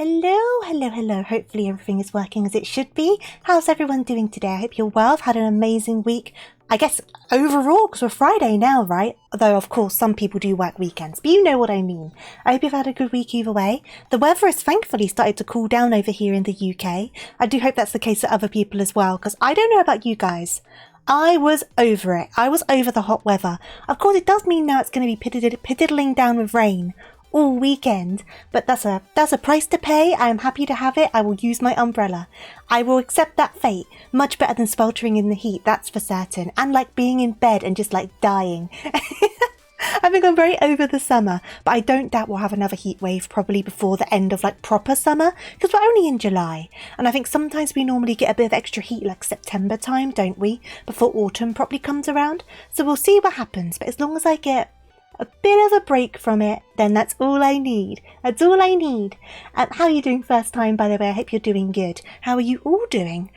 Hello. Hopefully everything is working as it should be. How's everyone doing today? I hope you're well. I've had an amazing week. I guess overall, because we're Friday now, right? Although, of course, some people do work weekends, but you know what I mean. I hope you've had a good week either way. The weather has thankfully started to cool down over here in the UK. I do hope that's the case for other people as well, because I don't know about you guys. I was over it. I was over the hot weather. Of course, it does mean now it's going to be piddling down with rain all weekend, but that's a price to pay. I am happy to have it. I will use my umbrella. I will accept that fate. Much better than sweltering in the heat, that's for certain. And like being in bed and just like dying. I think I'm very over the summer, but I don't doubt we'll have another heat wave probably before the end of like proper summer, because we're only in July. And I think sometimes we normally get a bit of extra heat like September time, don't we? Before autumn properly comes around. So we'll see what happens, but as long as I get a bit of a break from it, then that's all I need. That's all I need. How are you doing first time, by the way? I hope you're doing good. How are you all doing?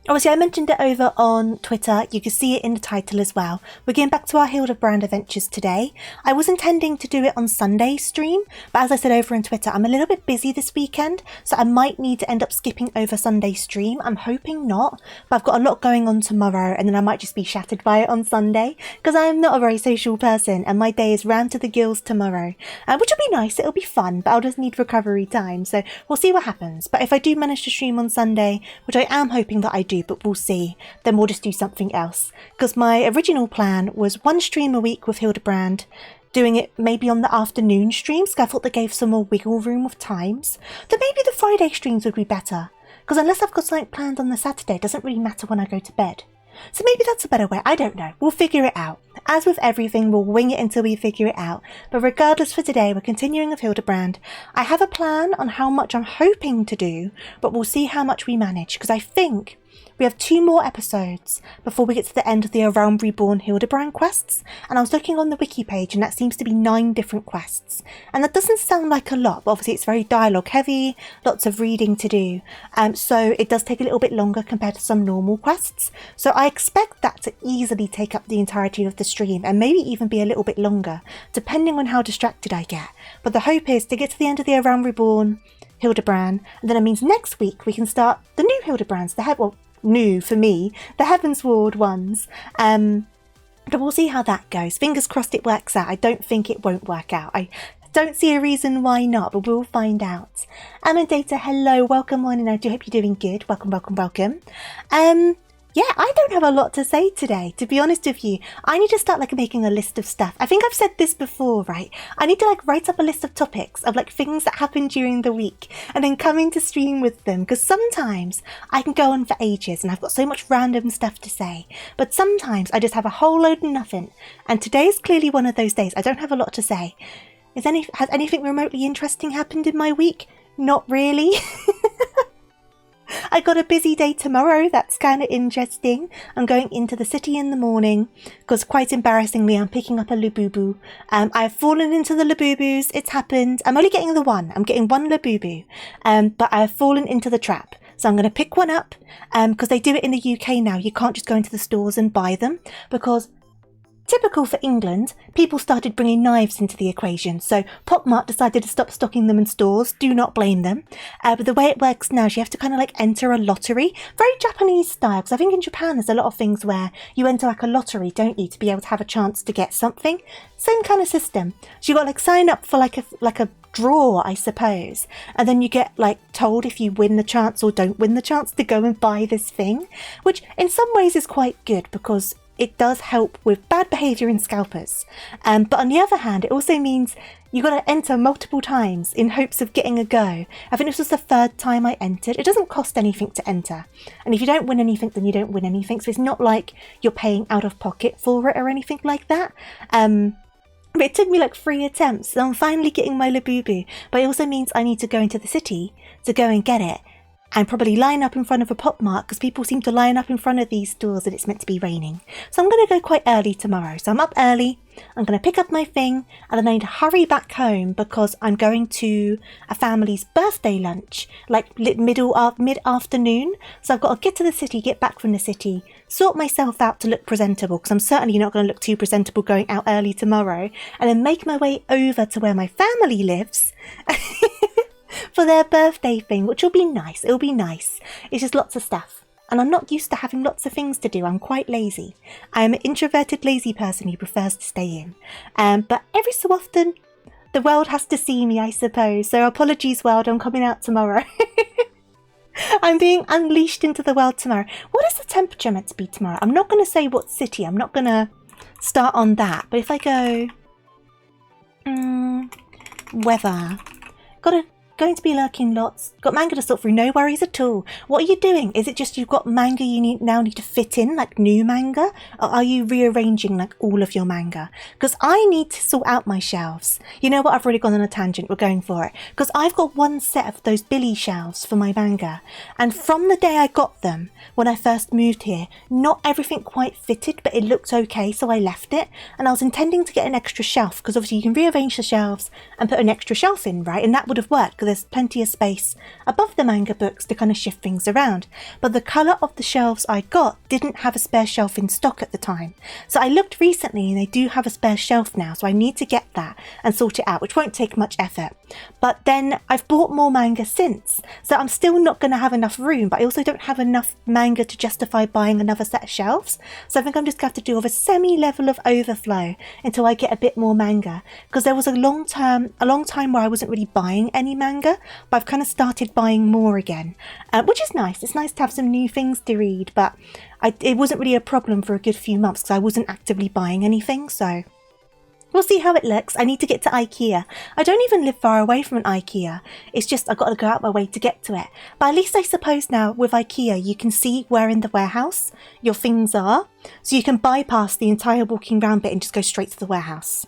Obviously, I mentioned it over on Twitter. You can see it in the title as well. We're getting back to our Hildibrand adventures today. I was intending to do it on Sunday stream, but as I said over on Twitter, I'm a little bit busy this weekend, so I might need to end up skipping over Sunday stream. I'm hoping not, but I've got a lot going on tomorrow, and then I might just be shattered by it on Sunday, because I am not a very social person, and my day is rammed to the gills tomorrow, which will be nice. It'll be fun, but I'll just need recovery time, so we'll see what happens. But if I do manage to stream on Sunday, which I am hoping that I do, but we'll see, then we'll just do something else, because my original plan was one stream a week with Hildibrand, doing it maybe on the afternoon streams, because I thought they gave some more wiggle room of times. Then maybe the Friday streams would be better, because unless I've got something planned on the Saturday, it doesn't really matter when I go to bed. So maybe that's a better way. I don't know. We'll figure it out. As with everything, we'll wing it until we figure it out. But regardless, for today, we're continuing with Hildibrand. I have a plan on how much I'm hoping to do, but we'll see how much we manage, because I think we have 2 more episodes before we get to the end of the A Realm Reborn Hildibrand quests, and I was looking on the wiki page and that seems to be 9 different quests. And that doesn't sound like a lot, but obviously it's very dialogue heavy, lots of reading to do, so it does take a little bit longer compared to some normal quests. So I expect that to easily take up the entirety of the stream, and maybe even be a little bit longer, depending on how distracted I get. But the hope is to get to the end of the A Realm Reborn Hildibrand, and then it means next week we can start the new Hildibrands, new for me, the Heavensward ones. But we'll see how that goes. Fingers crossed it works out. I don't think it won't work out. I don't see a reason why not, but we'll find out. Data, hello, welcome on, and I do hope you're doing good. Welcome. Yeah, I don't have a lot to say today, to be honest with you. I need to start making a list of stuff. I think I've said this before, right? I need to write up a list of topics of things that happened during the week and then come into stream with them, because sometimes I can go on for ages and I've got so much random stuff to say, but sometimes I just have a whole load of nothing, and today's clearly one of those days. I don't have a lot to say. Has anything remotely interesting happened in my week? Not really. I got a busy day tomorrow. That's kind of interesting. I'm going into the city in the morning because, quite embarrassingly, I'm picking up a Labubu. I've fallen into the Labubus. It's happened. I'm only getting the one. I'm getting one Labubu. But I've fallen into the trap. So I'm going to pick one up because they do it in the UK now. You can't just go into the stores and buy them, because typical for England, people started bringing knives into the equation, so Popmart decided to stop stocking them in stores. Do not blame them. But the way it works now is you have to enter a lottery, very Japanese style, because I think in Japan there's a lot of things where you enter a lottery, don't you, to be able to have a chance to get something. Same kind of system. So you got to sign up for a draw, I suppose, and then you get told if you win the chance or don't win the chance to go and buy this thing, which in some ways is quite good because it does help with bad behaviour in scalpers. But on the other hand, it also means you got to enter multiple times in hopes of getting a go. I think this was the 3rd time I entered. It doesn't cost anything to enter, and if you don't win anything, then you don't win anything, so it's not like you're paying out of pocket for it or anything like that. But it took me 3 attempts, so I'm finally getting my Labubu. But it also means I need to go into the city to go and get it, and probably line up in front of a Popmart, because people seem to line up in front of these stores and it's meant to be raining. So I'm going to go quite early tomorrow. So I'm up early, I'm going to pick up my thing, and then I need to hurry back home because I'm going to a family's birthday lunch, mid-afternoon. So I've got to get to the city, get back from the city, sort myself out to look presentable, because I'm certainly not going to look too presentable going out early tomorrow, and then make my way over to where my family lives for their birthday thing, which will be nice. It'll be nice. It's just lots of stuff. And I'm not used to having lots of things to do. I'm quite lazy. I'm an introverted, lazy person who prefers to stay in. But every so often, the world has to see me, I suppose. So apologies, world. I'm coming out tomorrow. I'm being unleashed into the world tomorrow. What is the temperature meant to be tomorrow? I'm not going to say what city. I'm not going to start on that. But if I go... weather. Going to be lurking lots. Got manga to sort through, no worries at all. What are you doing? Is it just you've got manga you now need to fit in, like new manga? Or are you rearranging like all of your manga? Because I need to sort out my shelves. You know what? I've already gone on a tangent. We're going for it. Because I've got one set of those Billy shelves for my manga. And from the day I got them, when I first moved here, not everything quite fitted, but it looked okay, so I left it. And I was intending to get an extra shelf, because obviously you can rearrange the shelves and put an extra shelf in, right? And that would have worked, because there's plenty of space above the manga books to kind of shift things around. But the colour of the shelves I got didn't have a spare shelf in stock at the time. So I looked recently and they do have a spare shelf now, so I need to get that and sort it out, which won't take much effort. But then I've bought more manga since, so I'm still not going to have enough room, but I also don't have enough manga to justify buying another set of shelves. So I think I'm just going to have to do with a semi-level of overflow until I get a bit more manga, because there was a long time where I wasn't really buying any manga, but I've kind of started buying more again, which is nice. It's nice to have some new things to read, but it wasn't really a problem for a good few months because I wasn't actively buying anything, so we'll see how it looks. I need to get to IKEA. I don't even live far away from an IKEA. It's just I've got to go out my way to get to it. But at least I suppose now with IKEA you can see where in the warehouse your things are, so you can bypass the entire walking round bit and just go straight to the warehouse.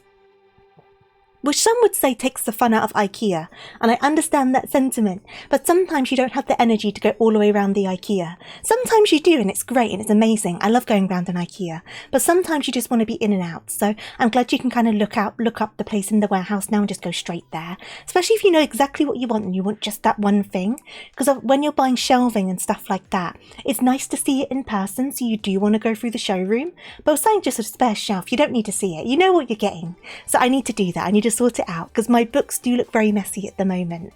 Which some would say takes the fun out of IKEA, and I understand that sentiment, but sometimes you don't have the energy to go all the way around the IKEA. Sometimes you do, and it's great and it's amazing. I love going around an IKEA, but sometimes you just want to be in and out. So I'm glad you can kind of look up the place in the warehouse now and just go straight there, especially if you know exactly what you want and you want just that one thing. Because when you're buying shelving and stuff like that, it's nice to see it in person, so you do want to go through the showroom. But with saying just a spare shelf, you don't need to see it. You know what you're getting. So I need to do that. I need to sort it out because my books do look very messy at the moment.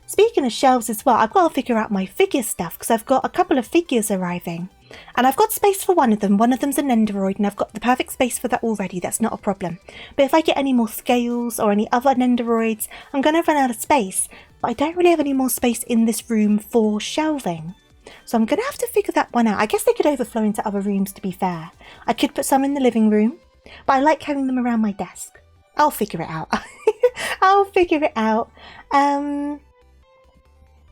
Speaking of shelves as well, I've got to figure out my figure stuff because I've got a couple of figures arriving and I've got space for one of them. One of them's an Nendoroid and I've got the perfect space for that already. That's not a problem. But if I get any more scales or any other Nendoroids, I'm going to run out of space. But I don't really have any more space in this room for shelving. So I'm going to have to figure that one out. I guess they could overflow into other rooms, to be fair. I could put some in the living room, but I like having them around my desk. I'll figure it out. I'll figure it out.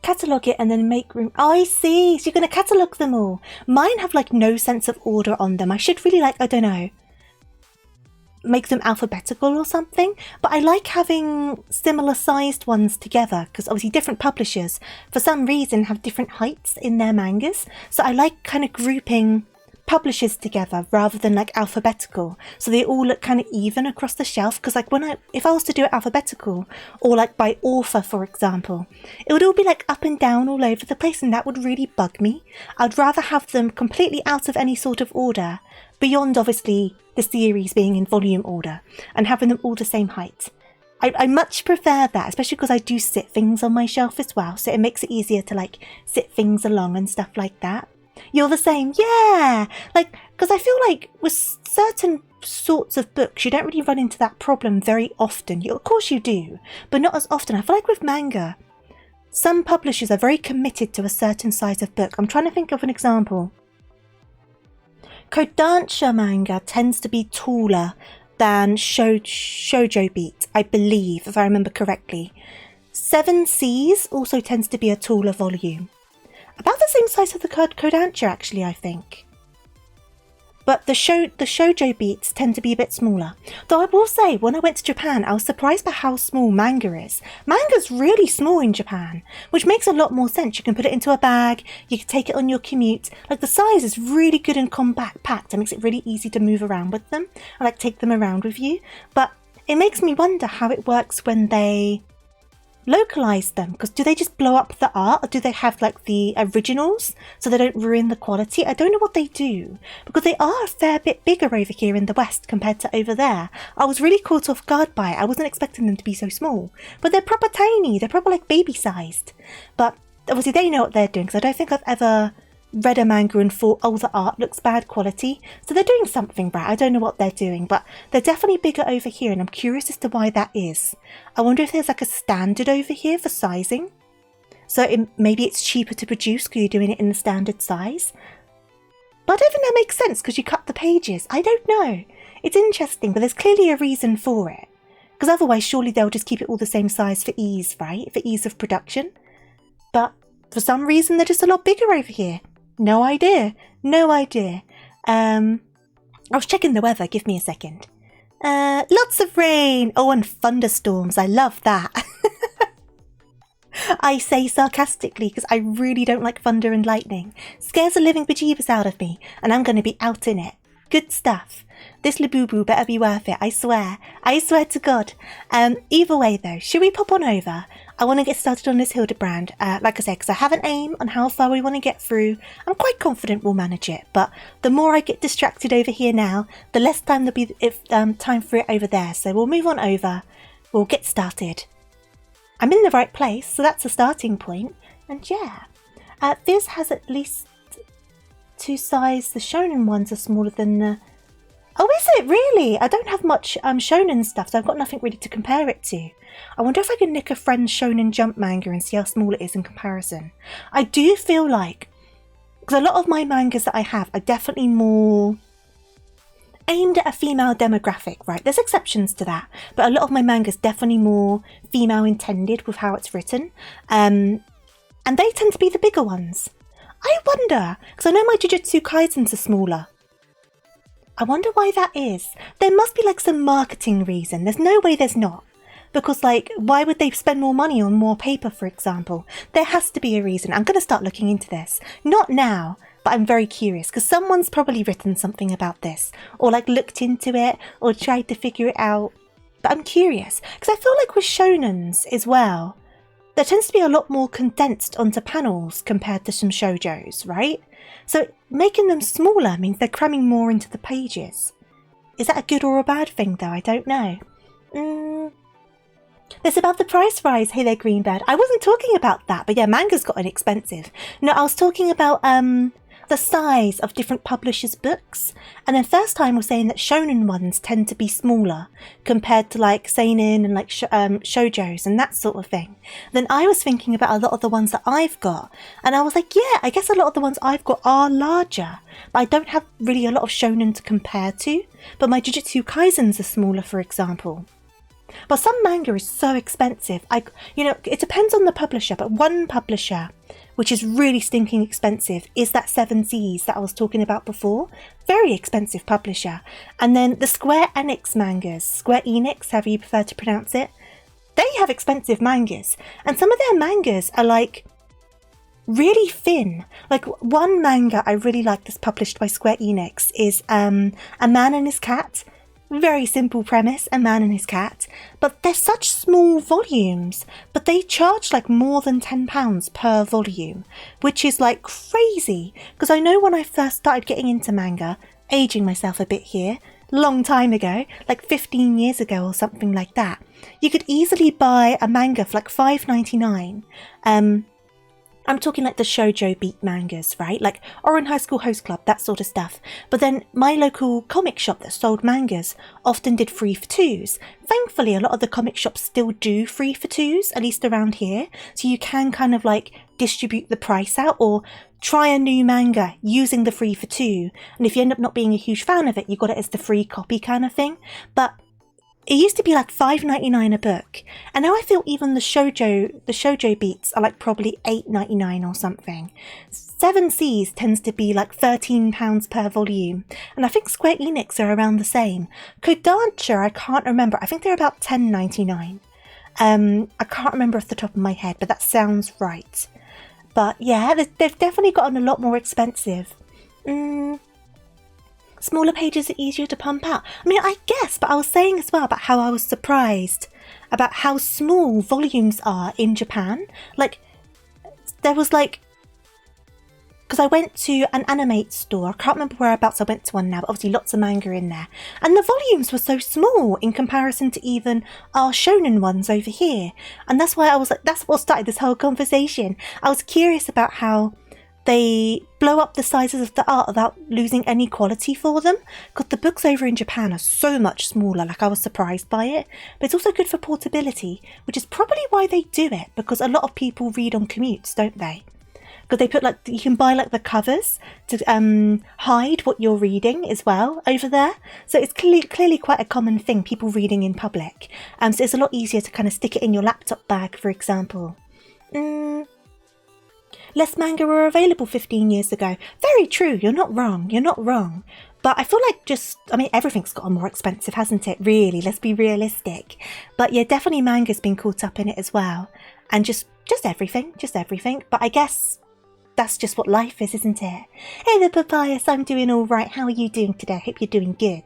Catalogue it and then make room. Oh, I see. So you're going to catalogue them all. Mine have like no sense of order on them. I should really I don't know, make them alphabetical or something. But I like having similar sized ones together because obviously different publishers for some reason have different heights in their mangas. So I like kind of grouping publishers together rather than like alphabetical, so they all look kind of even across the shelf. Because like if I was to do it alphabetical or like by author, for example, it would all be like up and down all over the place and that would really bug me. I'd rather have them completely out of any sort of order beyond obviously the series being in volume order and having them all the same height. I much prefer that, especially because I do sit things on my shelf as well, so it makes it easier to like sit things along and stuff like that. You're the same, yeah! Like, because I feel like with certain sorts of books, you don't really run into that problem very often. Of course you do, but not as often. I feel like with manga, some publishers are very committed to a certain size of book. I'm trying to think of an example. Kodansha manga tends to be taller than Shoujo Beat, I believe, if I remember correctly. Seven Seas also tends to be a taller volume. About the same size as the Kodansha, actually, I think. But the shoujo beats tend to be a bit smaller. Though I will say, when I went to Japan, I was surprised by how small manga is. Manga's really small in Japan, which makes a lot more sense. You can put it into a bag, you can take it on your commute. Like, the size is really good and compact. It makes it really easy to move around with them. I take them around with you. But it makes me wonder how it works when they localize them? Because do they just blow up the art, or do they have like the originals so they don't ruin the quality? I don't know what they do, because they are a fair bit bigger over here in the West compared to over there. I was really caught off guard by it. I wasn't expecting them to be so small, but they're proper tiny. They're proper like baby sized. But obviously they know what they're doing, because I don't think I've ever read a manga and thought, oh, the art looks bad quality. So they're doing something right. I don't know what they're doing, but they're definitely bigger over here, and I'm curious as to why that is. I wonder if there's like a standard over here for sizing. So maybe it's cheaper to produce because you're doing it in the standard size. But I don't think that makes sense because you cut the pages. I don't know. It's interesting, but there's clearly a reason for it. Because otherwise, surely they'll just keep it all the same size for ease, right? For ease of production. But for some reason, they're just a lot bigger over here. No idea. No idea. I was checking the weather. Give me a second. Lots of rain. Oh, and thunderstorms. I love that. I say sarcastically because I really don't like thunder and lightning. Scares the living bejeebus out of me, and I'm going to be out in it. Good stuff. This Labubu better be worth it, I swear. I swear to God. Either way though, should we pop on over? I want to get started on this Hildibrand, like I said, because I have an aim on how far we want to get through. I'm quite confident we'll manage it, but the more I get distracted over here now, the less time there'll be time for it over there. So we'll move on over, we'll get started. I'm in the right place, so that's a starting point. And yeah, this has at least 2 sizes. The shonen ones are smaller than the... Oh, is it really? I don't have much shonen stuff, so I've got nothing really to compare it to. I wonder if I can nick a friend's Shonen Jump manga and see how small it is in comparison. I do feel like, because a lot of my mangas that I have are definitely more aimed at a female demographic, right? There's exceptions to that, but a lot of my manga's definitely more female intended with how it's written. And they tend to be the bigger ones. I wonder, because I know my Jujutsu Kaisens are smaller. I wonder why that is. There must be like some marketing reason. There's no way there's not. Because like, why would they spend more money on more paper, for example? There has to be a reason. I'm going to start looking into this. Not now, but I'm very curious because someone's probably written something about this or like looked into it or tried to figure it out. But I'm curious because I feel like with shonens as well, there tends to be a lot more condensed onto panels compared to some shoujos, right? So making them smaller means they're cramming more into the pages. Is that a good or a bad thing though? I don't know. There's about the price rise. Hey there, Greenbird. I wasn't talking about that, but yeah, manga's gotten expensive. No, I was talking about the size of different publishers' books. And then first time was saying that shonen ones tend to be smaller compared to like seinen and like shoujos and that sort of thing. Then I was thinking about a lot of the ones that I've got. And I was like, yeah, I guess a lot of the ones I've got are larger. But I don't have really a lot of shonen to compare to. But my Jujutsu Kaisens are smaller, for example. But some manga is so expensive. It depends on the publisher, but one publisher, which is really stinking expensive, is that 7 Seas that I was talking about before. Very expensive publisher. And then the Square Enix mangas, Square Enix, however you prefer to pronounce it, they have expensive mangas. And some of their mangas are like really thin. Like one manga I really like that's published by Square Enix is A Man and His Cat. Very simple premise, a man and his cat, but they're such small volumes, but they charge like more than £10 per volume, which is like crazy, because I know when I first started getting into manga, aging myself a bit here, long time ago, like 15 years ago or something like that, you could easily buy a manga for like £5.99. I'm talking like the shoujo beat mangas, right? Like Oran High School Host Club, that sort of stuff. But then my local comic shop that sold mangas often did 3 for 2s. Thankfully, a lot of the comic shops still do 3 for 2s, at least around here. So you can kind of like distribute the price out or try a new manga using the 3 for 2. And if you end up not being a huge fan of it, you got it as the free copy kind of thing. But it used to be like $5.99 a book, and now I feel even the shoujo beats are like probably $8.99 or something. 7 Seas tends to be like £13 per volume, and I think Square Enix are around the same. Kodansha, I can't remember. I think they're about $10.99. I can't remember off the top of my head, but that sounds right. But yeah, they've definitely gotten a lot more expensive. Smaller pages are easier to pump out. I mean, I guess, but I was saying as well about how I was surprised about how small volumes are in Japan. Like, there was like, because I went to an animate store, I can't remember whereabouts I went to one now, but obviously lots of manga in there. And the volumes were so small in comparison to even our shonen ones over here. And that's why I was like, that's what started this whole conversation. I was curious about how they blow up the sizes of the art without losing any quality for them. Because the books over in Japan are so much smaller, like I was surprised by it. But it's also good for portability, which is probably why they do it, because a lot of people read on commutes, don't they? Because they put like, you can buy like the covers to hide what you're reading as well over there. So it's clearly quite a common thing, people reading in public. So it's a lot easier to kind of stick it in your laptop bag, for example. Less manga were available 15 years ago. Very true, you're not wrong. But I feel like everything's gotten more expensive, hasn't it? Really, let's be realistic. But yeah, definitely manga's been caught up in it as well. And just everything. But I guess that's just what life is, isn't it? Hey there, Papayas, I'm doing all right. How are you doing today? I hope you're doing good.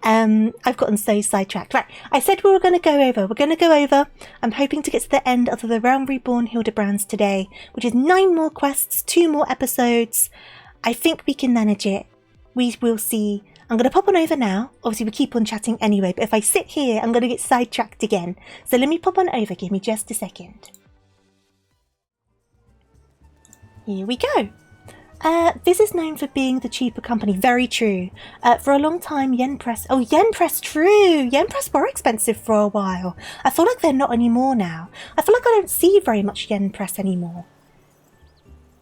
I've gotten so sidetracked. Right, I said we were going to go over. We're going to go over. I'm hoping to get to the end of the Realm Reborn Hildibrands today, which is 9 more quests, 2 more episodes. I think we can manage it. We will see. I'm going to pop on over now. Obviously, we keep on chatting anyway, but if I sit here, I'm going to get sidetracked again. So let me pop on over. Give me just a second. Here we go. This is known for being the cheaper company. Very true. For a long time, Yen Press... Oh, Yen Press, true. Yen Press were expensive for a while. I feel like they're not anymore now. I feel like I don't see very much Yen Press anymore.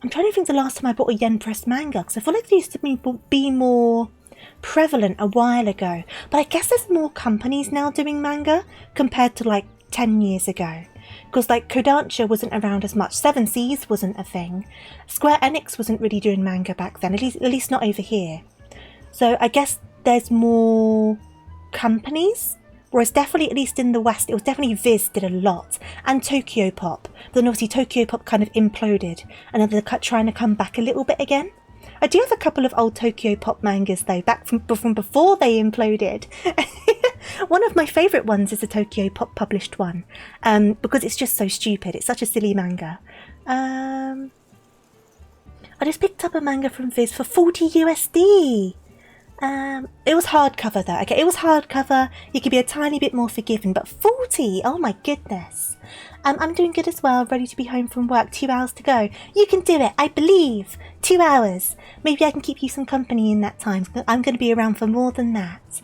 I'm trying to think the last time I bought a Yen Press manga, because I feel like they used to be more prevalent a while ago. But I guess there's more companies now doing manga compared to like 10 years ago. Because like Kodansha wasn't around as much, Seven Seas wasn't a thing, Square Enix wasn't really doing manga back then, at least not over here. So I guess there's more companies, whereas definitely at least in the West, it was definitely Viz did a lot, and Tokyo Pop. But then obviously Tokyo Pop kind of imploded, and then they're trying to come back a little bit again. I do have a couple of old Tokyo Pop mangas though, back from before they imploded. One of my favourite ones is a Tokyo Pop published one, because it's just so stupid. It's such a silly manga. I just picked up a manga from Viz for 40 USD. It was hardcover though. Okay, it was hardcover. You could be a tiny bit more forgiving, but 40? Oh my goodness. I'm doing good as well, ready to be home from work. 2 hours to go. You can do it, I believe. 2 hours. Maybe I can keep you some company in that time. I'm going to be around for more than that.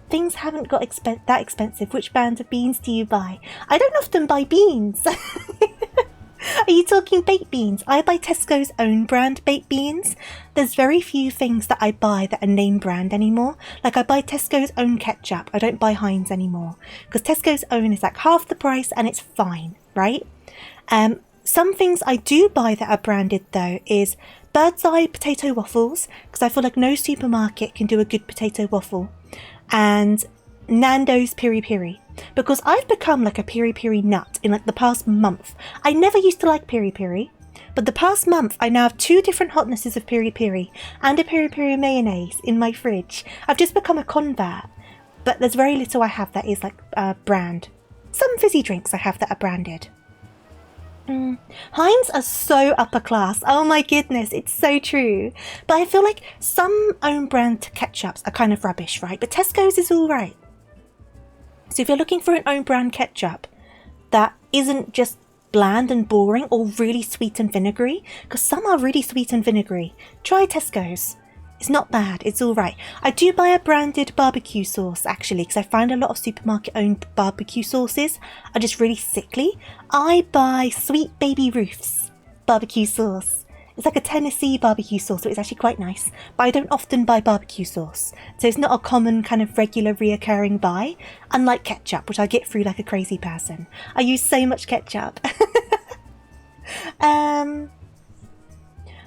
Things haven't got that expensive. Which brand of beans do you buy? I don't often buy beans. Are you talking baked beans? I buy Tesco's own brand baked beans. There's very few things that I buy that are name brand anymore. Like I buy Tesco's own ketchup. I don't buy Heinz anymore. Because Tesco's own is like half the price and it's fine, right? Some things I do buy that are branded though is Bird's Eye potato waffles. Because I feel like no supermarket can do a good potato waffle. And Nando's piri piri, because I've become like a piri piri nut in like the past month. I never used to like piri piri, but the past month I now have 2 different hotnesses of piri piri and a piri piri mayonnaise in my fridge. I've just become a convert, but there's very little I have that is like brand. Some fizzy drinks I have that are branded. Heinz are so upper class. Oh my goodness, it's so true. But I feel like some own brand ketchups are kind of rubbish, right? But Tesco's is all right. So if you're looking for an own brand ketchup that isn't just bland and boring or really sweet and vinegary, because some are really sweet and vinegary, try Tesco's. It's not bad, it's all right. I do buy a branded barbecue sauce actually, because I find a lot of supermarket owned barbecue sauces are just really sickly. I buy Sweet Baby Ruth's barbecue sauce. It's like a Tennessee barbecue sauce, so it's actually quite nice. But I don't often buy barbecue sauce, so it's not a common kind of regular reoccurring buy, unlike ketchup, which I get through like a crazy person. I use so much ketchup.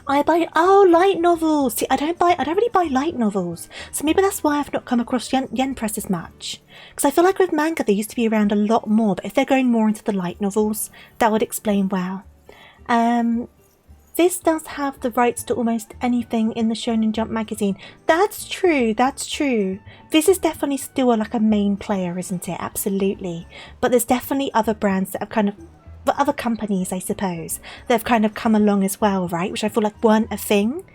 I buy, light novels. See, I don't really buy light novels. So maybe that's why I've not come across Yen Press as much. Because I feel like with manga, they used to be around a lot more. But if they're going more into the light novels, that would explain well. Viz does have the rights to almost anything in the Shonen Jump magazine. That's true, that's true. Viz is definitely still like a main player, isn't it? Absolutely. But there's definitely other brands that have kind of, but other companies, I suppose, that have kind of come along as well, right? Which I feel like weren't a thing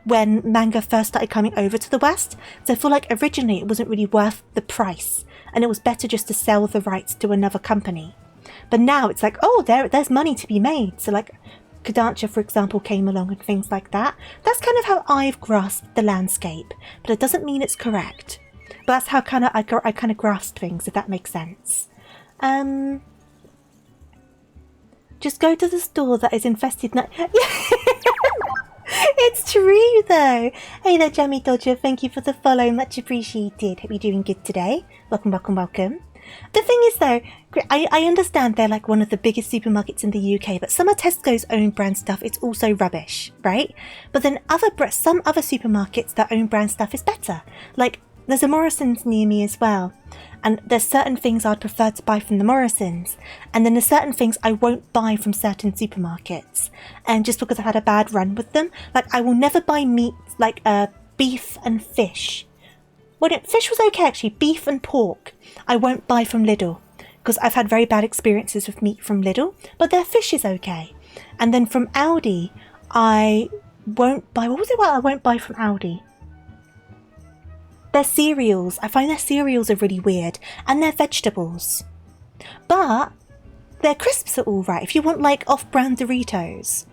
when manga first started coming over to the West. So I feel like originally it wasn't really worth the price, and it was better just to sell the rights to another company. But now it's like, oh, there's money to be made. So like Kodansha, for example, came along and things like that. That's kind of how I've grasped the landscape, but it doesn't mean it's correct. But that's how I kind of grasp things, if that makes sense. Just go to the store that is infested. It's true though. Hey there, Jammy Dodger. Thank you for the follow. Much appreciated. Hope you're doing good today. Welcome, welcome, welcome. The thing is though, I understand they're like one of the biggest supermarkets in the UK, but some of Tesco's own brand stuff is also rubbish, right? But then some other supermarkets that own brand stuff is better. Like there's a Morrison's near me as well. And there's certain things I'd prefer to buy from the Morrisons. And then there's certain things I won't buy from certain supermarkets. And just because I've had a bad run with them. Like I will never buy meat, like beef and fish. Well, no, fish was okay actually. Beef and pork I won't buy from Lidl. Because I've had very bad experiences with meat from Lidl. But their fish is okay. And then from Aldi, I won't buy... What was it I won't buy from Aldi? Their cereals. I find their cereals are really weird. And their vegetables. But their crisps are alright. If you want like off-brand Doritos.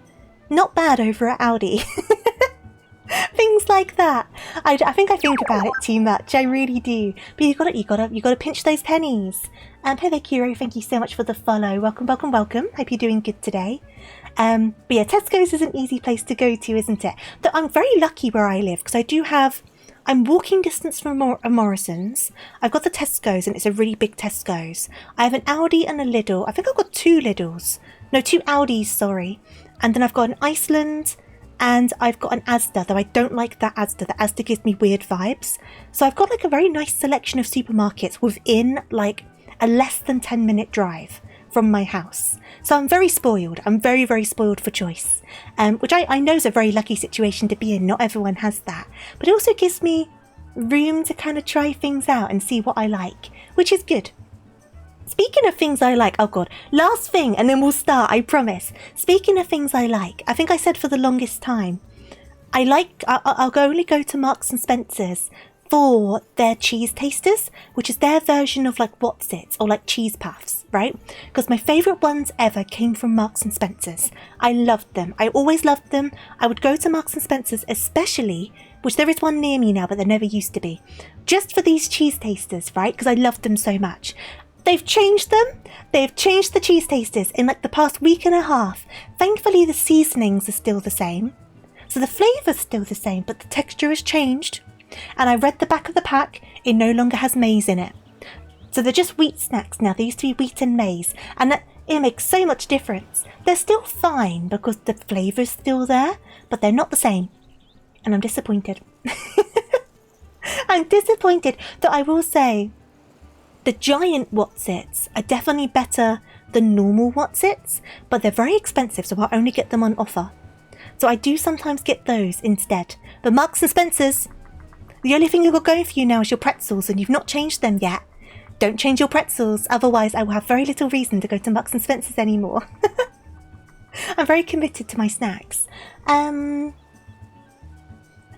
Not bad over at Aldi. Things like that. I think I think about it too much. I really do. But you gotta pinch those pennies. Hey there, Kiro. Thank you so much for the follow. Welcome, welcome, welcome. Hope you're doing good today. But yeah, Tesco's is an easy place to go to, isn't it? Though I'm very lucky where I live because I do have... I'm walking distance from a Morrison's. I've got the Tesco's and it's a really big Tesco's. I have an Aldi and a Lidl. I think I've got two Lidls. No, two Aldis, sorry. And then I've got an Iceland and I've got an Asda, though I don't like that Asda. The Asda gives me weird vibes. So I've got like a very nice selection of supermarkets within like a less than 10-minute drive from my house. So I'm very spoiled. I'm very, very spoiled for choice. Which I know is a very lucky situation to be in. Not everyone has that. But it also gives me room to kind of try things out and see what I like, which is good. Speaking of things I like, oh god, last thing and then we'll start, I promise. Speaking of things I like, I think I said for the longest time, I'll only go to Marks and Spencer's for their cheese tasters, which is their version of like What's-It or like cheese puffs, right? Because my favourite ones ever came from Marks and Spencer's. I loved them. I always loved them. I would go to Marks and Spencer's especially, which there is one near me now, but there never used to be, just for these cheese tasters, right? Because I loved them so much. They've changed them. They've changed the cheese tasters in like the past week and a half. Thankfully, the seasonings are still the same. So the flavour's still the same, but the texture has changed. And I read the back of the pack, it no longer has maize in it. So they're just wheat snacks now. They used to be wheat and maize. And it makes so much difference. They're still fine because the flavour's still there, but they're not the same. And I'm disappointed. I'm disappointed that I will say the giant What's-Its are definitely better than normal What's-Its, but they're very expensive, so I'll only get them on offer. So I do sometimes get those instead. But Marks and Spencer's, the only thing you've got going for you now is your pretzels, and you've not changed them yet. Don't change your pretzels, otherwise I will have very little reason to go to Marks and Spencer's anymore. I'm very committed to my snacks. I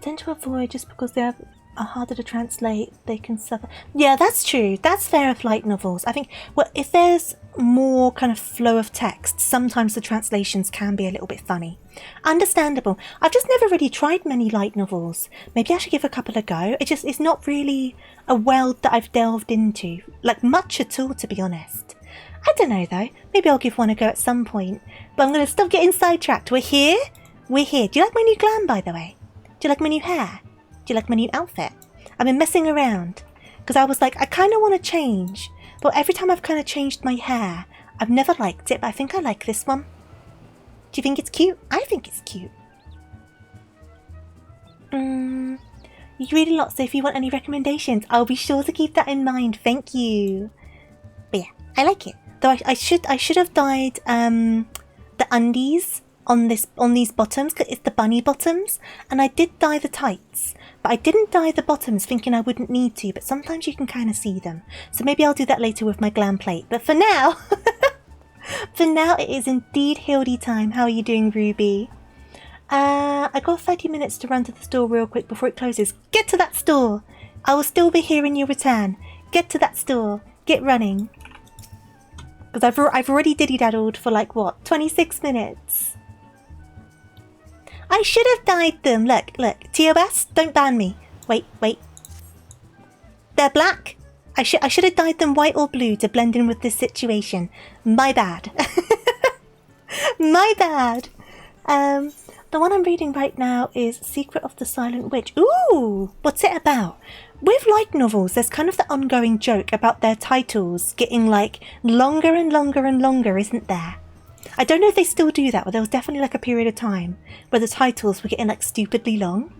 tend to avoid just because they are harder to translate, they can suffer. Yeah, that's true. That's fair of light novels. I think, well, if there's more kind of flow of text, sometimes the translations can be a little bit funny. Understandable. I've just never really tried many light novels. Maybe I should give a couple a go. It's not really a world that I've delved into, like much at all, to be honest. I don't know though. Maybe I'll give one a go at some point. But I'm going to stop getting sidetracked. We're here. We're here. Do you like my new glam, by the way? Do you like my new hair? Do you like my new outfit? I've been messing around because I was like, I kind of want to change, but every time I've kind of changed my hair, I've never liked it, but I think I like this one. Do you think it's cute? I think it's cute. You read a lot, so if you want any recommendations, I'll be sure to keep that in mind. Thank you. But yeah, I like it. Though I should have dyed the undies on these bottoms, 'cause it's the bunny bottoms, and I did dye the tights, but I didn't dye the bottoms thinking I wouldn't need to, but sometimes you can kind of see them. So maybe I'll do that later with my glam plate. But for now, for now it is indeed Hildy time. How are you doing, Ruby? I got 30 minutes to run to the store real quick before it closes. Get to that store! I will still be here when you return. Get to that store. Get running. Because I've already diddy-daddled for like, what, 26 minutes? I should have dyed them. Look. TOS, don't ban me. Wait. They're black? I should have dyed them white or blue to blend in with this situation. My bad. My bad. The one I'm reading right now is Secret of the Silent Witch. Ooh, what's it about? With light novels, there's kind of the ongoing joke about their titles getting like longer and longer and longer, isn't there? I don't know if they still do that, but there was definitely like a period of time where the titles were getting like stupidly long.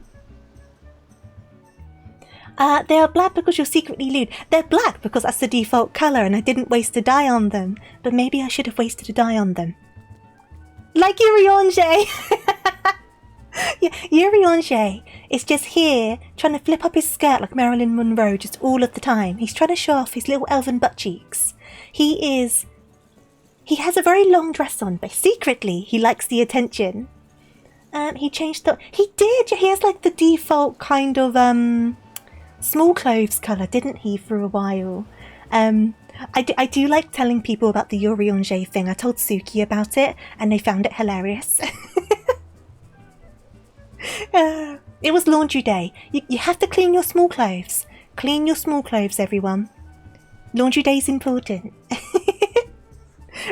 They are black because you're secretly lewd. They're black because that's the default colour and I didn't waste a dye on them. But maybe I should have wasted a dye on them. Like Uriange! Yeah, Uriange is just here trying to flip up his skirt like Marilyn Monroe just all of the time. He's trying to show off his little elven butt cheeks. He has a very long dress on, but secretly he likes the attention. He changed he did! He has like the default kind of small clothes colour, didn't he, for a while? I do like telling people about the Uriange thing. I told Suki about it and they found it hilarious. It was laundry day. You have to clean your small clothes. Clean your small clothes, everyone. Laundry day is important.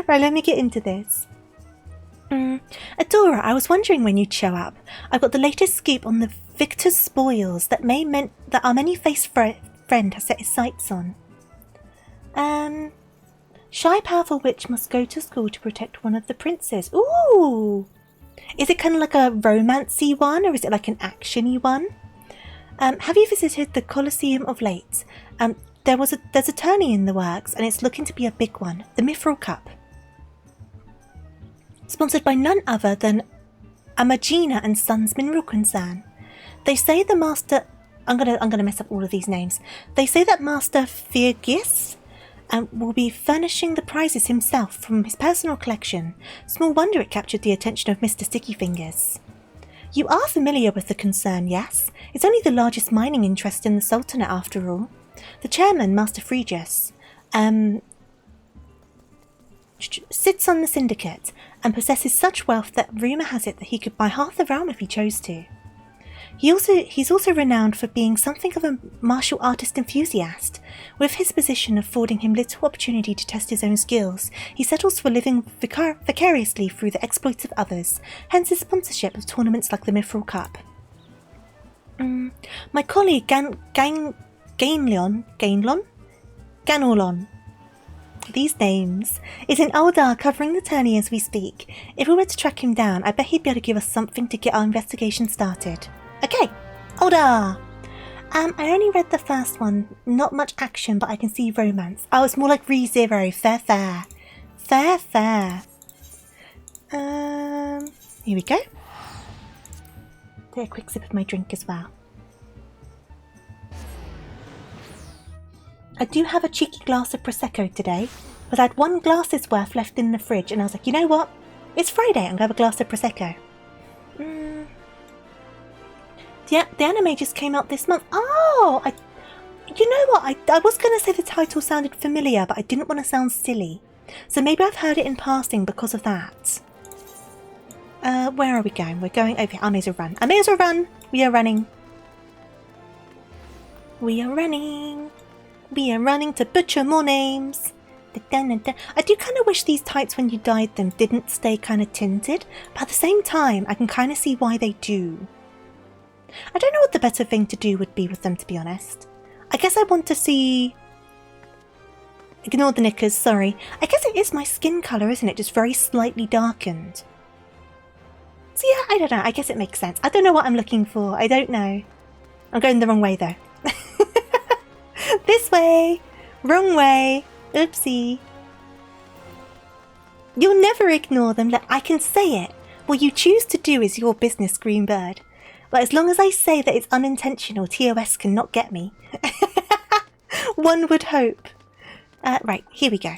Right, let me get into this. Adora, I was wondering when you'd show up. I've got the latest scoop on the Victor's spoils that our many-faced friend has set his sights on. Shy, powerful witch must go to school to protect one of the princes. Ooh! Is it kind of like a romancy one, or is it like an actiony one? Have you visited the Colosseum of late? There's a tourney in the works, and it's looking to be a big one. The Mithril Cup. Sponsored by none other than Amagina and Sons Mineral Concern. They say the master... I'm gonna mess up all of these names. They say that Master Firgis will be furnishing the prizes himself from his personal collection. Small wonder it captured the attention of Mr. Sticky Fingers. You are familiar with the concern, yes? It's only the largest mining interest in the Sultanate after all. The chairman, Master Phrygius, sits on the syndicate and possesses such wealth that rumour has it that he could buy half the realm if he chose to. He's also renowned for being something of a martial artist enthusiast. With his position affording him little opportunity to test his own skills, he settles for living vicariously through the exploits of others, hence his sponsorship of tournaments like the Mithril Cup. My colleague Gainlon, these names, is in Eldar covering the tourney as we speak. If we were to track him down, I bet he'd be able to give us something to get our investigation started. Okay, Eldar! I only read the first one. Not much action, but I can see romance. Oh, it's more like ReZero. Fair. Here we go. Take a quick sip of my drink as well. I do have a cheeky glass of Prosecco today, but I had one glass's worth left in the fridge, and I was like, you know what? It's Friday, I'm going to have a glass of Prosecco. Yeah, the anime just came out this month. Oh, you know what? I was going to say the title sounded familiar, but I didn't want to sound silly. So maybe I've heard it in passing because of that. Where are we going? We're going over here. I may as well run. We are running. We are running to butcher more names. I do kind of wish these tights, when you dyed them, didn't stay kind of tinted. But at the same time, I can kind of see why they do. I don't know what the better thing to do would be with them, to be honest. I guess I want to see... Ignore the knickers, sorry. I guess it is my skin colour, isn't it? Just very slightly darkened. So yeah, I don't know. I guess it makes sense. I don't know what I'm looking for. I don't know. I'm going the wrong way, though. This way! Wrong way! Oopsie. You'll never ignore them. Look, I can say it. What you choose to do is your business, Greenbird. But as long as I say that it's unintentional, TOS cannot get me. One would hope. Right, here we go.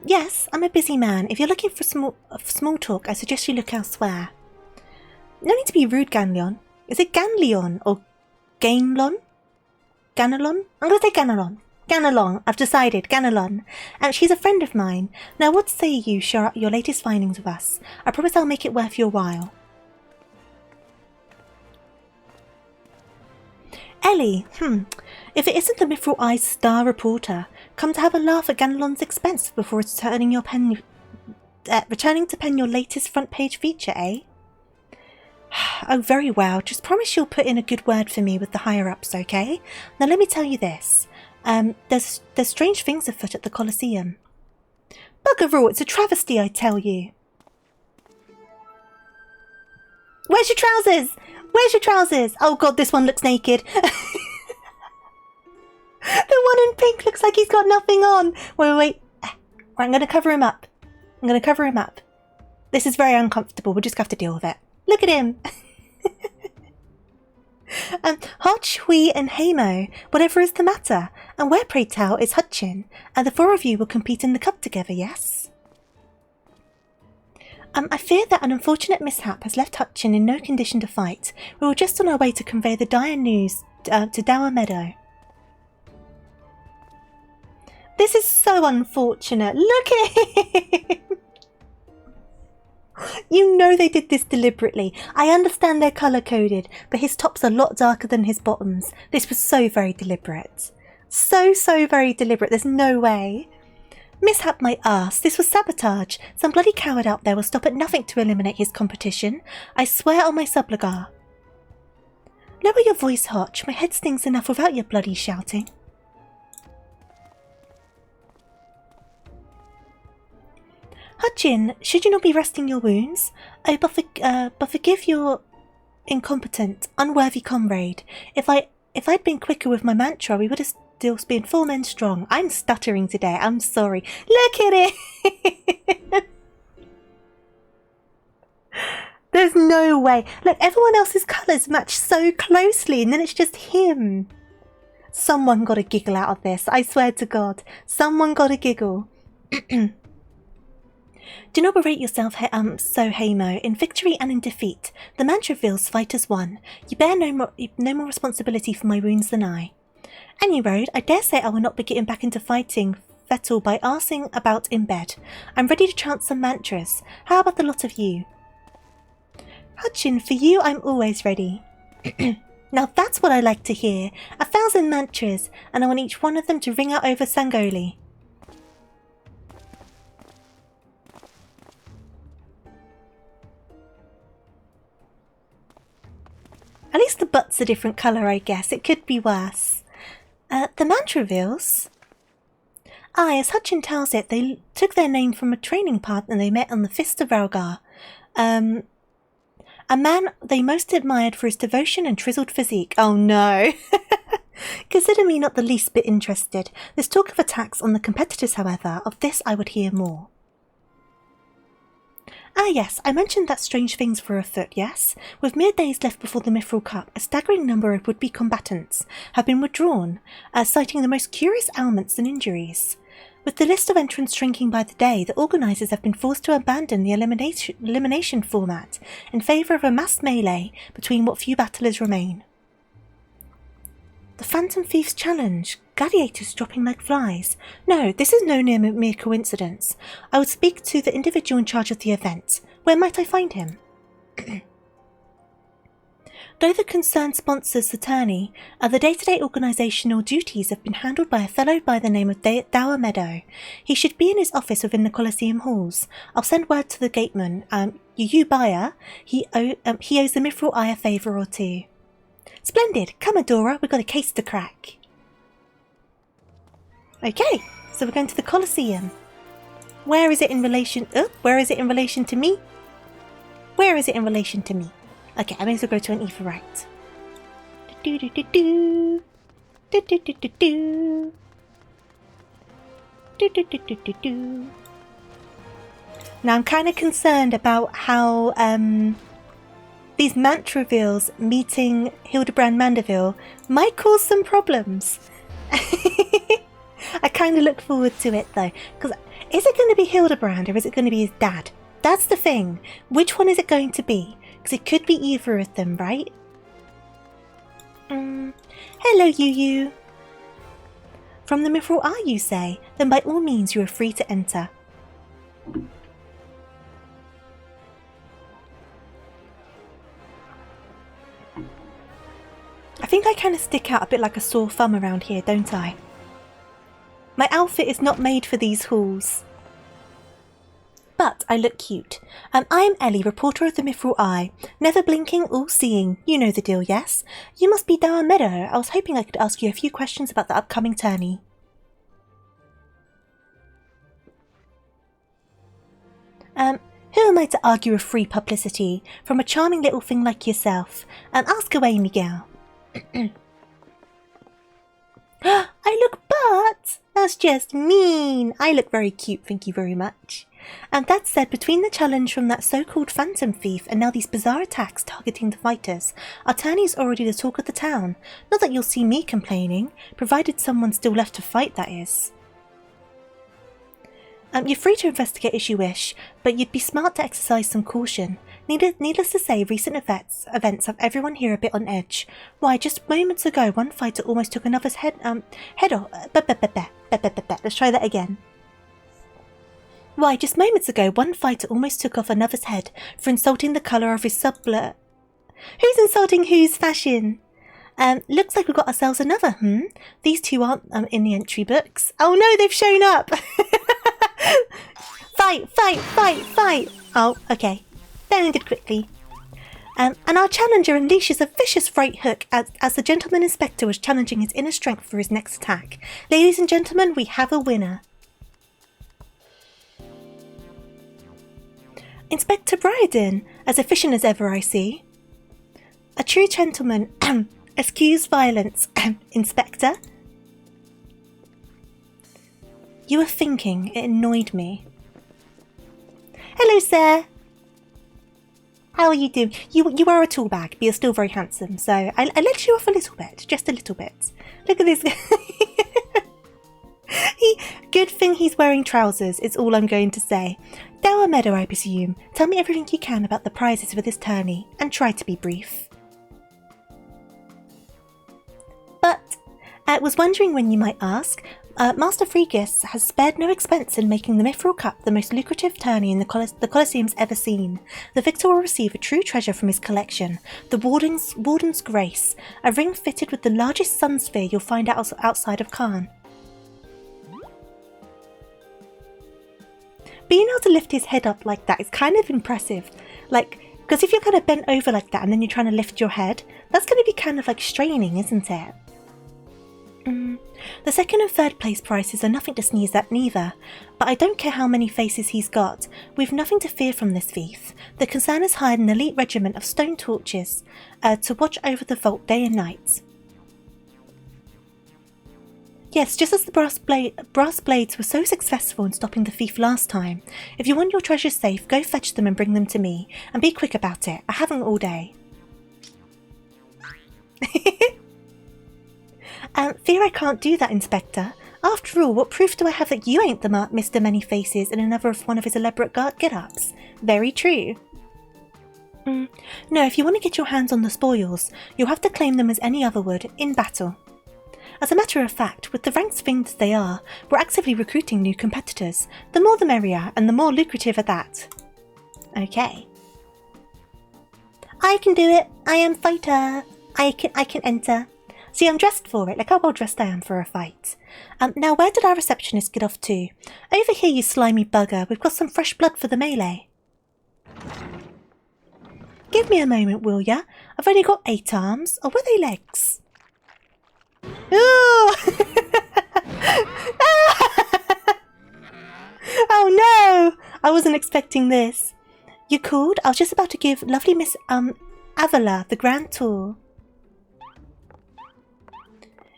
Yes, I'm a busy man. If you're looking for small talk, I suggest you look elsewhere. No need to be rude, Ganleon. Is it Ganleon or Gainlon? Ganelon? I'm going to say Ganelon. Ganelon. I've decided. Ganelon. She's a friend of mine. Now, what say you share your latest findings with us? I promise I'll make it worth your while. Ellie, if it isn't the Mithril Eye's star reporter, come to have a laugh at Ganelon's expense before returning to pen your latest front page feature, eh? Oh, very well. Just promise you'll put in a good word for me with the higher-ups, okay? Now let me tell you this. There's strange things afoot at the Colosseum. Bugger all, it's a travesty, I tell you. Where's your trousers? Where's your trousers? Oh god, this one looks naked. The one in pink looks like he's got nothing on. Wait. Right, I'm going to cover him up. This is very uncomfortable. We'll just have to deal with it. Look at him. Hotch, Hui and Hamo, whatever is the matter? And where, pray tell, is Hutchin? And the four of you will compete in the cup together, yes? I fear that an unfortunate mishap has left Hutchin in no condition to fight. We were just on our way to convey the dire news to Dower Meadow. This is so unfortunate. Look at him! You know they did this deliberately. I understand they're colour-coded, but his top's a lot darker than his bottoms. This was so very deliberate. So very deliberate. There's no way. Mishap my ass. This was sabotage. Some bloody coward out there will stop at nothing to eliminate his competition. I swear on my subligar. Lower your voice, Hotch. My head stings enough without your bloody shouting. Hutchin, should you not be resting your wounds? Oh, but forgive your incompetent, unworthy comrade. If I'd been quicker with my mantra, we would have still been 4 men strong. I'm stuttering today. I'm sorry. Look at it. There's no way. Look, everyone else's colours match so closely, and then it's just him. Someone got a giggle out of this. I swear to God, someone got a giggle. Do not berate yourself, Hamo. In victory and in defeat, the mantra reveals fighters won. You bear no more responsibility for my wounds than I. Any road, I dare say I will not be getting back into fighting Vettel by arsing about in bed. I'm ready to chant some mantras. How about the lot of you? Hutchin, for you I'm always ready. Now that's what I like to hear. 1,000 mantras, and I want each one of them to ring out over Sangoli. At least the butt's a different colour, I guess. It could be worse. The mantra reveals... as Hutchin tells it, they took their name from a training partner they met on the Fist of Ralgar. A man they most admired for his devotion and chiseled physique. Oh no! Consider me not the least bit interested. There's talk of attacks on the competitors, however. Of this I would hear more. Ah yes, I mentioned that strange things were afoot, yes? With mere days left before the Mithril Cup, a staggering number of would-be combatants have been withdrawn, citing the most curious ailments and injuries. With the list of entrants shrinking by the day, the organisers have been forced to abandon the elimination format in favour of a mass melee between what few battlers remain. The Phantom Thieves Challenge. Gladiators dropping like flies. No, this is no mere coincidence. I would speak to the individual in charge of the event. Where might I find him? Though the concerned sponsors the tourney, the day-to-day organisational duties have been handled by a fellow by the name of Dower Meadow. He should be in his office within the Colosseum halls. I'll send word to the gateman. You buyer. He owes the Mithril Eye a favour or two. Splendid. Come, Adora. We've got a case to crack. Okay, so we're going to the Colosseum. Where is it in relation... where is it in relation to me? Where is it in relation to me? Okay, I may as well go to an Ether right. Now I'm kind of concerned about how these mantra reveals meeting Hildibrand Mandeville might cause some problems. I kind of look forward to it though, because is it going to be Hildibrand or is it going to be his dad? That's the thing. Which one is it going to be? Because it could be either of them, right? Hello, Yu. From the Mithril Eye, you say? Then by all means you are free to enter. I think I kind of stick out a bit like a sore thumb around here, don't I? My outfit is not made for these halls. But I look cute. I am Ellie, reporter of the Mithril Eye. Never blinking, all seeing. You know the deal, yes? You must be Dower Meadow. I was hoping I could ask you a few questions about the upcoming tourney. Who am I to argue with free publicity from a charming little thing like yourself? Ask away, Miguel. I look butt! That's just mean. I look very cute, thank you very much. And that said, between the challenge from that so-called phantom thief and now these bizarre attacks targeting the fighters, our tourney's already the talk of the town. Not that you'll see me complaining, provided someone's still left to fight, that is. You're free to investigate as you wish, but you'd be smart to exercise some caution. Needless to say, recent events have everyone here a bit on edge. Why, just moments ago, one fighter almost took another's head off. Let's try that again. Why, just moments ago, one fighter almost took off another's head for insulting the colour of his sublet. Who's insulting whose fashion? Looks like we've got ourselves another, These two aren't in the entry books. Oh no, they've shown up! Fight! Oh, okay. That ended quickly. And our challenger unleashes a vicious right hook as the gentleman inspector was challenging his inner strength for his next attack. Ladies and gentlemen, we have a winner. Inspector Bryden, as efficient as ever I see. A true gentleman, excuse violence, Inspector. You were thinking, it annoyed me. Hello, sir. How are you doing? You are a tall bag, but you're still very handsome, so I let you off a little bit, just a little bit. Look at this. Good thing he's wearing trousers, is all I'm going to say. Dower Meadow, I presume. Tell me everything you can about the prizes for this tourney, and try to be brief. But, I was wondering when you might ask, Master Fregus has spared no expense in making the Mithril Cup the most lucrative tourney in the Colosseum's ever seen. The victor will receive a true treasure from his collection, the Warden's Grace, a ring fitted with the largest sun sphere you'll find outside of Khan. Being able to lift his head up like that is kind of impressive. Like, because if you're kind of bent over like that and then you're trying to lift your head, that's going to be kind of like straining, isn't it? The second and third place prizes are nothing to sneeze at neither, but I don't care how many faces he's got. We've nothing to fear from this thief. The concern is hired an elite regiment of stone torches to watch over the vault day and night. Yes, just as the brass blades were so successful in stopping the thief last time. If you want your treasures safe, go fetch them and bring them to me. And be quick about it. I haven't all day. Fear I can't do that, Inspector. After all, what proof do I have that you ain't the Mr. Many Faces in another of one of his elaborate get-ups? Very true. No, if you want to get your hands on the spoils, you'll have to claim them as any other would, in battle. As a matter of fact, with the ranks things they are, we're actively recruiting new competitors. The more the merrier, and the more lucrative at that. Okay. I can do it! I am fighter! I can enter. See, I'm dressed for it. Look how well dressed I am for a fight. Now, where did our receptionist get off to? Over here, you slimy bugger. We've got some fresh blood for the melee. Give me a moment, will ya? I've only got 8 arms. Or were they legs? Ooh! Oh no! I wasn't expecting this. You called? I was just about to give lovely Miss Avila the grand tour.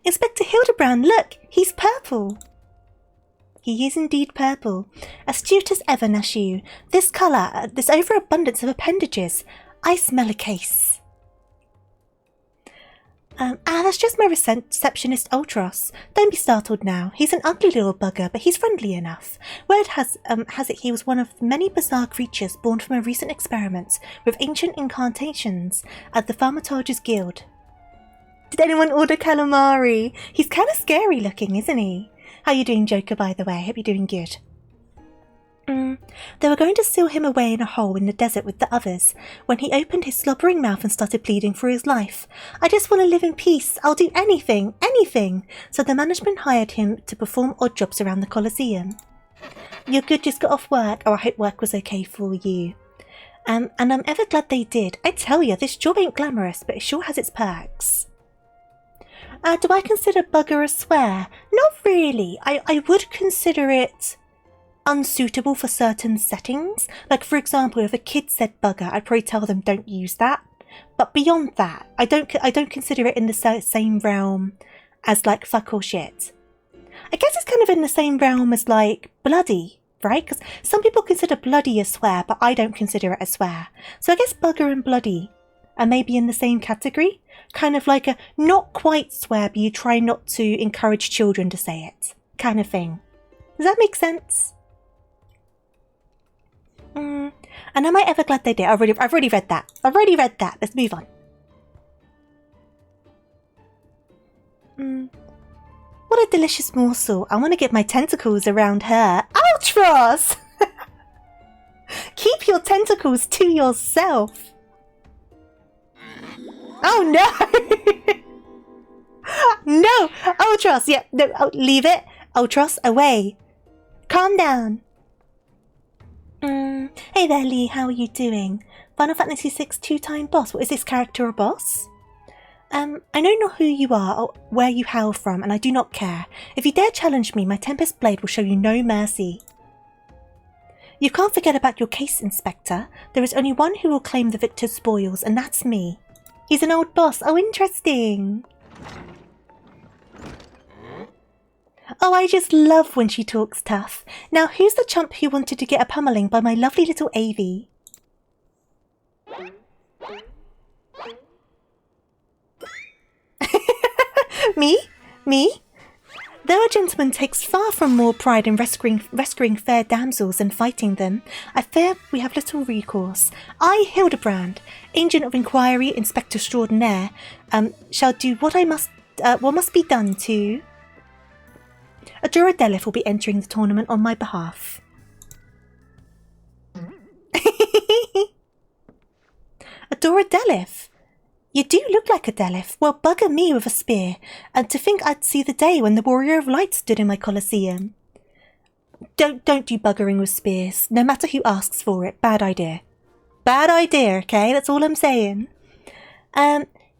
Inspector Hildibrand, look! He's purple! He is indeed purple. Astute as ever, Nashu. This colour, this overabundance of appendages. I smell a case. That's just my receptionist Ultros. Don't be startled now. He's an ugly little bugger, but he's friendly enough. Word has it he was one of many bizarre creatures born from a recent experiment with ancient incantations at the Thaumaturge's Guild. Did anyone order calamari? He's kind of scary looking, isn't he? How you doing, Joker, by the way? Hope you're doing good. They were going to seal him away in a hole in the desert with the others, when he opened his slobbering mouth and started pleading for his life. I just want to live in peace. I'll do anything, anything. So the management hired him to perform odd jobs around the Colosseum. You're good, just got off work. Oh, I hope work was okay for you. And I'm ever glad they did. I tell you, this job ain't glamorous, but it sure has its perks. Do I consider bugger a swear? Not really. I would consider it unsuitable for certain settings. Like, for example, if a kid said bugger, I'd probably tell them don't use that. But beyond that, I don't consider it in the same realm as like fuck or shit. I guess it's kind of in the same realm as like bloody, right? Because some people consider bloody a swear, but I don't consider it a swear. So I guess bugger and bloody are maybe in the same category. Kind of like a not quite swear, but you try not to encourage children to say it kind of thing. Does that make sense? And am I ever glad they did? I've already read that. I've already read that. Let's move on. What a delicious morsel. I want to get my tentacles around her. Ultros! Keep your tentacles to yourself. Oh no! No! Ultros! Yeah, no, leave it. Ultros, away. Calm down. Hey there, Lee, how are you doing? Final Fantasy VI two-time boss. What, is this character a boss? I know not who you are or where you hail from, and I do not care. If you dare challenge me, my Tempest Blade will show you no mercy. You can't forget about your case, Inspector. There is only one who will claim the victor's spoils, and that's me. He's an old boss. Oh, interesting. Oh, I just love when she talks tough. Now, who's the chump who wanted to get a pummeling by my lovely little Avie? Me? Me? Though a gentleman takes far from more pride in rescuing fair damsels than fighting them, I fear we have little recourse. I, Hildibrand, Agent of Inquiry, Inspector Extraordinaire, shall do what must be done to... Adora Delith will be entering the tournament on my behalf. Adora Delith? You do look like a Delith. Well, bugger me with a spear. And to think I'd see the day when the Warrior of Light stood in my Colosseum. Don't do buggering with spears, no matter who asks for it. Bad idea. Bad idea, okay? That's all I'm saying.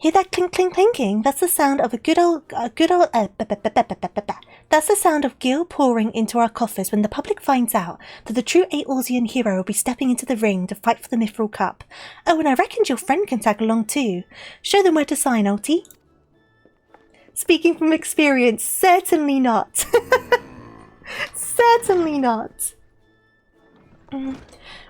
Hear that clink clink clinking? That's the sound of that's the sound of gil pouring into our coffers when the public finds out that the true Aorzean hero will be stepping into the ring to fight for the Mithril Cup. Oh, and I reckoned your friend can tag along too. Show them where to sign, Ulti. Speaking from experience, certainly not. Certainly not.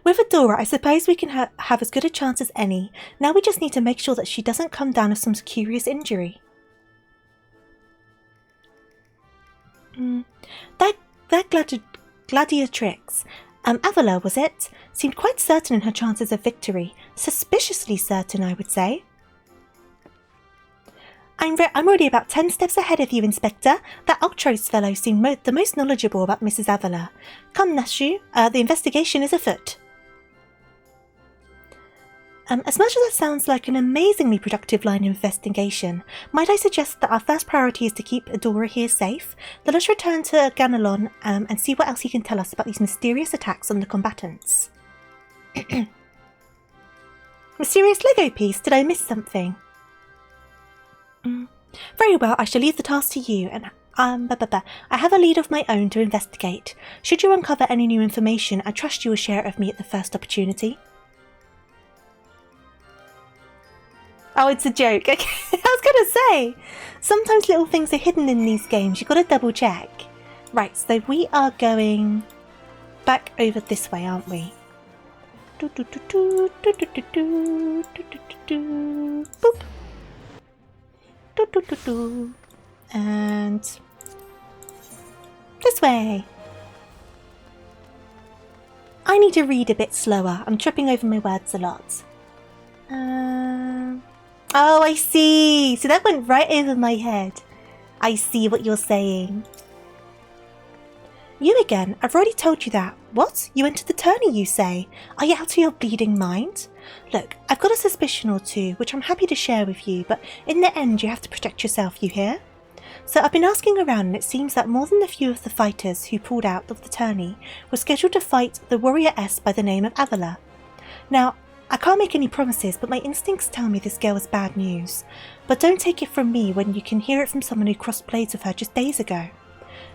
With Adora, I suppose we can have as good a chance as any. Now we just need to make sure that she doesn't come down with some curious injury. That gladiatrix, Avila, was it? Seemed quite certain in her chances of victory. Suspiciously certain, I would say. I'm already about 10 steps ahead of you, Inspector. That Ultros fellow seemed the most knowledgeable about Mrs. Avila. Come, Nashu, the investigation is afoot. As much as that sounds like an amazingly productive line of investigation, might I suggest that our first priority is to keep Adora here safe? Let us return to Ganelon and see what else he can tell us about these mysterious attacks on the combatants. Mysterious Lego piece? Did I miss something? Very well, I shall leave the task to you, and I have a lead of my own to investigate. Should you uncover any new information, I trust you will share it with me at the first opportunity. Oh, it's a joke. Okay. I was gonna say, sometimes little things are hidden in these games. You've got to double check. Right, so we are going back over this way, aren't we? Boop. And this way. I need to read a bit slower. I'm tripping over my words a lot. Oh, I see. So that went right over my head. I see what you're saying. You again? I've already told you that. What? You entered the tourney, you say? Are you out of your bleeding mind? Look, I've got a suspicion or two, which I'm happy to share with you, but in the end you have to protect yourself, you hear? So I've been asking around, and it seems that more than a few of the fighters who pulled out of the tourney were scheduled to fight the warrior-ess by the name of Avila. Now, I can't make any promises, but my instincts tell me this girl is bad news. But don't take it from me when you can hear it from someone who crossed blades with her just days ago.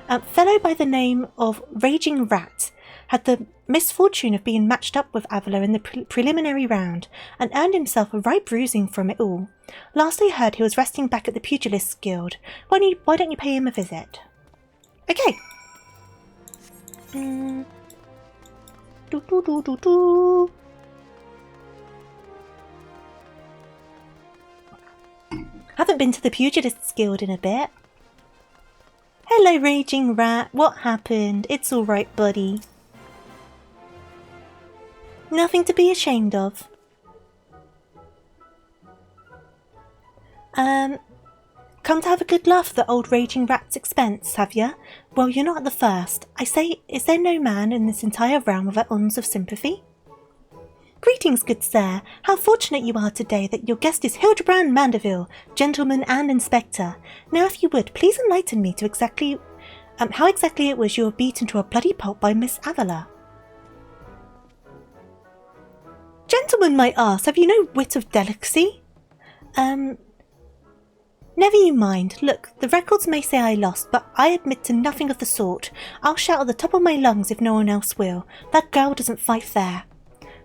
A fellow by the name of Raging Rat had the misfortune of being matched up with Avila in the preliminary round and earned himself a right bruising from it all. Last I heard, he was resting back at the Pugilists Guild. Why don't you pay him a visit? Okay. Haven't been to the Pugilists Guild in a bit. Hello, Raging Rat. What happened? It's all right, buddy. Nothing to be ashamed of. Come to have a good laugh at the old Raging Rat's expense, have ya? Well, you're not the first. I say, is there no man in this entire realm without uns of sympathy? Greetings, good sir. How fortunate you are today that your guest is Hildibrand Mandeville, gentleman and inspector. Now, if you would, please enlighten me to how exactly it was you were beaten to a bloody pulp by Miss Avila. Gentlemen, my arse, have you no wit of delicacy? Never you mind. Look, the records may say I lost, but I admit to nothing of the sort. I'll shout at the top of my lungs if no one else will. That girl doesn't fight fair.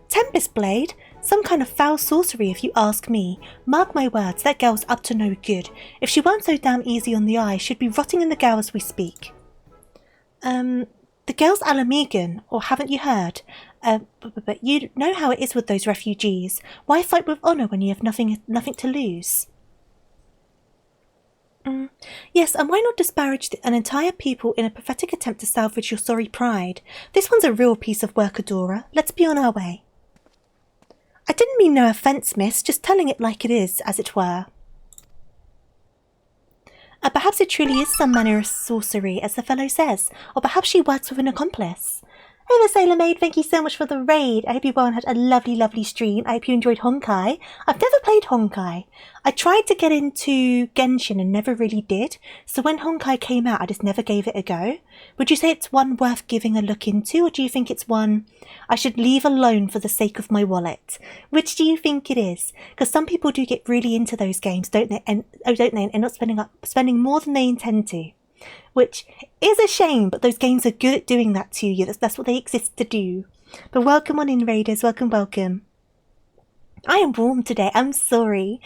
Tempest Blade? Some kind of foul sorcery if you ask me. Mark my words, that girl's up to no good. If she weren't so damn easy on the eye, she'd be rotting in the gale as we speak. The girl's Alamegan, or haven't you heard? But you know how it is with those refugees. Why fight with honour when you have nothing to lose? Yes, and why not disparage an entire people in a pathetic attempt to salvage your sorry pride? This one's a real piece of work, Adora. Let's be on our way. I didn't mean no offence, miss, just telling it like it is, as it were. Perhaps it truly is some manner of sorcery, as the fellow says, or perhaps she works with an accomplice. Hey there, Sailor Maid, thank you so much for the raid. I hope you all had a lovely, lovely stream. I hope you enjoyed Honkai. I've never played Honkai. I tried to get into Genshin and never really did, so when Honkai came out I just never gave it a go. Would you say it's one worth giving a look into, or do you think it's one I should leave alone for the sake of my wallet? Which do you think it is? Because some people do get really into those games, don't they, and end up spending more than they intend to. Which is a shame, but those games are good at doing that to you. That's what they exist to do. But welcome on in, Raiders. Welcome, welcome. I am warm today, I'm sorry.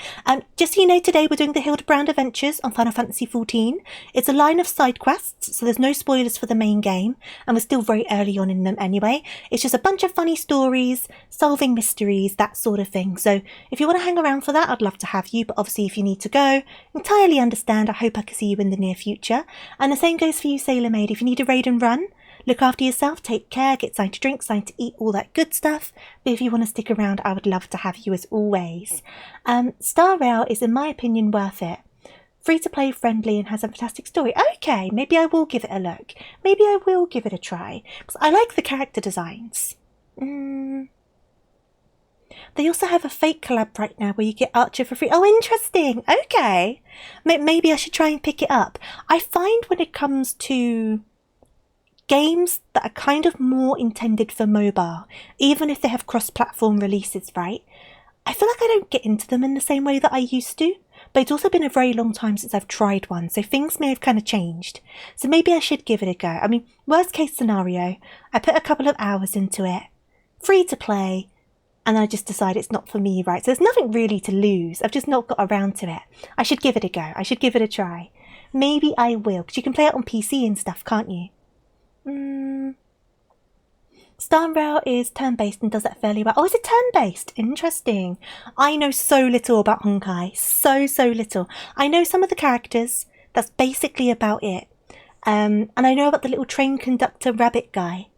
Just so you know, today we're doing the Hildibrand Adventures on Final Fantasy XIV. It's a line of side quests, so there's no spoilers for the main game, and we're still very early on in them anyway. It's just a bunch of funny stories, solving mysteries, that sort of thing. So if you want to hang around for that, I'd love to have you, but obviously if you need to go, entirely understand. I hope I can see you in the near future. And the same goes for you, Sailor Maid. If you need a raid and run, look after yourself, take care, get something to drink, something to eat, all that good stuff. But if you want to stick around, I would love to have you as always. Star Rail is, in my opinion, worth it. Free to play, friendly, and has a fantastic story. Okay, maybe I will give it a look. Maybe I will give it a try. Because I like the character designs. They also have a fake collab right now where you get Archer for free. Oh, interesting. Okay. Maybe I should try and pick it up. I find when it comes to games that are kind of more intended for mobile, even if they have cross-platform releases, right? I feel like I don't get into them in the same way that I used to, but it's also been a very long time since I've tried one, so things may have kind of changed. So maybe I should give it a go. I mean, worst case scenario, I put a couple of hours into it, free to play, and I just decide it's not for me, right? So there's nothing really to lose. I've just not got around to it. I should give it a go. I should give it a try. Maybe I will, because you can play it on PC and stuff, can't you? Star Rail is turn-based and does that fairly well. Oh, is it turn-based? Interesting. I know so little about Honkai. So little. I know some of the characters. That's basically about it. And I know about the little train conductor rabbit guy.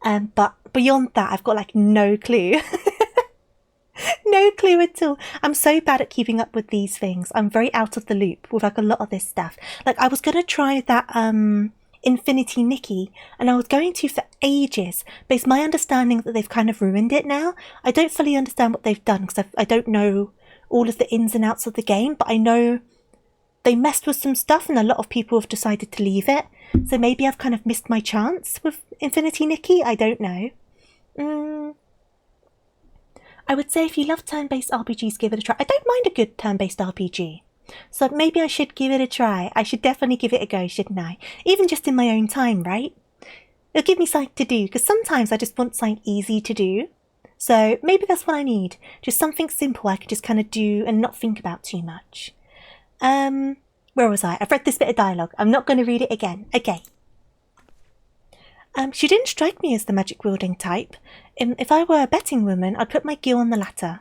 But beyond that, I've got like no clue. No clue at all. I'm so bad at keeping up with these things. I'm very out of the loop with like a lot of this stuff. Like I was going to try that Infinity Nikki, and I was going to for ages, but it's my understanding that they've kind of ruined it now. I don't fully understand what they've done because I don't know all of the ins and outs of the game, but I know they messed with some stuff and a lot of people have decided to leave it. So maybe I've kind of missed my chance with Infinity Nikki. I don't know. I would say if you love turn-based RPGs, give it a try. I don't mind a good turn-based RPG. So maybe I should give it a try. I should definitely give it a go, shouldn't I? Even just in my own time, right? It'll give me something to do, because sometimes I just want something easy to do. So maybe that's what I need. Just something simple I could just kind of do and not think about too much. Where was I? I've read this bit of dialogue. I'm not going to read it again. Okay. She didn't strike me as the magic-wielding type. If I were a betting woman, I'd put my gill on the latter.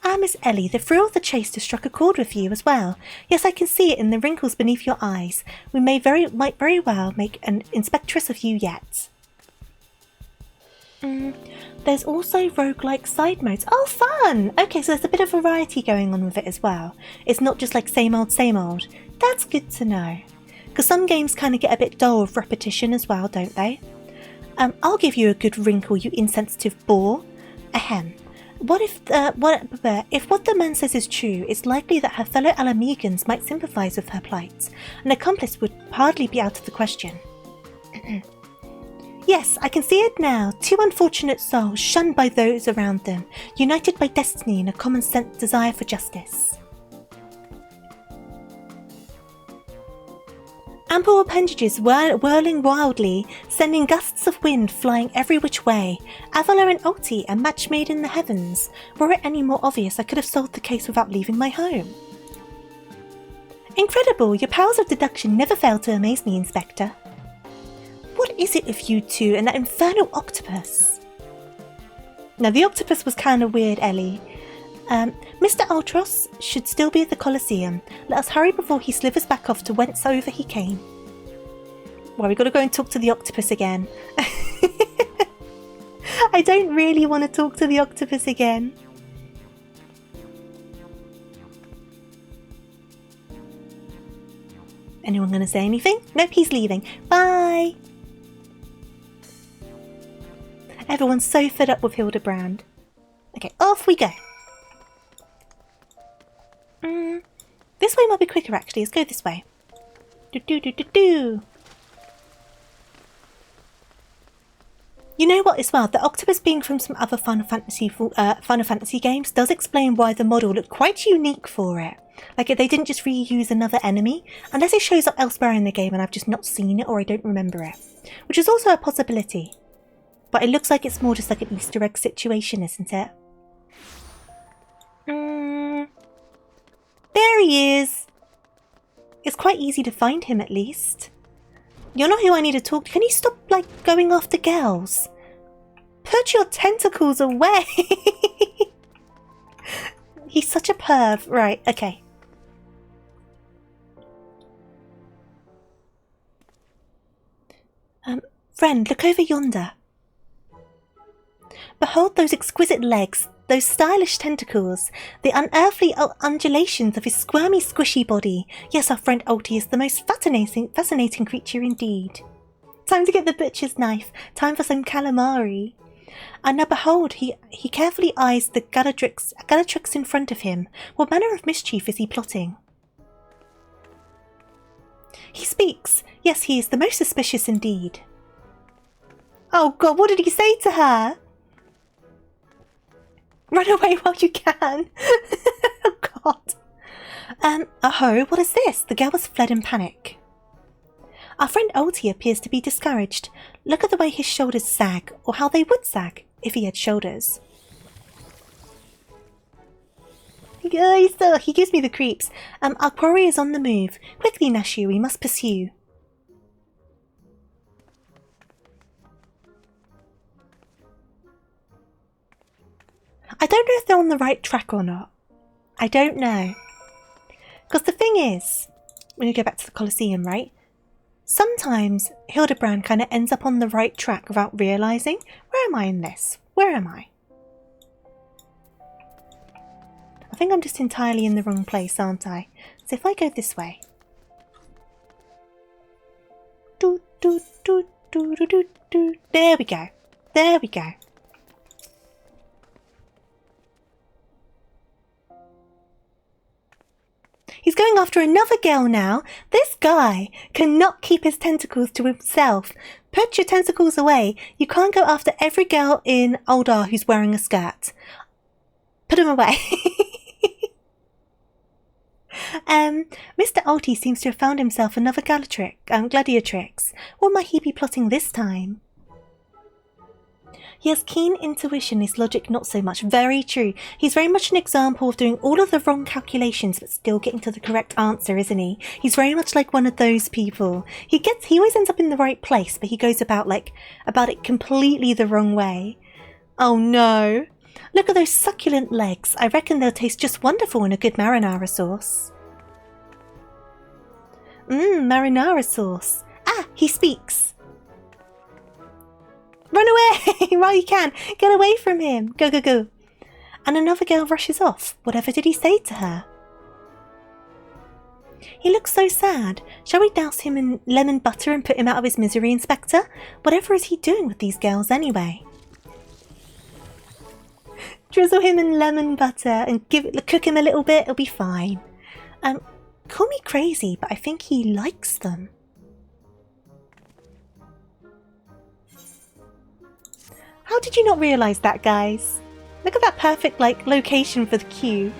Ah, Miss Ellie, the thrill of the chase has struck a chord with you as well. Yes, I can see it in the wrinkles beneath your eyes. We might very well make an inspectress of you yet. There's also roguelike side modes. Oh, fun! Okay, so there's a bit of variety going on with it as well. It's not just like same old, same old. That's good to know. Because some games kind of get a bit dull with repetition as well, don't they? I'll give you a good wrinkle, you insensitive boor. Ahem. If what the man says is true, it's likely that her fellow Alamegans might sympathise with her plight. An accomplice would hardly be out of the question. Yes, I can see it now. Two unfortunate souls, shunned by those around them, united by destiny and a common sense desire for justice. Ample appendages whirling wildly, sending gusts of wind flying every which way. Avila and Ulti, a match made in the heavens. Were it any more obvious, I could have solved the case without leaving my home. Incredible! Your powers of deduction never fail to amaze me, Inspector. What is it with you two and that infernal octopus? Now, the octopus was kind of weird, Ellie. Mr. Ultros should still be at the Colosseum. Let us hurry before he slithers back off to whence over he came. Well, we've got to go and talk to the octopus again. I don't really want to talk to the octopus again. Anyone going to say anything? Nope, he's leaving. Bye! Everyone's so fed up with Hildibrand. Okay, off we go. This way might be quicker actually. Let's go this way. Do. You know what as well? The octopus being from some other Final Fantasy games does explain why the model looked quite unique for it. Like they didn't just reuse another enemy, unless it shows up elsewhere in the game and I've just not seen it or I don't remember it. Which is also a possibility. But it looks like it's more just like an Easter egg situation, isn't it? There he is! It's quite easy to find him at least. You're not who I need to talk to. Can you stop, like, going after girls? Put your tentacles away! He's such a perv. Right, okay. Friend, look over yonder. Behold those exquisite legs, those stylish tentacles, the unearthly undulations of his squirmy, squishy body. Yes, our friend Ulti is the most fascinating creature indeed. Time to get the butcher's knife. Time for some calamari. And now behold, he carefully eyes the Galatrix in front of him. What manner of mischief is he plotting? He speaks. Yes, he is the most suspicious indeed. Oh God, what did he say to her? Run away while you can. Oh God. Oh, what is this? The girl was fled in panic. Our friend Ulti appears to be discouraged. Look at the way his shoulders sag, or how they would sag if he had shoulders. He gives me the creeps. Our quarry is on the move. Quickly, Nashu, we must pursue. I don't know if they're on the right track or not. I don't know. Because the thing is, when you go back to the Colosseum, right? Sometimes Hildibrand kind of ends up on the right track without realising. Where am I in this? Where am I? I think I'm just entirely in the wrong place, aren't I? So if I go this way. There we go. There we go. He's going after another girl now. This guy cannot keep his tentacles to himself. Put your tentacles away. You can't go after every girl in Uldar who's wearing a skirt. Put them away. Mr. Ulti seems to have found himself another gladiatrix. What might he be plotting this time? He has keen intuition, his logic not so much. Very true. He's very much an example of doing all of the wrong calculations but still getting to the correct answer, isn't he? He's very much like one of those people. He always ends up in the right place, but he goes about it completely the wrong way. Oh no. Look at those succulent legs. I reckon they'll taste just wonderful in a good marinara sauce. Marinara sauce. Ah, he speaks. Run away! While you can. Get away from him. Go, go, go. And another girl rushes off. Whatever did he say to her? He looks so sad. Shall we douse him in lemon butter and put him out of his misery, Inspector? Whatever is he doing with these girls anyway? Drizzle him in lemon butter and cook him a little bit. It'll be fine. Call me crazy, but I think he likes them. How did you not realise that, guys? Look at that perfect, location for the queue.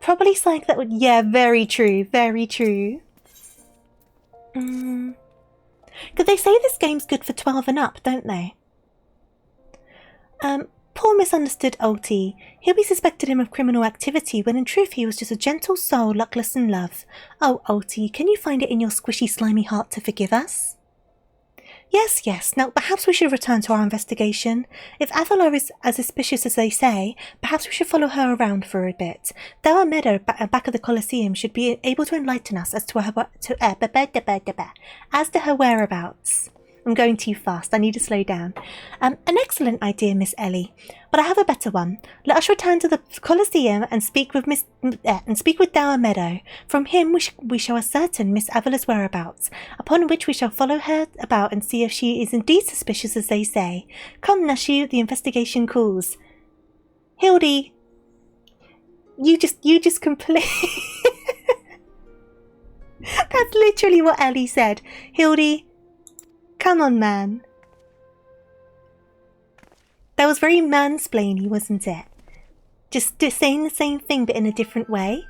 Probably something that would... Yeah, very true. Very true. Because they say this game's good for 12 and up, don't they? Poor misunderstood Ulti. Here we suspected him of criminal activity, when in truth he was just a gentle soul, luckless in love. Oh, Ulti, can you find it in your squishy, slimy heart to forgive us? Yes, yes. Now, perhaps we should return to our investigation. If Avalar is as suspicious as they say, perhaps we should follow her around for a bit. Our meadow back of the Colosseum should be able to enlighten us as to her whereabouts. I'm going too fast. I need to slow down. An excellent idea, Miss Ellie. But I have a better one. Let us return to the Colosseum and speak with Dower Meadow. From him we shall ascertain Miss Avalar's whereabouts, upon which we shall follow her about and see if she is indeed suspicious as they say. Come, Nashu, the investigation calls. Hildy, you just complete. That's literally what Ellie said. Hildy, come on, man. That was very mansplainy, wasn't it? Just saying the same thing but in a different way.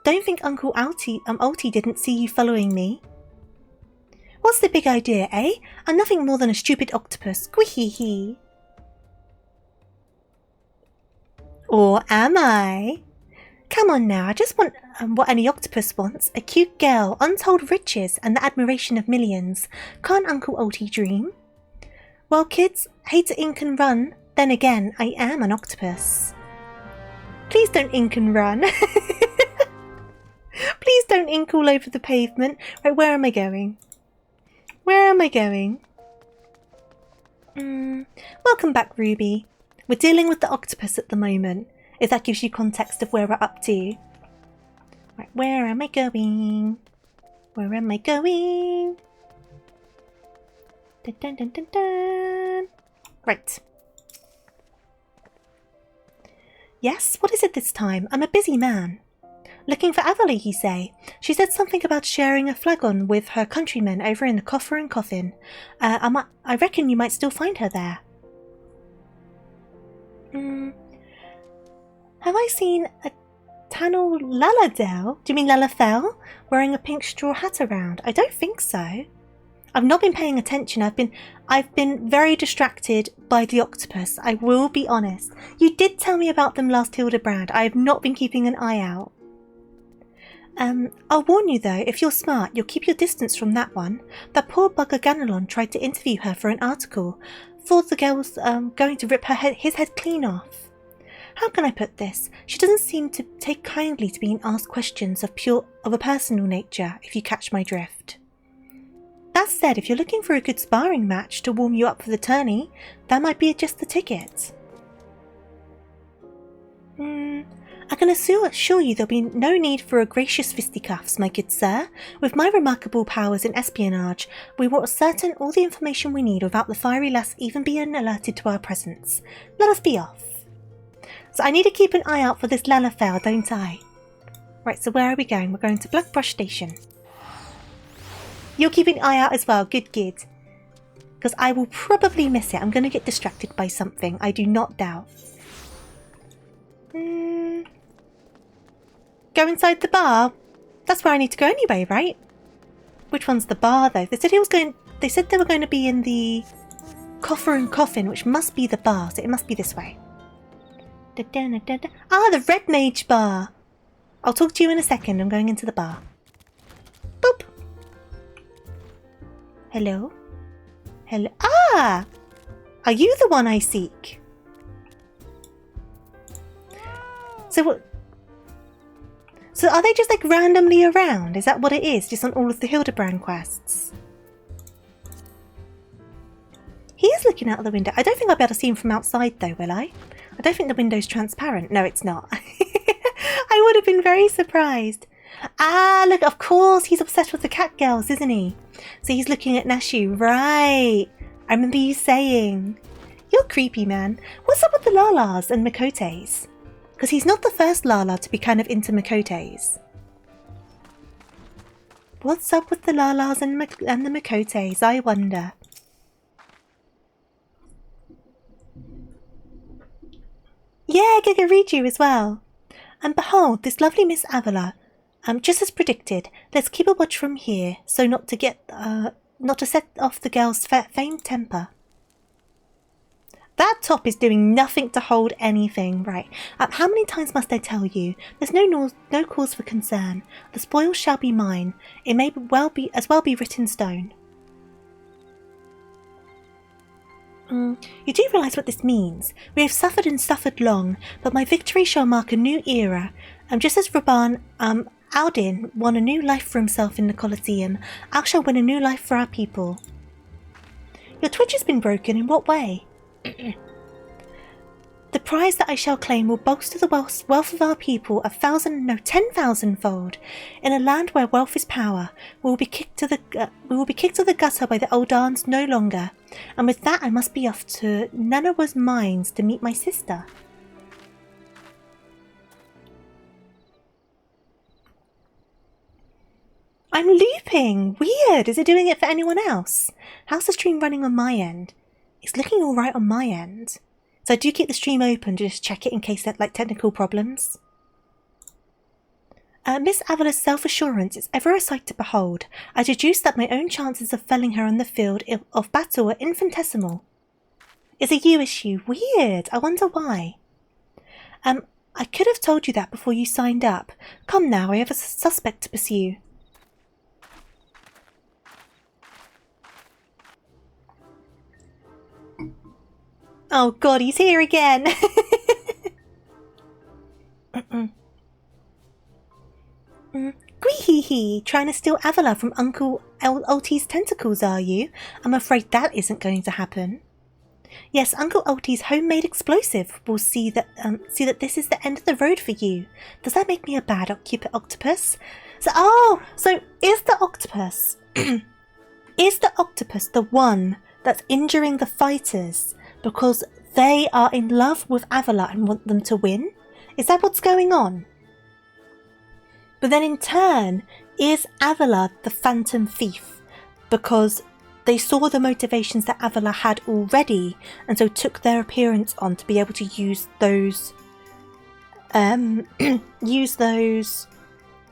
Don't think Uncle Ulti didn't see you following me. What's the big idea, eh? I'm nothing more than a stupid octopus. Squee-hee-hee. Or am I? Come on now, I just want what any octopus wants. A cute girl, untold riches, and the admiration of millions. Can't Uncle Ulti dream? Well, kids, hate to ink and run. Then again, I am an octopus. Please don't ink and run. Please don't ink all over the pavement. Right, where am I going? Where am I going? Welcome back, Ruby. We're dealing with the octopus at the moment, if that gives you context of where we're up to. Right, where am I going? Where am I going? Dun, dun, dun, dun, dun. Right. Yes, what is it this time? I'm a busy man. Looking for Avalie, you say? She said something about sharing a flagon with her countrymen over in the Coffer and Coffin. I reckon you might still find her there. Have I seen a Tanel Laladel? Do you mean Lalafell? Wearing a pink straw hat around? I don't think so. I've not been paying attention. I've been very distracted by the octopus. I will be honest. You did tell me about them last, Hildibrand. I have not been keeping an eye out. I'll warn you though, if you're smart, you'll keep your distance from that one. That poor bugger Ganelon tried to interview her for an article. Thought the girl was going to rip his head clean off. How can I put this? She doesn't seem to take kindly to being asked questions of a personal nature, if you catch my drift. That said, if you're looking for a good sparring match to warm you up for the tourney, that might be just the ticket. I can assure you there'll be no need for a gracious fisticuffs, my good sir. With my remarkable powers in espionage, we will ascertain all the information we need without the fiery lass even being alerted to our presence. Let us be off. So I need to keep an eye out for this Lalafell, don't I? Right, so where are we going? We're going to Blackbrush Station. You're keeping an eye out as well, good. Because I will probably miss it. I'm going to get distracted by something, I do not doubt. Go inside the bar? That's where I need to go anyway, right? Which one's the bar though? They said they were going to be in the Coffer and Coffin, which must be the bar, so it must be this way. Ah, the Red Mage bar! I'll talk to you in a second, I'm going into the bar. Boop! Hello? Hello? Ah! Are you the one I seek? So what? So are they just like randomly around? Is that what it is? Just on all of the Hildibrand quests? He is looking out of the window. I don't think I'll be able to see him from outside though, will I? I don't think the window's transparent. No, it's not. I would have been very surprised. Ah, look, of course, he's obsessed with the cat girls, isn't he? So he's looking at Nashu. Right. I remember you saying. You're creepy, man. What's up with the Lalas and Makotes? Because he's not the first Lala to be kind of into Makotes. What's up with the Lalas and the Makotes, I wonder. Yeah, Giga read you as well. And behold, this lovely Miss Avila. Just as predicted, let's keep a watch from here, so not to set off the girl's famed temper. That top is doing nothing to hold anything, right? How many times must I tell you? There's no cause for concern. The spoils shall be mine. It may as well be written stone. You do realise what this means. We have suffered and suffered long, but my victory shall mark a new era. Just as Rabban Aldin won a new life for himself in the Colosseum, I shall win a new life for our people. Your twitch has been broken. In what way? The prize that I shall claim will bolster the wealth of our people 10,000-fold. In a land where wealth is power, we will be kicked to the gutter by the Oldans no longer. And with that, I must be off to Nanawa's mines to meet my sister. I'm looping! Weird! Is it doing it for anyone else? How's the stream running on my end? It's looking alright on my end. So I do keep the stream open to just check it in case there's like technical problems. Miss Avila's self-assurance is ever a sight to behold. I deduce that my own chances of felling her on the field of battle are infinitesimal. It's a you issue. Weird. I wonder why. I could have told you that before you signed up. Come now, I have a suspect to pursue. Oh god, he's here again! Gwee-hee-hee! Trying to steal Avila from Uncle Ulti's tentacles, are you? I'm afraid that isn't going to happen. Yes, Uncle Ulti's homemade explosive will see that this is the end of the road for you. Does that make me a bad octopus? So is the octopus is the octopus the one that's injuring the fighters because they are in love with Avila and want them to win? Is that what's going on? But then in turn, is Avila the phantom thief because they saw the motivations that Avila had already and so took their appearance on to be able to use those the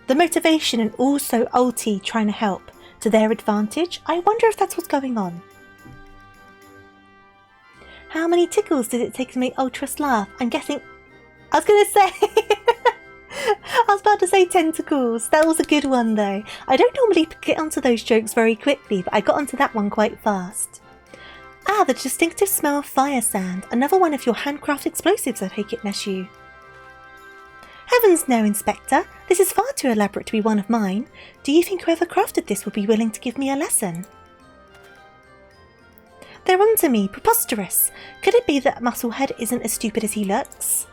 motivation, and also Ulti trying to help to their advantage. I wonder if that's what's going on. How many tickles did it take to make Ultras laugh? I'm guessing... I was going to say... I was about to say tentacles. That was a good one though. I don't normally get onto those jokes very quickly, but I got onto that one quite fast. Ah, the distinctive smell of fire sand. Another one of your handcrafted explosives, I take it, Neshu. Heavens no, Inspector. This is far too elaborate to be one of mine. Do you think whoever crafted this would be willing to give me a lesson? They're onto me. Preposterous. Could it be that Musclehead isn't as stupid as he looks?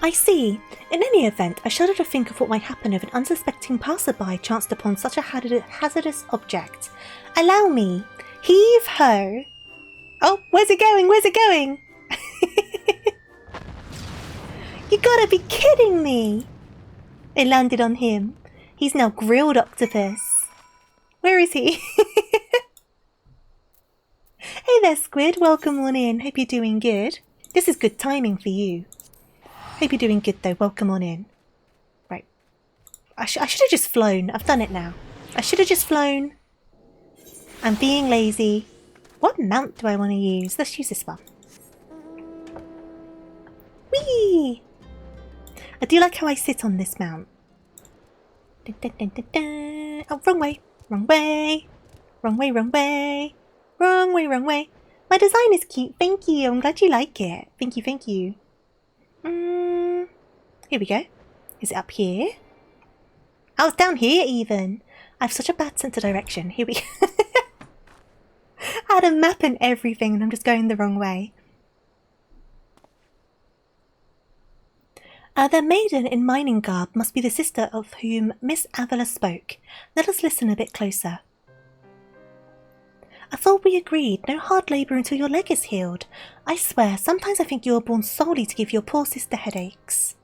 I see. In any event, I shudder to think of what might happen if an unsuspecting passerby chanced upon such a hazardous object. Allow me. Heave-ho. Oh, where's it going? Where's it going? You gotta be kidding me! It landed on him. He's now grilled octopus. Where is he? Hey there, Squid. Welcome on in. Hope you're doing good. This is good timing for you. Hope you're doing good though. Welcome on in. Right. I should have just flown. I've done it now. I should have just flown. I'm being lazy. What mount do I want to use? Let's use this one. Whee! I do like how I sit on this mount. Dun, dun, dun, dun, dun. Oh, wrong way. Wrong way. Wrong way, wrong way. Wrong way, wrong way. My design is cute. Thank you. I'm glad you like it. Thank you, thank you. Here we go. Is it up here? Oh, it's down here even. I have such a bad sense of direction. Here we go. I had a map and everything and I'm just going the wrong way. The maiden in mining garb must be the sister of whom Miss Avila spoke. Let us listen a bit closer. I thought we agreed, no hard labour until your leg is healed. I swear, sometimes I think you were born solely to give your poor sister headaches.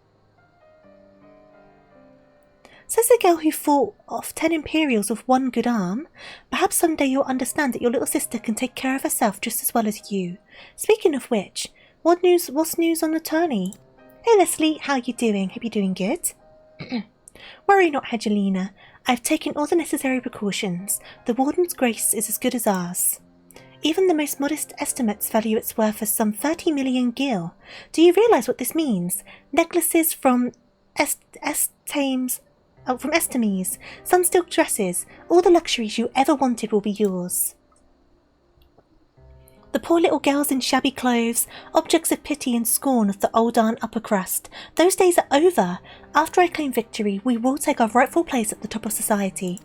Says the girl who fought off 10 Imperials with one good arm. Perhaps someday you'll understand that your little sister can take care of herself just as well as you. Speaking of which, what's news on attorney? Hey Leslie, how you doing? Hope you're doing good. Worry not, Hedgelina. I've taken all the necessary precautions. The Warden's grace is as good as ours. Even the most modest estimates value its worth as some 30 million gil. Do you realise what this means? Necklaces from Estemes, sunsilk dresses, all the luxuries you ever wanted will be yours. The poor little girls in shabby clothes, objects of pity and scorn of the old aunt upper crust. Those days are over. After I claim victory, we will take our rightful place at the top of society.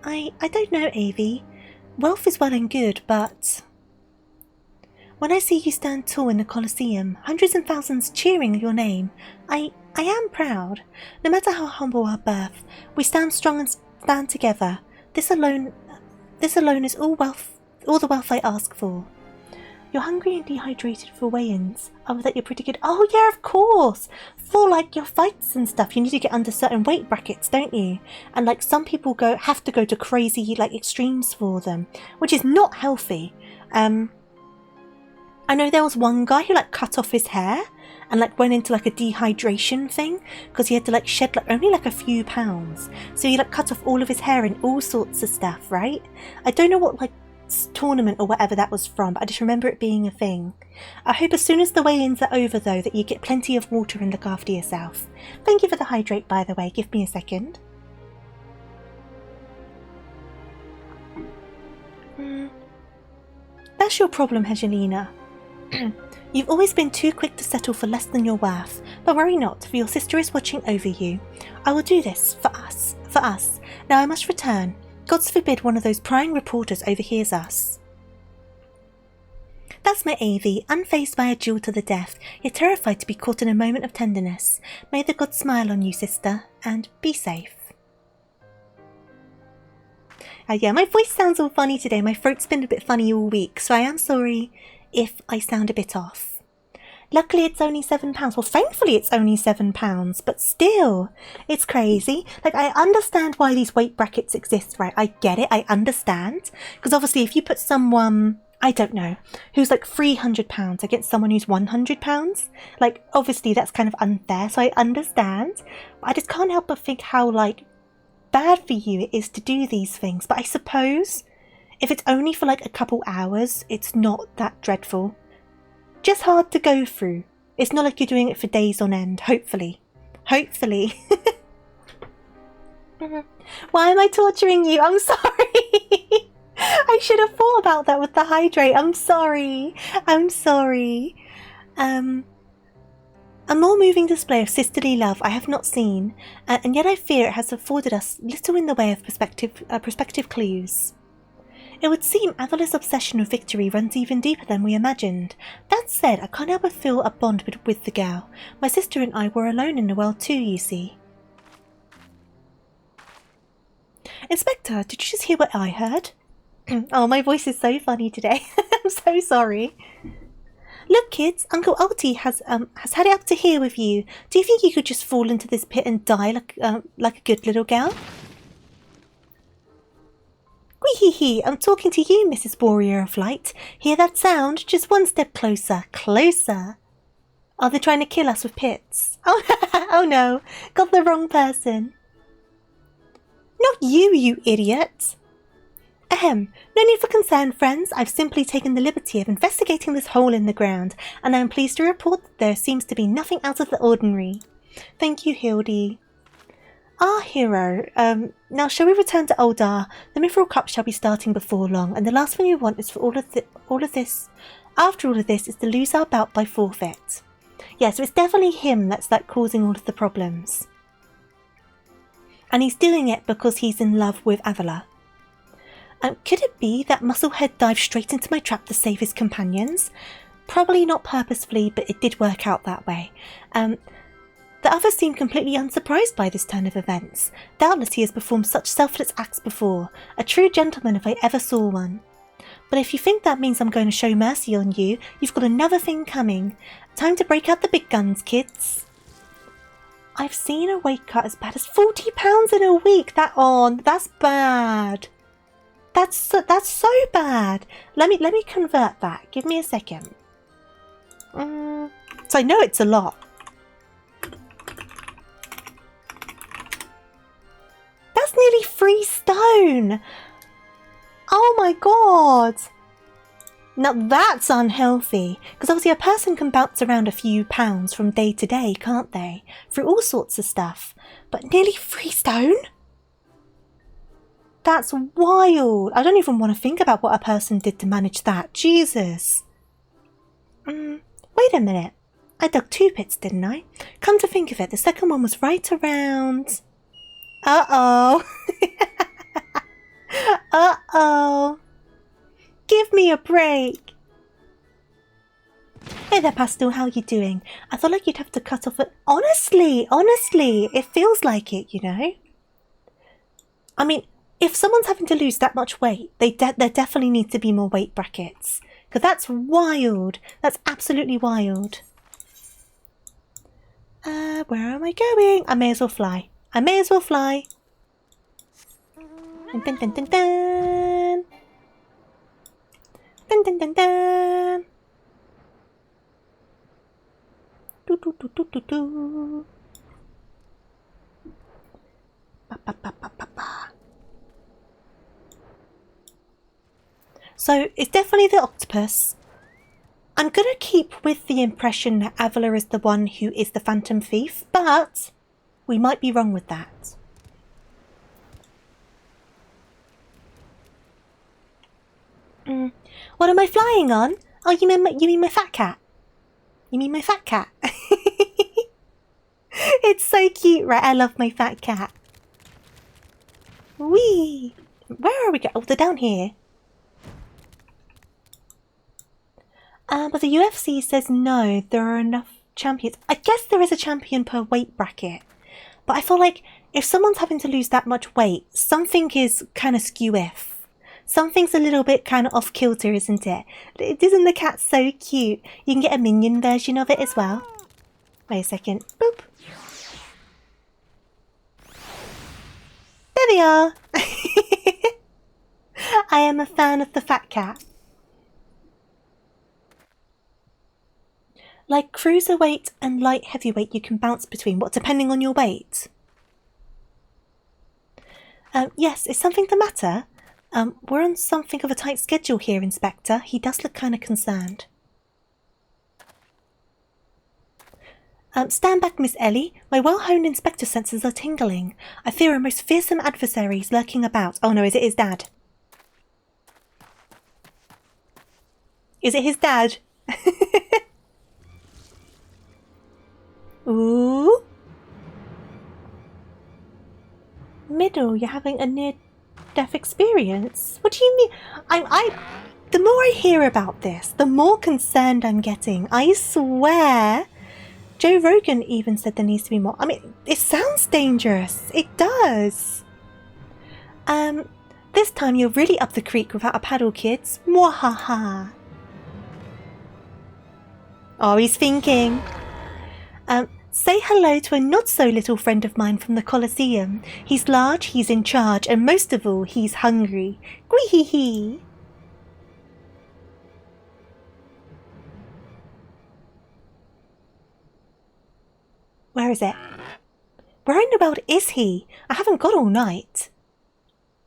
I don't know, Avi. Wealth is well and good, but... when I see you stand tall in the Colosseum, hundreds and thousands cheering your name, I am proud. No matter how humble our birth, we stand strong and stand together. This alone is all the wealth I ask for. You're hungry and dehydrated for weigh-ins. Oh, that you're pretty good. Oh yeah, of course! For like your fights and stuff, you need to get under certain weight brackets, don't you? And like some people have to go to crazy like extremes for them, which is not healthy. I know there was one guy who like cut off his hair and like went into like a dehydration thing because he had to like shed like only like a few pounds. So he like cut off all of his hair and all sorts of stuff, right? I don't know what like tournament or whatever that was from, but I just remember it being a thing. I hope as soon as the weigh-ins are over though that you get plenty of water and look after yourself. Thank you for the hydrate, by the way. Give me a second. That's your problem, Hedgelina. You've always been too quick to settle for less than your worth, but worry not, for your sister is watching over you. I will do this for us. Now I must return. Gods forbid one of those prying reporters overhears us. That's my Avi, unfazed by a duel to the death, yet terrified to be caught in a moment of tenderness. May the gods smile on you, sister, and be safe. Yeah, my voice sounds all funny today. My throat's been a bit funny all week, so I am sorry if I sound a bit off. Luckily it's only £7. Well, thankfully it's only £7, but still, it's crazy. Like, I understand why these weight brackets exist, right? I get it, I understand. Because obviously if you put someone I don't know, who's like £300 against someone who's £100. Like, obviously that's kind of unfair, so I understand. But I just can't help but think how, like, bad for you it is to do these things. But I suppose if it's only for like a couple hours, it's not that dreadful. Just hard to go through. It's not like you're doing it for days on end, hopefully. Hopefully. Why am I torturing you? I'm sorry. I should have thought about that with the hydrate. I'm sorry. I'm sorry. A more moving display of sisterly love I have not seen, and yet I fear it has afforded us little in the way of perspective clues. It would seem Avala's obsession with victory runs even deeper than we imagined. That said, I can't help but feel a bond with the girl. My sister and I were alone in the world too, you see. Inspector, did you just hear what I heard? Oh, my voice is so funny today. I'm so sorry. Look, kids, Uncle Alti has had it up to here with you. Do you think you could just fall into this pit and die like a good little girl? Wee-hee-hee, I'm talking to you, Mrs. Warrior of Light. Hear that sound? Just one step closer. Closer. Are they trying to kill us with pits? Oh, oh no, got the wrong person. Not you, you idiot. Ahem, no need for concern, friends. I've simply taken the liberty of investigating this hole in the ground, and I am pleased to report that there seems to be nothing out of the ordinary. Thank you, Hildy. Ah, hero. Now shall we return to Oldar? The Mithril Cup shall be starting before long, and the last thing we want is for after all of this, is to lose our bout by forfeit. Yeah, so it's definitely him that's like causing all of the problems. And he's doing it because he's in love with Avala. Could it be that Musclehead dived straight into my trap to save his companions? Probably not purposefully, but it did work out that way. The others seem completely unsurprised by this turn of events. Doubtless he has performed such selfless acts before. A true gentleman if I ever saw one. But if you think that means I'm going to show mercy on you, you've got another thing coming. Time to break out the big guns, kids. I've seen a weight cut as bad as £40 in a week. That's bad. That's so bad. Let me convert that. Give me a second. So I know it's a lot. That's nearly 3 stone. Oh my god. Now that's unhealthy, because obviously a person can bounce around a few pounds from day to day, can't they? Through all sorts of stuff. But nearly 3 stone? That's wild. I don't even want to think about what a person did to manage that. Jesus. Wait a minute. I dug 2 pits, didn't I? Come to think of it, the second one was right around... Uh-oh. Uh-oh. Give me a break. Hey there, Pastel, how are you doing? I thought like you'd have to cut off it. Honestly, it feels like it, you know? I mean, if someone's having to lose that much weight, there definitely need to be more weight brackets. Because that's wild. That's absolutely wild. Where am I going? I may as well fly. I may as well fly. Dun, dun, dun, dun, dun. Dun, dun, dun, dun. Do, do, do, do, do, do. Ba, ba, ba, ba, ba, ba. So it's definitely the octopus. I'm going to keep with the impression that Avala is the one who is the Phantom Thief, but we might be wrong with that. What am I flying on? Oh, you mean my fat cat? You mean my fat cat? It's so cute, right? I love my fat cat. Whee! Where are we going? Oh, they're down here. But the UFC says no, there are enough champions. I guess there is a champion per weight bracket. But I feel like if someone's having to lose that much weight, something is kind of skew-if. Something's a little bit kind of off-kilter, isn't it? Isn't the cat so cute? You can get a minion version of it as well. Wait a second. Boop. There they are. I am a fan of the fat cat. Like cruiserweight and light heavyweight you can bounce between, what, depending on your weight? Yes, is something the matter? We're on something of a tight schedule here, Inspector. He does look kind of concerned. Stand back, Miss Ellie. My well-honed inspector senses are tingling. I fear a most fearsome adversary is lurking about. Oh no, is it his dad? Is it his dad? Ooh. Middle, you're having a near-death experience? What do you mean? The more I hear about this, the more concerned I'm getting. I swear. Joe Rogan even said there needs to be more. I mean, it sounds dangerous. It does. This time you're really up the creek without a paddle, kids. Mwahaha. Oh, he's thinking. Say hello to a not-so-little friend of mine from the Colosseum. He's large, he's in charge, and most of all, he's hungry. Gwee-hee-hee. Where is it? Where in the world is he? I haven't got all night.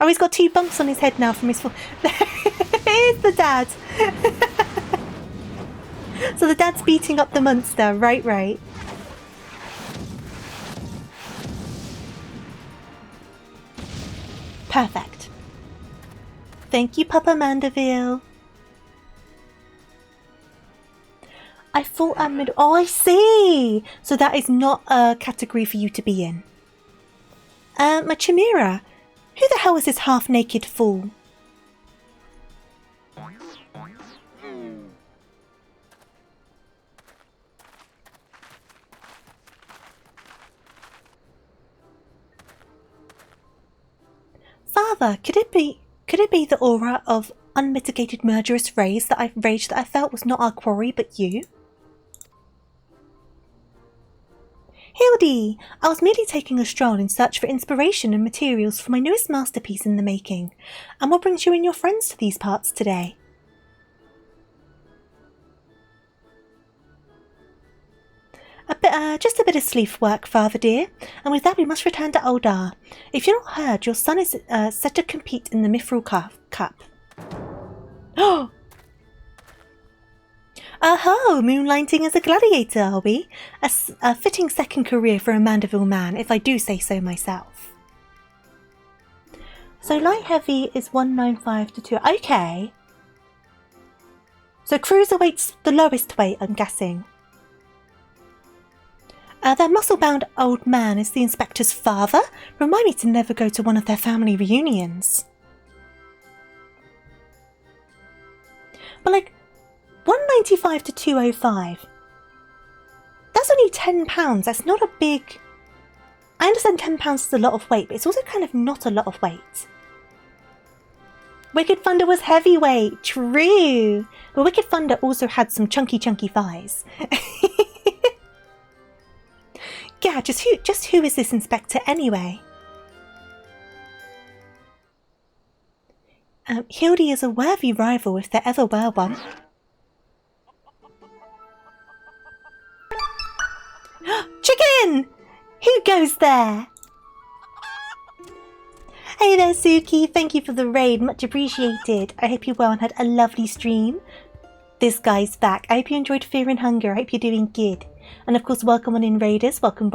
Oh, he's got 2 bumps on his head now from his fall. Here's the dad. So the dad's beating up the monster. Right. Perfect. Thank you, Papa Mandeville. I thought oh, I see! So that is not a category for you to be in. My Chimera, who the hell is this half-naked fool? Father, could it be the aura of unmitigated murderous rage that I felt was not our quarry but you? Hildy! I was merely taking a stroll in search for inspiration and materials for my newest masterpiece in the making. And what brings you and your friends to these parts today? Just a bit of sleep work, Father dear. And with that we must return to Oldar. If you're not heard, your son is set to compete in the Mithril Cup. Oh! Oh-ho! Moonlighting as a gladiator, are we? A fitting second career for a Mandeville man, if I do say so myself. So light heavy is 195 to 2. Okay. So cruiserweight's the lowest weight, I'm guessing. That muscle-bound old man is the inspector's father? Remind me to never go to one of their family reunions. But like, 195 to 205. That's only £10. That's not a big... I understand £10 is a lot of weight, but it's also kind of not a lot of weight. Wicked Thunder was heavyweight, true. But Wicked Thunder also had some chunky thighs. Yeah, just who is this inspector anyway? Hildy is a worthy rival if there ever were one. Chicken! Who goes there? Hey there, Suki. Thank you for the raid. Much appreciated. I hope you're well and had a lovely stream. This guy's back. I hope you enjoyed Fear and Hunger. I hope you're doing good. And of course, welcome on in, Raiders. Welcome.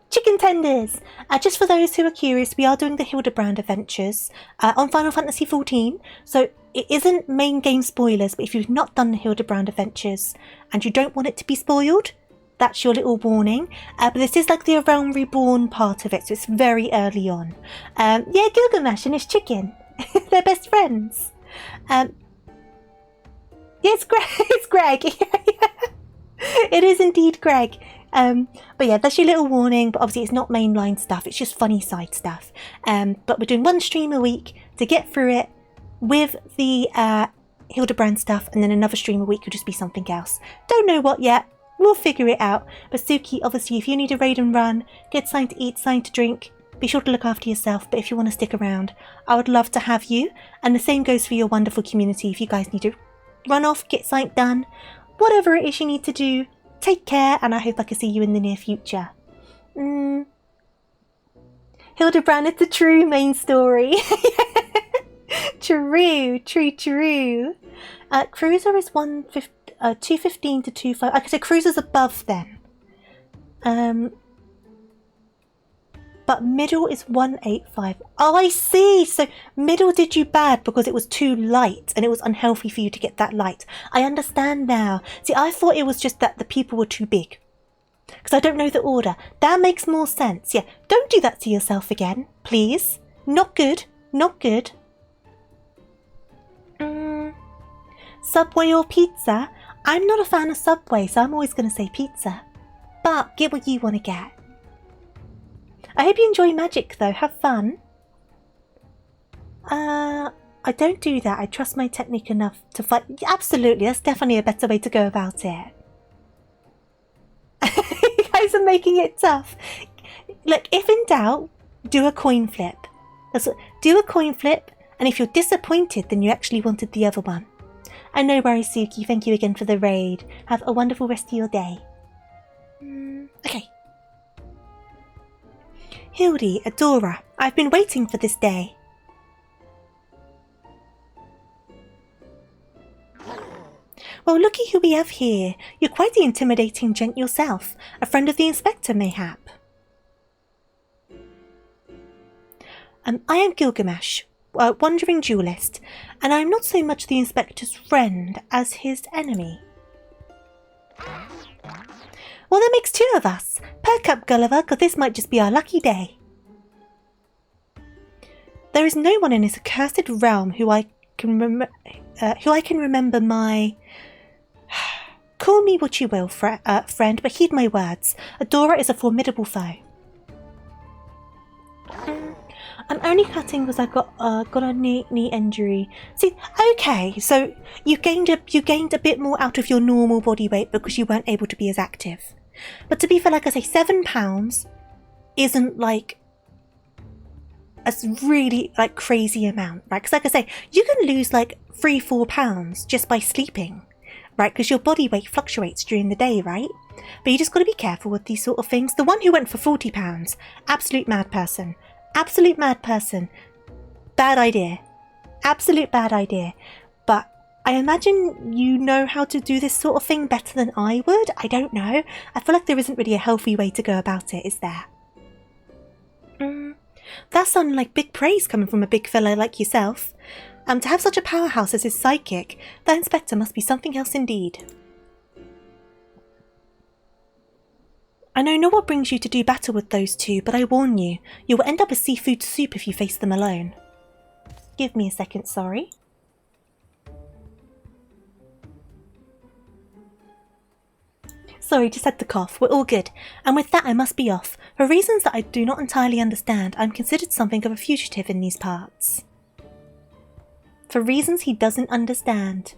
Chicken tenders! Just for those who are curious, we are doing the Hildibrand adventures on Final Fantasy XIV. So it isn't main game spoilers, but if you've not done the Hildibrand adventures and you don't want it to be spoiled, that's your little warning. But this is like the Realm Reborn part of it, so it's very early on. Yeah, Gilgamesh and his chicken. They're best friends. Yeah, it's Greg. It's Greg. It is indeed Greg. But yeah, that's your little warning. But obviously it's not mainline stuff. It's just funny side stuff. But we're doing one stream a week to get through it with the Hildibrand stuff. And then another stream a week could just be something else. Don't know what yet. We'll figure it out. But Suki, obviously, if you need a raid and run, get something to eat, something to drink, be sure to look after yourself. But if you want to stick around, I would love to have you. And the same goes for your wonderful community. If you guys need to run off, get something done, whatever it is you need to do, take care, and I hope I can see you in the near future. Hildibrand, it's a true main story. True. Cruiser is 215 to 25. Okay, so Cruiser's above then. But middle is 185. Oh, I see. So middle did you bad because it was too light and it was unhealthy for you to get that light. I understand now. See, I thought it was just that the people were too big. Because I don't know the order. That makes more sense. Yeah, don't do that to yourself again, please. Not good. Not good. Subway or pizza? I'm not a fan of Subway, so I'm always going to say pizza. But get what you want to get. I hope you enjoy magic though, have fun. I don't do that. I trust my technique enough to fight. Absolutely, that's definitely a better way to go about it. You guys are making it tough. Look, if in doubt, do a coin flip. Do a coin flip, and if you're disappointed, then you actually wanted the other one. And no worries, Suki. Thank you again for the raid. Have a wonderful rest of your day. Okay. Hildy, Adora, I've been waiting for this day. Well, looky who we have here. You're quite the intimidating gent yourself. A friend of the Inspector, mayhap. I am Gilgamesh, a wandering duelist, and I am not so much the Inspector's friend as his enemy. Well, that makes two of us. Perk up, Gulliver, because this might just be our lucky day. There is no one in this accursed realm who I can remember my... Call me what you will, friend, but heed my words. Adora is a formidable foe. I'm only cutting because I've got a knee injury. See, okay, so you gained a bit more out of your normal body weight because you weren't able to be as active. But to be fair, like I say, £7 isn't like a really like crazy amount, right? Because like I say, you can lose like £3-4 just by sleeping, right? Because your body weight fluctuates during the day, right? But you just got to be careful with these sort of things. The one who went for £40, absolute mad person. Absolute mad person. Bad idea. Absolute bad idea. But I imagine you know how to do this sort of thing better than I would. I don't know. I feel like there isn't really a healthy way to go about it, is there? That sounded like big praise coming from a big fella like yourself. To have such a powerhouse as his sidekick, that Inspector must be something else indeed. I know not what brings you to do battle with those two, but I warn you, you will end up as seafood soup if you face them alone. Give me a second, sorry. Sorry, just had to cough. We're all good. And with that, I must be off. For reasons that I do not entirely understand, I'm considered something of a fugitive in these parts. For reasons he doesn't understand.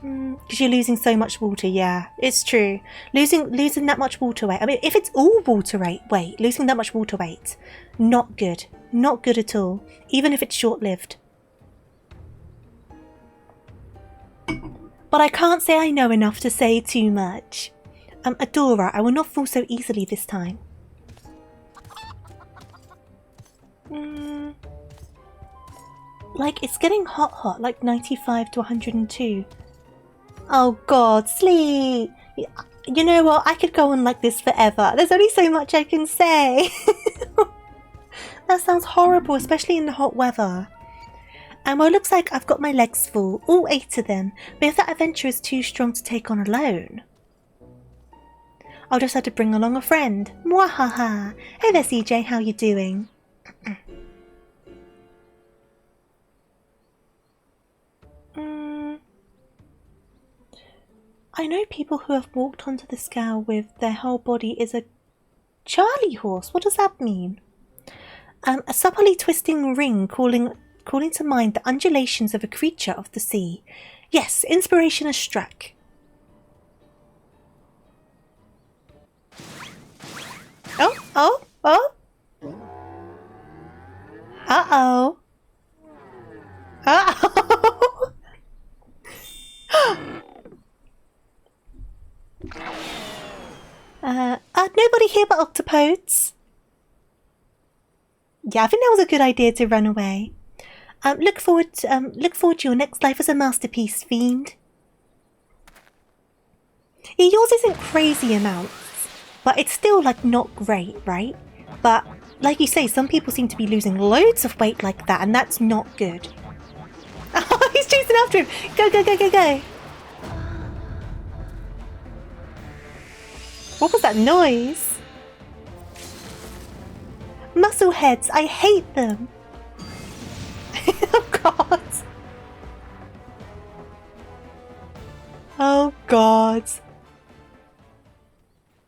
Because you're losing so much water, yeah, it's true. Losing that much water weight. I mean, if it's all water weight, losing that much water weight, not good. Not good at all. Even if it's short-lived. But I can't say I know enough to say too much. Adora, I will not fall so easily this time. Like, it's getting hot, like 95 to 102. Oh god, sleep! You know what, I could go on like this forever. There's only so much I can say. That sounds horrible, especially in the hot weather. Well, it looks like I've got my legs full, all 8 of them, but if that adventure is too strong to take on alone, I'll just have to bring along a friend. Mwahaha! Hey there, CJ, how you doing? I know people who have walked onto the scale with their whole body is a Charlie horse. What does that mean? A supplely twisting ring calling to mind the undulations of a creature of the sea. Yes, inspiration has struck. Oh. Uh-oh. Uh-oh. octopodes. Yeah, I think that was a good idea to run away. Look forward to your next life as a masterpiece, Fiend. Yeah, yours isn't crazy amounts, but it's still, like, not great, right? But, like you say, some people seem to be losing loads of weight like that, and that's not good. Oh, he's chasing after him! Go, go, go, go, go! What was that noise? Muscle heads, I hate them! Oh god! Oh god!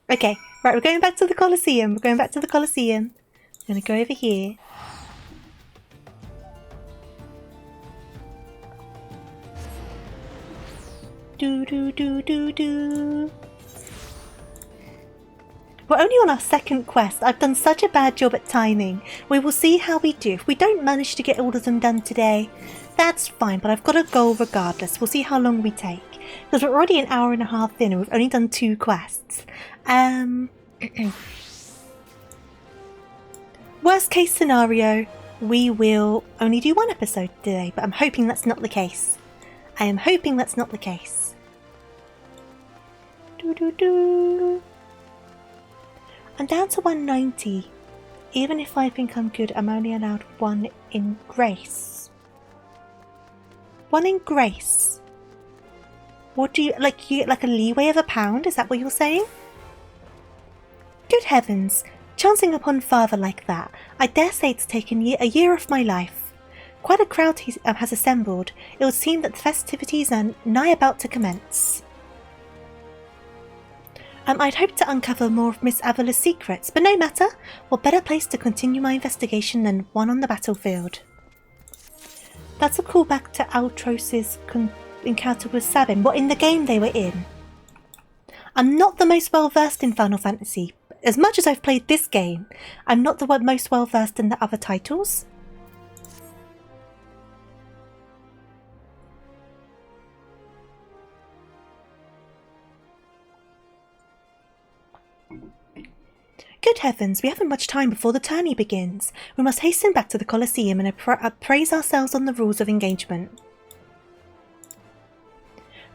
Okay, right, we're going back to the Colosseum. I'm gonna go over here. Do do do do do. We're only on our second quest. I've done such a bad job at timing. We will see how we do. If we don't manage to get all of them done today, that's fine, but I've got a goal regardless. We'll see how long we take. Because we're already an hour and a half in and we've only done 2 quests. Worst case scenario, we will only do 1 episode today, but I'm hoping that's not the case. I am hoping that's not the case. Do do do. I'm down to 190. Even if I think I'm good, I'm only allowed 1 in grace. 1 in grace. What do you like? You get like a leeway of £1? Is that what you're saying? Good heavens! Chancing upon father like that, I dare say it's taken a year of my life. Quite a crowd has assembled. It would seem that the festivities are nigh about to commence. I'd hoped to uncover more of Miss Avila's secrets, but no matter. What better place to continue my investigation than one on the battlefield? That's a callback to Altros's encounter with Sabin, what in the game they were in. I'm not the most well versed in Final Fantasy. As much as I've played this game, I'm not the most well versed in the other titles. Good heavens, we haven't much time before the tourney begins. We must hasten back to the Colosseum and appraise ourselves on the rules of engagement.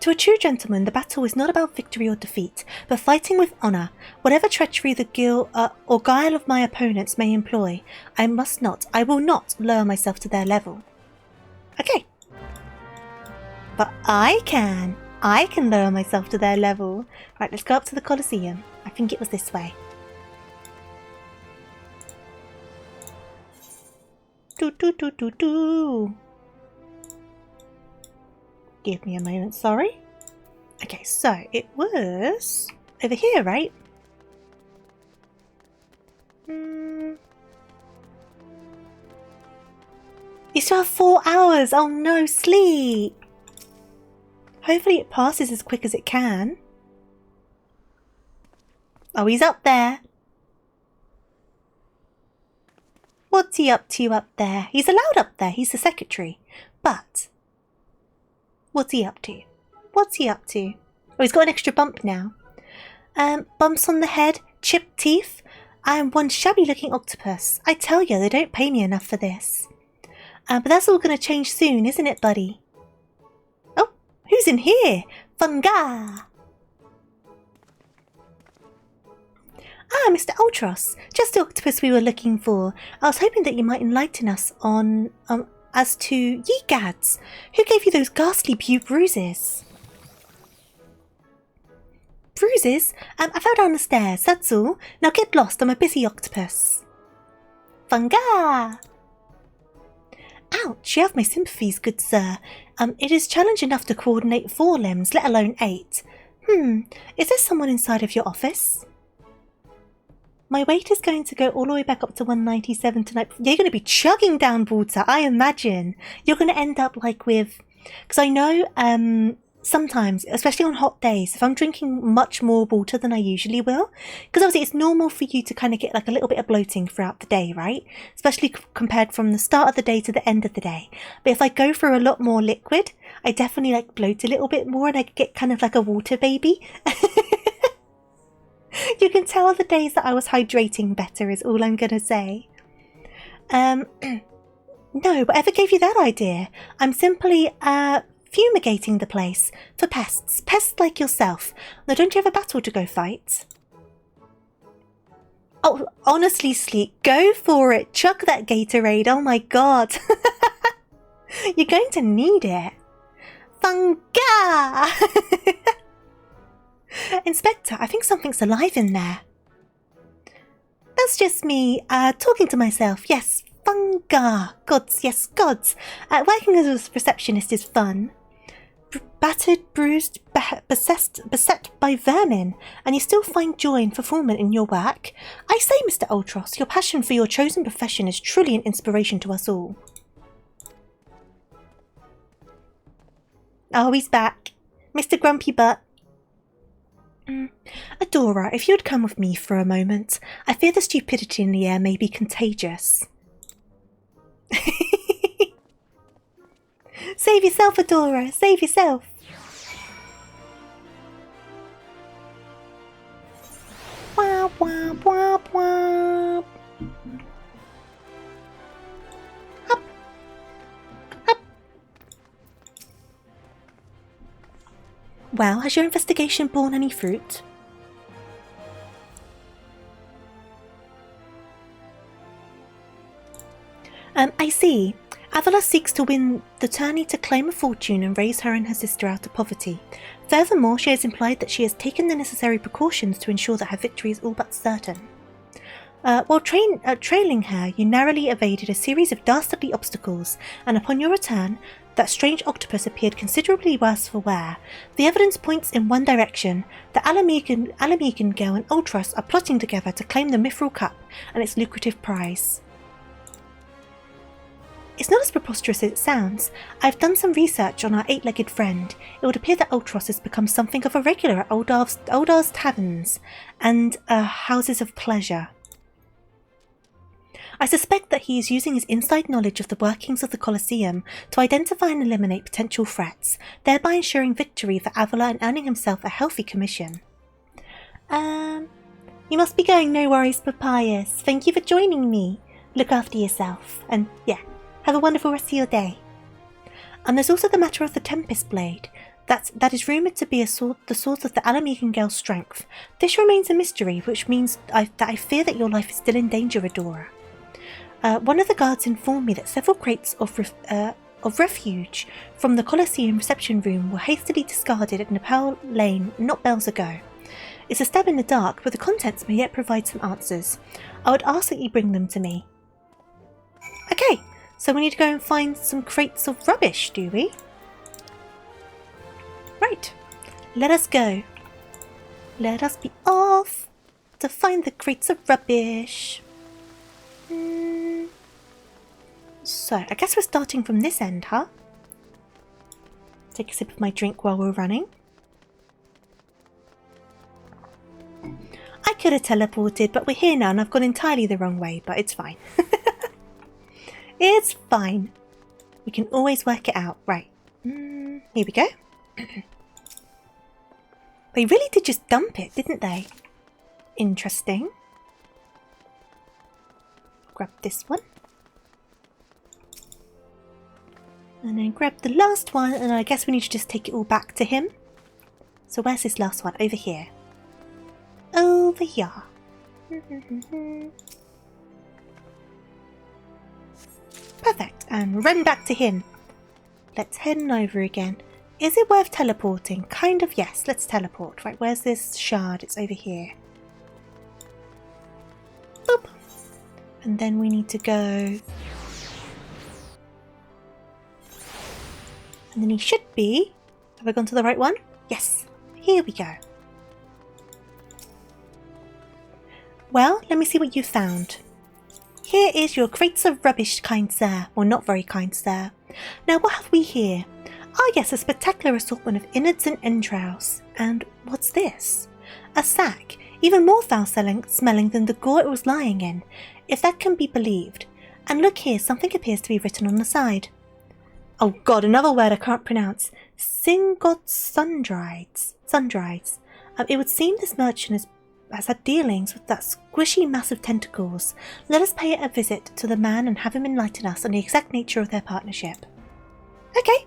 To a true gentleman, the battle is not about victory or defeat, but fighting with honour. Whatever treachery the or guile of my opponents may employ, I will not lower myself to their level. Okay. But I can lower myself to their level. Right, let's go up to the Colosseum. I think it was this way. Do do do do do. Give me a moment, sorry. Okay, so it was over here, right? You still have 4 hours. Oh no, sleep. Hopefully it passes as quick as it can. Oh, he's up there. What's he up to up there? He's allowed up there. He's the secretary. But what's he up to? What's he up to? Oh, he's got an extra bump now. Bumps on the head, chipped teeth. I am one shabby-looking octopus. I tell you, they don't pay me enough for this. But that's all going to change soon, isn't it, buddy? Oh, who's in here? Funga! Ah, Mr. Ultros, just the octopus we were looking for. I was hoping that you might enlighten us on, as to ye gads. Who gave you those ghastly bruises? Bruises? I fell down the stairs, that's all. Now get lost, I'm a busy octopus. Funga! Ouch, you have my sympathies, good sir. It is challenge enough to coordinate 4 limbs, let alone 8. Is there someone inside of your office? My weight is going to go all the way back up to 197 tonight. You're going to be chugging down water, I imagine. You're going to end up like with... Because I know sometimes, especially on hot days, if I'm drinking much more water than I usually will, because obviously it's normal for you to kind of get like a little bit of bloating throughout the day, right? Especially compared from the start of the day to the end of the day. But if I go for a lot more liquid, I definitely like bloat a little bit more and I get kind of like a water baby. You can tell the days that I was hydrating better is all I'm gonna say. No, whatever gave you that idea? I'm simply, fumigating the place for pests. Pests like yourself. Now, don't you have a battle to go fight? Oh, honestly, Sleek, go for it. Chuck that Gatorade. Oh my god. You're going to need it. Funga! Inspector, I think something's alive in there. That's just me, talking to myself. Yes, funga. Gods, yes, gods. Working as a receptionist is fun. Battered, bruised, beset by vermin, and you still find joy and fulfillment in your work? I say, Mr. Ultros, your passion for your chosen profession is truly an inspiration to us all. Oh, he's back. Mr. Grumpy Butt. Adora, if you would come with me for a moment, I fear the stupidity in the air may be contagious. Save yourself, Adora! Save yourself! Wah, wah, wah, wah. Up. Up. Well, has your investigation borne any fruit? I see. Avila seeks to win the tourney to claim a fortune and raise her and her sister out of poverty. Furthermore, she has implied that she has taken the necessary precautions to ensure that her victory is all but certain. While trailing her, you narrowly evaded a series of dastardly obstacles, and upon your return, that strange octopus appeared considerably worse for wear. The evidence points in one direction. The Alamegan girl and Ultros are plotting together to claim the Mithril Cup and its lucrative prize. It's not as preposterous as it sounds. I've done some research on our eight-legged friend. It would appear that Ultros has become something of a regular at Uldar's taverns and houses of pleasure. I suspect that he is using his inside knowledge of the workings of the Colosseum to identify and eliminate potential threats, thereby ensuring victory for Avila and earning himself a healthy commission. You must be going, no worries, Papyrus. Thank you for joining me. Look after yourself, and yeah. Have a wonderful rest of your day. And there's also the matter of the Tempest Blade. That is rumoured to be the source of the Alamegan girl's strength. This remains a mystery, which means that I fear that your life is still in danger, Adora. One of the guards informed me that several crates of refuge from the Colosseum reception room were hastily discarded at Nepal Lane not bells ago. It's a stab in the dark, but the contents may yet provide some answers. I would ask that you bring them to me. Okay. So we need to go and find some crates of rubbish, do we? Right. Let us go. Let us be off to find the crates of rubbish. So, I guess we're starting from this end, huh? Take a sip of my drink while we're running. I could have teleported, but we're here now and I've gone entirely the wrong way, but it's fine. It's fine. We can always work it out. Right. Here we go. They really did just dump it, didn't they? Interesting. Grab this one. And then grab the last one, and I guess we need to just take it all back to him. So where's this last one? Over here. Over here. Perfect, and run back to him. Let's head on over again. Is it worth teleporting? Kind of, yes. Let's teleport. Right, where's this shard? It's over here. Boop. And then we need to go. And then he should be. Have I gone to the right one? Yes. Here we go. Well, let me see what you found. Here is your crates of rubbish, kind sir. Or not very kind sir. Now what have we here? Ah yes, a spectacular assortment of innards and entrails. And what's this? A sack, even more foul-smelling than the gore it was lying in, if that can be believed. And look here, something appears to be written on the side. Oh god, another word I can't pronounce. Singot Sundrides. It would seem this merchant has had dealings with that squishy mass of tentacles. Let us pay a visit to the man and have him enlighten us on the exact nature of their partnership. Okay.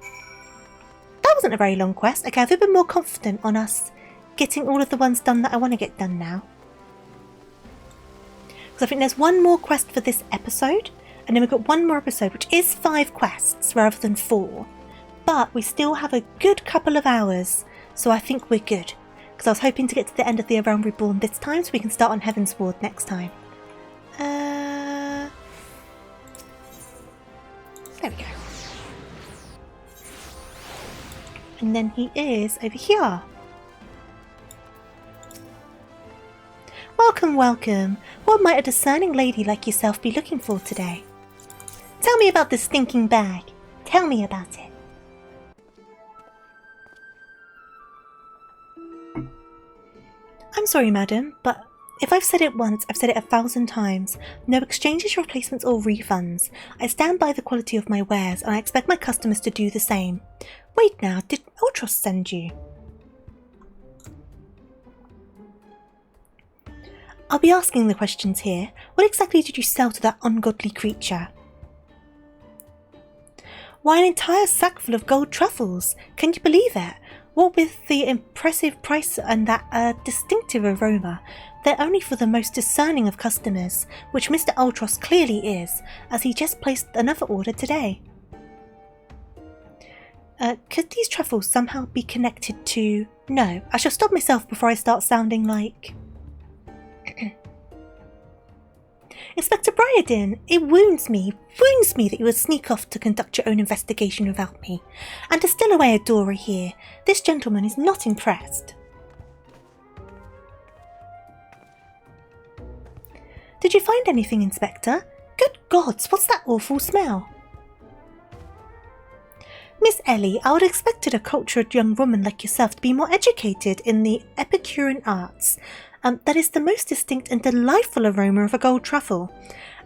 That wasn't a very long quest. Okay, I've been more confident on us getting all of the ones done that I want to get done now. Because I think there's one more quest for this episode, and then we've got one more episode, which is 5 quests rather than 4. But we still have a good couple of hours, so I think we're good. Because I was hoping to get to the end of the Realm Reborn this time, so we can start on Heaven's Ward next time. There we go. And then he is over here. Welcome, welcome. What might a discerning lady like yourself be looking for today? Tell me about this stinking bag. Tell me about it. I'm sorry, madam, but if I've said it once, I've said it 1,000 times. No exchanges, replacements or refunds. I stand by the quality of my wares and I expect my customers to do the same. Wait now, did Ultros send you? I'll be asking the questions here. What exactly did you sell to that ungodly creature? Why, an entire sack full of gold truffles! Can you believe it? What with the impressive price and that distinctive aroma, they're only for the most discerning of customers, which Mr. Ultros clearly is, as he just placed another order today. Could these truffles somehow be connected to... No, I shall stop myself before I start sounding like... Inspector Briardin, it wounds me that you would sneak off to conduct your own investigation without me. And to still away a Dora here, this gentleman is not impressed. Did you find anything, Inspector? Good gods, what's that awful smell? Miss Ellie, I would have expected a cultured young woman like yourself to be more educated in the Epicurean arts. That is the most distinct and delightful aroma of a gold truffle.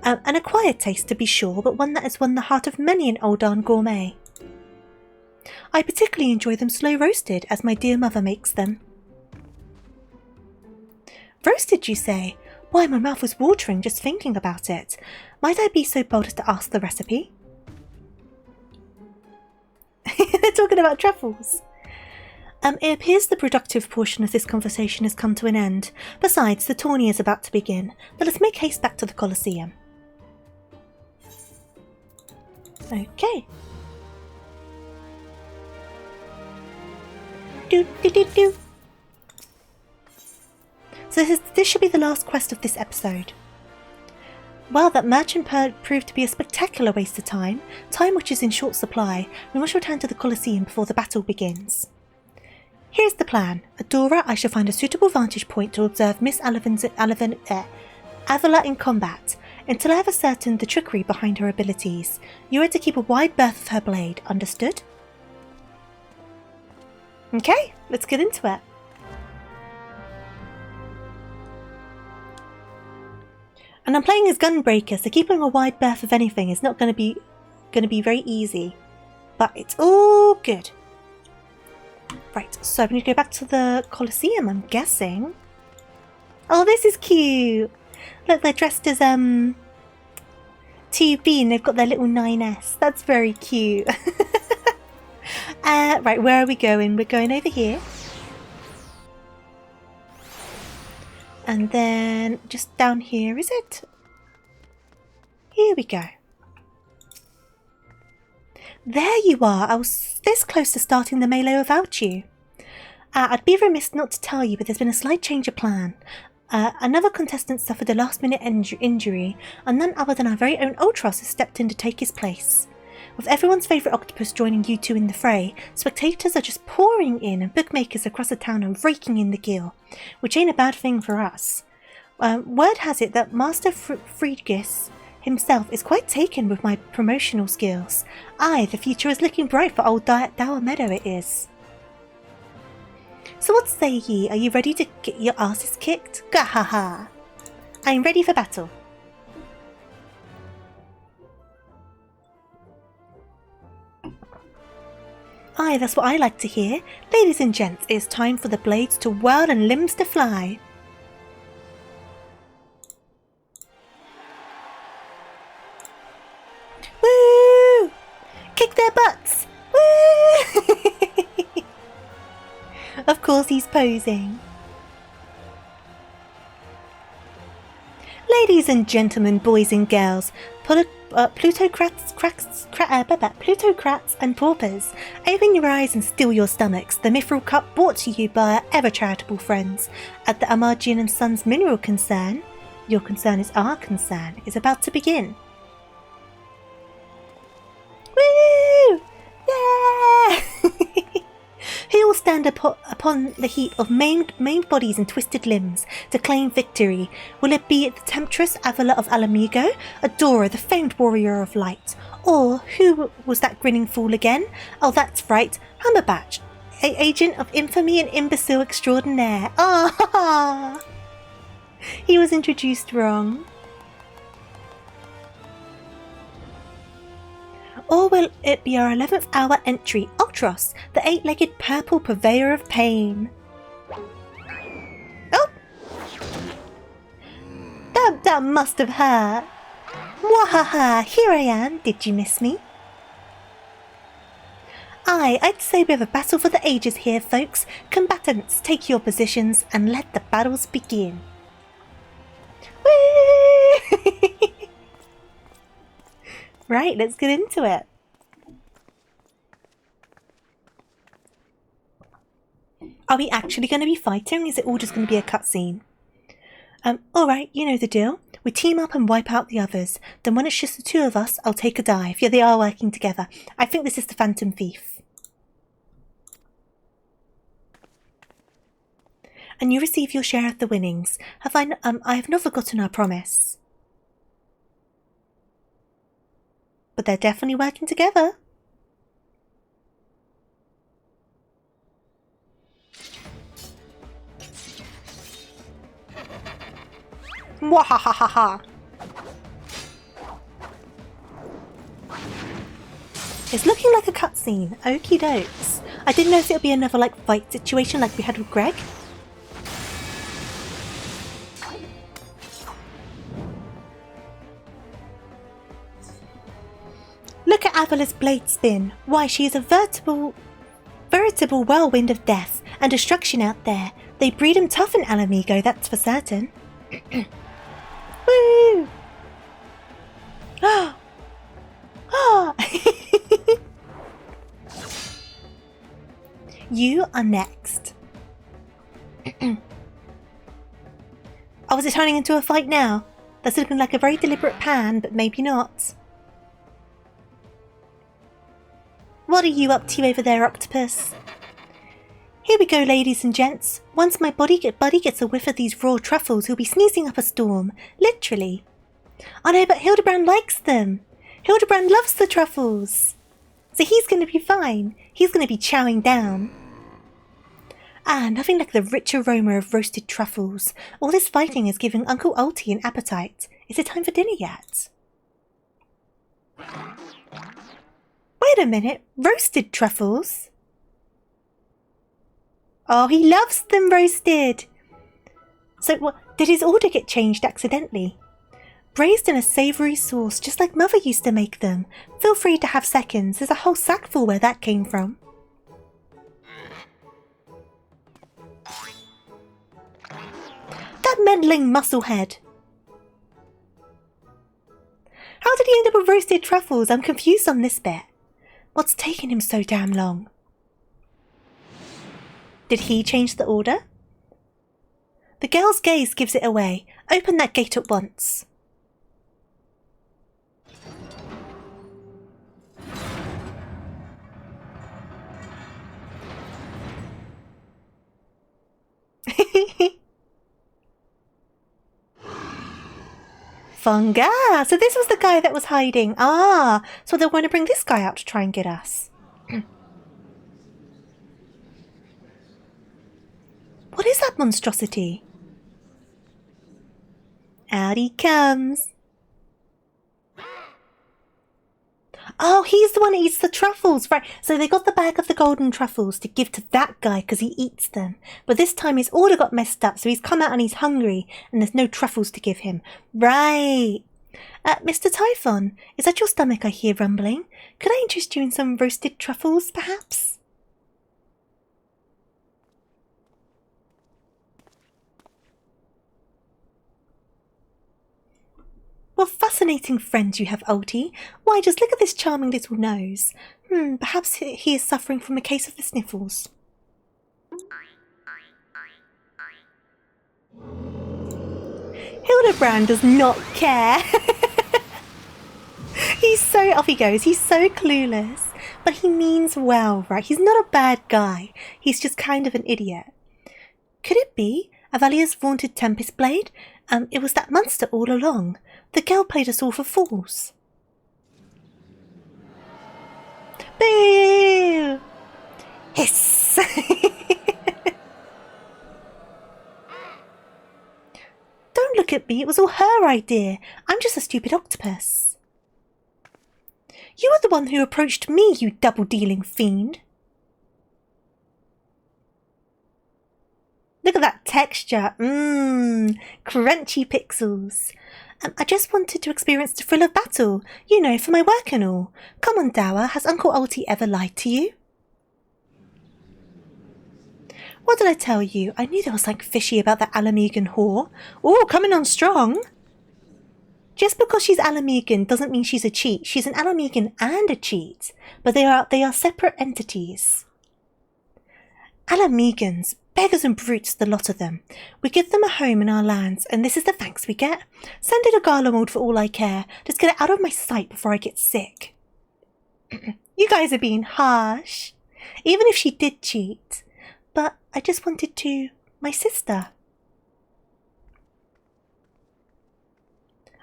An acquired taste to be sure, but one that has won the heart of many an Oldan gourmet. I particularly enjoy them slow roasted, as my dear mother makes them. Roasted, you say? Why, my mouth was watering just thinking about it. Might I be so bold as to ask the recipe? They're talking about truffles. It appears the productive portion of this conversation has come to an end. Besides, the tourney is about to begin. Let us make haste back to the Colosseum. Okay. Do. So this should be the last quest of this episode. Well, that merchant proved to be a spectacular waste of time which is in short supply. We must return to the Colosseum before the battle begins. Here's the plan. Adora, I shall find a suitable vantage point to observe Miss Avila in combat, until I have ascertained the trickery behind her abilities. You are to keep a wide berth of her blade, understood? Okay, let's get into it. And I'm playing as Gunbreaker, so keeping a wide berth of anything is not going to be very easy. But it's all good. Right, so we need to go back to the Colosseum, I'm guessing. Oh, this is cute! Look, they're dressed as, 2B and they've got their little 9S. That's very cute. Right, where are we going? We're going over here. And then just down here, is it? Here we go. There you are! I was this close to starting the melee without you. I'd be remiss not to tell you, but there's been a slight change of plan. Another contestant suffered a last-minute injury, and none other than our very own Ultros has stepped in to take his place. With everyone's favourite octopus joining you two in the fray, spectators are just pouring in, and bookmakers across the town are raking in the gill, which ain't a bad thing for us. Word has it that Master Friedgis himself is quite taken with my promotional skills. Aye, the future is looking bright for old Dower Meadow, it is. So what say ye? Are you ready to get your asses kicked? Gahaha! I am ready for battle. Aye, that's what I like to hear. Ladies and gents, it is time for the blades to whirl and limbs to fly. course he's posing. Ladies and gentlemen, boys and girls, plutocrats and paupers, open your eyes and still your stomachs. The Mithril Cup brought to you by our ever-charitable friends at the Amargian and Sons Mineral Concern. Your concern is our concern. Is about to begin. Woo! Yeah! Who will stand upon the heap of maimed bodies and twisted limbs to claim victory? Will it be the temptress Avila of Alamigo, Adora, the famed warrior of light? Or who was that grinning fool again? Oh, that's right, Humberbatch, agent of infamy and imbecile extraordinaire. Ah! He was introduced wrong. Or will it be our 11th hour entry, Ultros, the 8-legged purple purveyor of pain? Oh! That must have hurt. Mwahaha, here I am. Did you miss me? I'd say we have a battle for the ages here, folks. Combatants, take your positions and let the battles begin. Woo! Right, let's get into it. Are we actually going to be fighting? Is it all just going to be a cutscene? Alright, you know the deal. We team up and wipe out the others. Then when it's just the two of us, I'll take a dive. Yeah, they are working together. I think this is the Phantom Thief. And you receive your share of the winnings. I have not forgotten our promise. But they're definitely working together. Mwahahaha. It's looking like a cutscene. Okie dokes. I didn't know if it would be another like fight situation like we had with Greg. Look at Avila's blade spin. Why, she is a veritable whirlwind of death and destruction out there. They breed 'em tough in Alamigo, that's for certain. Woo! Ah! Ah! You are next. Oh, is it turning into a fight now? That's looking like a very deliberate pan, but maybe not. What are you up to over there, Octopus? Here we go, ladies and gents. Once my buddy gets a whiff of these raw truffles, he'll be sneezing up a storm. Literally. Oh no, but Hildibrand likes them. Hildibrand loves the truffles. So he's going to be fine. He's going to be chowing down. Ah, nothing like the rich aroma of roasted truffles. All this fighting is giving Uncle Ulti an appetite. Is it time for dinner yet? Wait a minute, roasted truffles? Oh, he loves them roasted. So what, did his order get changed accidentally? Braised in a savoury sauce, just like Mother used to make them. Feel free to have seconds, there's a whole sackful where that came from. That meddling musclehead. How did he end up with roasted truffles? I'm confused on this bit. What's taking him so damn long? Did he change the order? The girl's gaze gives it away. Open that gate at once. Funga! So this was the guy that was hiding. Ah, so they're going to bring this guy out to try and get us. What is that monstrosity? Out he comes. Oh, he's the one that eats the truffles, right? So they got the bag of the golden truffles to give to that guy because he eats them. But this time his order got messed up, so he's come out and he's hungry, and there's no truffles to give him. Right. Mr. Typhon, is that your stomach I hear rumbling? Could I interest you in some roasted truffles, perhaps? What fascinating friends you have, Ulti. Why, just look at this charming little nose. Perhaps he is suffering from a case of the sniffles. Hildibrand does not care. Off he goes. He's so clueless. But he means well, right? He's not a bad guy. He's just kind of an idiot. Could it be Avalia's vaunted Tempest Blade? It was that monster all along. The girl played us all for fools. Boo! Hiss! Don't look at me. It was all her idea. I'm just a stupid octopus. You were the one who approached me, you double-dealing fiend. Look at that texture. Crunchy pixels. I just wanted to experience the thrill of battle, you know, for my work and all. Come on, Dower, has Uncle Ulti ever lied to you? What did I tell you? I knew there was something fishy about that Alamegan whore. Oh, coming on strong. Just because she's Alamegan doesn't mean she's a cheat. She's an Alamegan and a cheat, but they are separate entities. Alamegans, beggars and brutes, the lot of them. We give them a home in our lands, and this is the thanks we get. Send it a Garlemald for all I care. Just get it out of my sight before I get sick. You guys are being harsh. Even if she did cheat. But I just wanted to... my sister.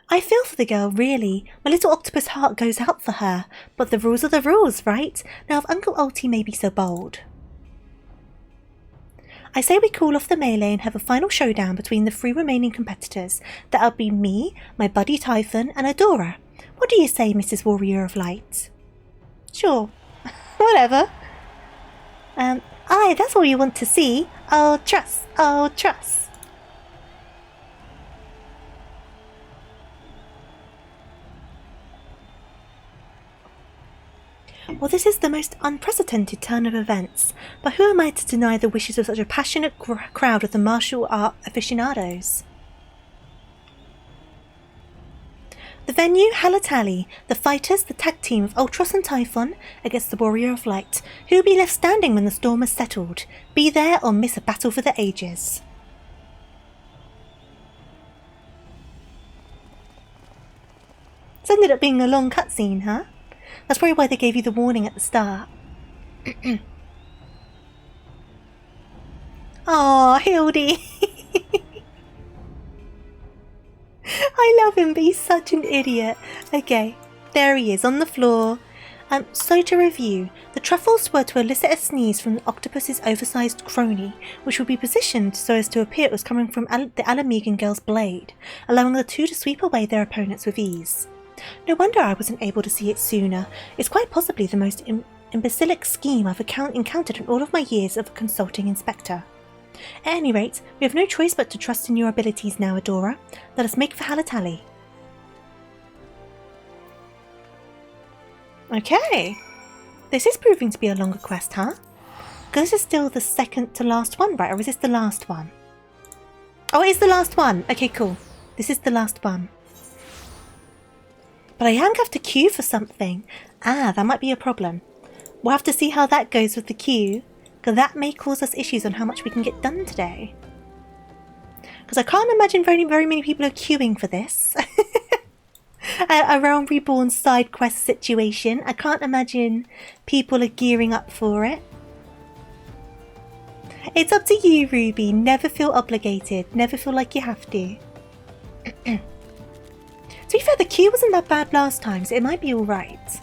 I feel for the girl, really. My little octopus heart goes out for her. But the rules are the rules, right? Now if Uncle Ulti may be so bold. I say we call off the melee and have a final showdown between the 3 remaining competitors. That'll be me, my buddy Typhon, and Adora. What do you say, Mrs. Warrior of Light? Sure. Whatever. Aye, that's all you want to see. Oh, trust. Oh, trust. Well, this is the most unprecedented turn of events, but who am I to deny the wishes of such a passionate crowd of the martial art aficionados? The venue, Halatali, the fighters, the tag team of Ultros and Typhon against the Warrior of Light. Who will be left standing when the storm has settled? Be there or miss a battle for the ages. It's ended up being a long cutscene, huh? That's probably why they gave you the warning at the start. Aw, Hildy. I love him, but he's such an idiot. Okay, there he is on the floor. So to review, the truffles were to elicit a sneeze from the octopus's oversized crony, which would be positioned so as to appear it was coming from the Alamegan girl's blade, allowing the two to sweep away their opponents with ease. No wonder I wasn't able to see it sooner. It's quite possibly the most imbecilic scheme I've encountered in all of my years of consulting inspector. At any rate, we have no choice but to trust in your abilities now, Adora. Let us make for Halatali. Okay. This is proving to be a longer quest, huh? Because this is still the second to last one, right? Or is this the last one? Oh, it is the last one. Okay, cool. This is the last one. But I am going to have to queue for something. Ah, that might be a problem. We'll have to see how that goes with the queue, because that may cause us issues on how much we can get done today. Because I can't imagine very many people are queuing for this. A Realm Reborn side quest situation. I can't imagine people are gearing up for it. It's up to you, Ruby. Never feel obligated. Never feel like you have to. To be fair, the queue wasn't that bad last time, so it might be alright.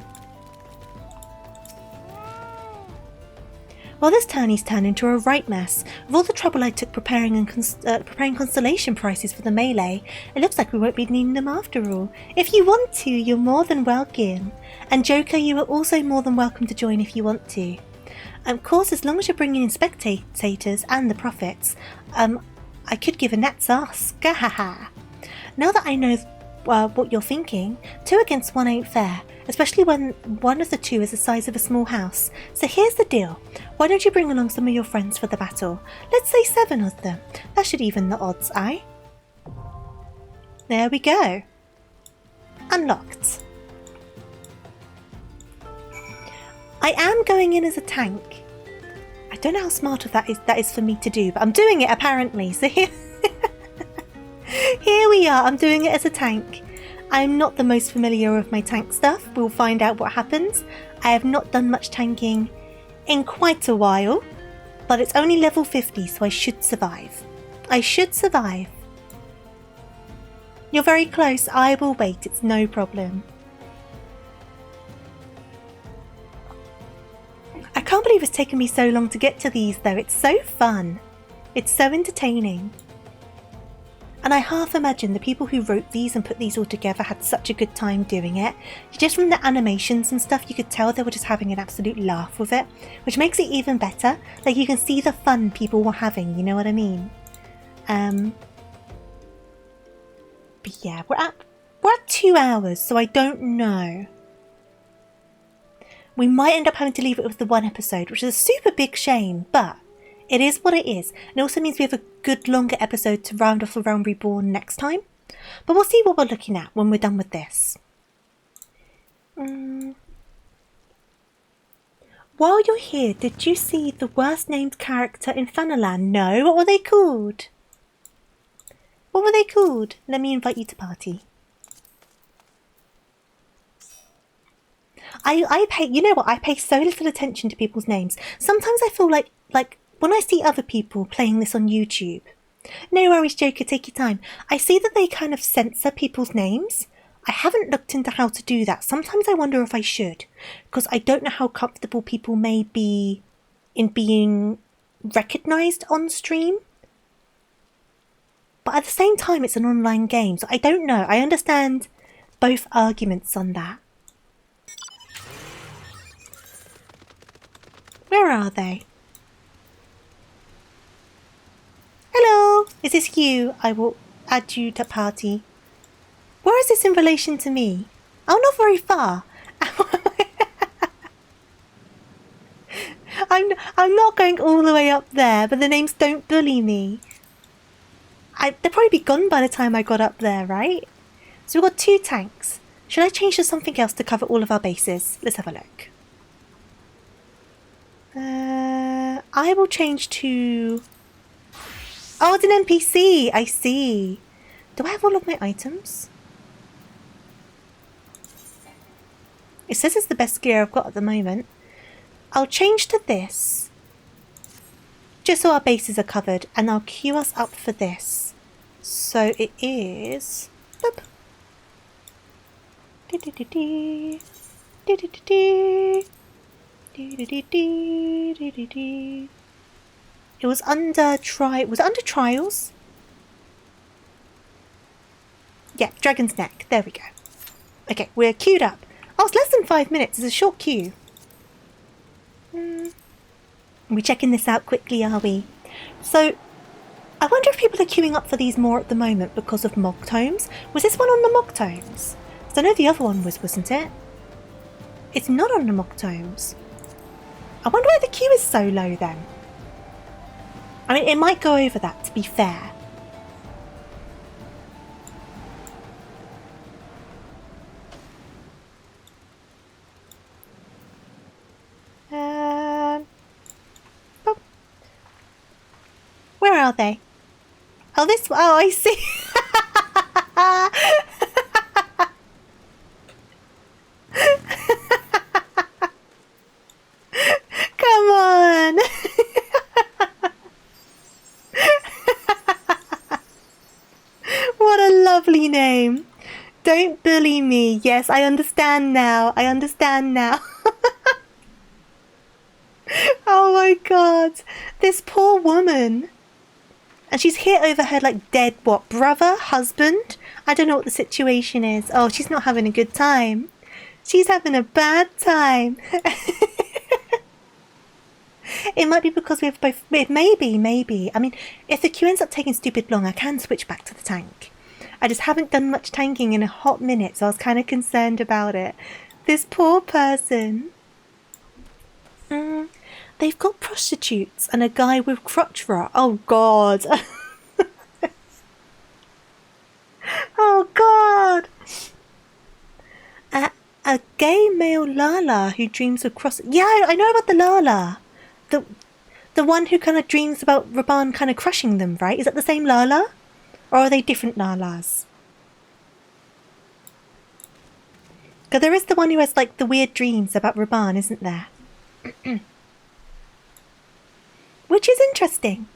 Well, this tourney's turned into a right mess. With all the trouble I took preparing constellation prices for the melee, it looks like we won't be needing them after all. If you want to, you're more than welcome. And Joker, you are also more than welcome to join if you want to. Of course, as long as you're bringing in spectators and the profits, I could give a net's ask. Now that I know what you're thinking, 2 against 1 ain't fair, especially when one of the two is the size of a small house. So here's the deal. Why don't you bring along some of your friends for the battle? Let's say 7 of them. That should even the odds, aye? There we go. Unlocked. I am going in as a tank. I don't know how smart of that is for me to do, but I'm doing it apparently. So here, here we are. I'm doing it as a tank. I'm not the most familiar with my tank stuff. We'll find out what happens. I have not done much tanking in quite a while, but it's only level 50, so I should survive. I should survive. You're very close. I will wait. It's no problem. I can't believe it's taken me so long to get to these though. It's so fun. It's so entertaining. And I half imagine the people who wrote these and put these all together had such a good time doing it. Just from the animations and stuff, you could tell they were just having an absolute laugh with it, which makes it even better. Like, you can see the fun people were having, you know what I mean? But yeah, we're at 2 hours, so I don't know. We might end up having to leave it with the one episode, which is a super big shame, but it is what it is. And it also means we have a good longer episode to round off the Realm Reborn next time. But we'll see what we're looking at when we're done with this. While you're here, did you see the worst named character in Fanaland? No, what were they called? What were they called? Let me invite you to party. I pay, you know what, I pay so little attention to people's names. Sometimes I feel like when I see other people playing this on YouTube, no worries Joker, take your time, I see that they kind of censor people's names. I haven't looked into how to do that. Sometimes I wonder if I should, because I don't know how comfortable people may be in being recognised on stream. But at the same time, it's an online game, so I don't know. I understand both arguments on that. Where are they? Hello, is this you? I will add you to party. Where is this in relation to me? Oh, not very far. I'm not going all the way up there, but the names don't bully me. They'll probably be gone by the time I got up there, right? So we've got 2 tanks. Should I change to something else to cover all of our bases? Let's have a look. I will change to... Oh, it's an NPC. I see. Do I have all of my items? It says it's the best gear I've got at the moment. I'll change to this, just so our bases are covered, and I'll queue us up for this. So it is... Boop. It was under trials? Yeah, Dragon's Neck. There we go. Okay, we're queued up. Oh, it's less than 5 minutes. It's a short queue. Are we checking this out quickly, are we? So, I wonder if people are queuing up for these more at the moment because of Mog Tomes. Was this one on the Mog Tomes? Because I know the other one was, wasn't it? It's not on the Mog Tomes. I wonder why the queue is so low then. I mean, it might go over that, to be fair. Oh. Where are they? Oh, this one. Oh, I see. Come on. What a lovely name. Don't bully me. Yes, I understand now. I understand now. Oh my god. This poor woman. And she's hit over her like dead, what, brother? Husband? I don't know what the situation is. Oh, she's not having a good time. She's having a bad time. It might be because we have both... Maybe. I mean, if the queue ends up taking stupid long, I can switch back to the tank. I just haven't done much tanking in a hot minute, so I was kind of concerned about it. This poor person. They've got prostitutes and a guy with crotch rot. Oh, God. Oh, God. Lala who dreams of cross... Yeah, I know about the Lala. The one who kind of dreams about Raban kind of crushing them, right? Is that the same Lala? Or are they different Lalas? Because there is the one who has, like, the weird dreams about Raban, isn't there? Which is interesting.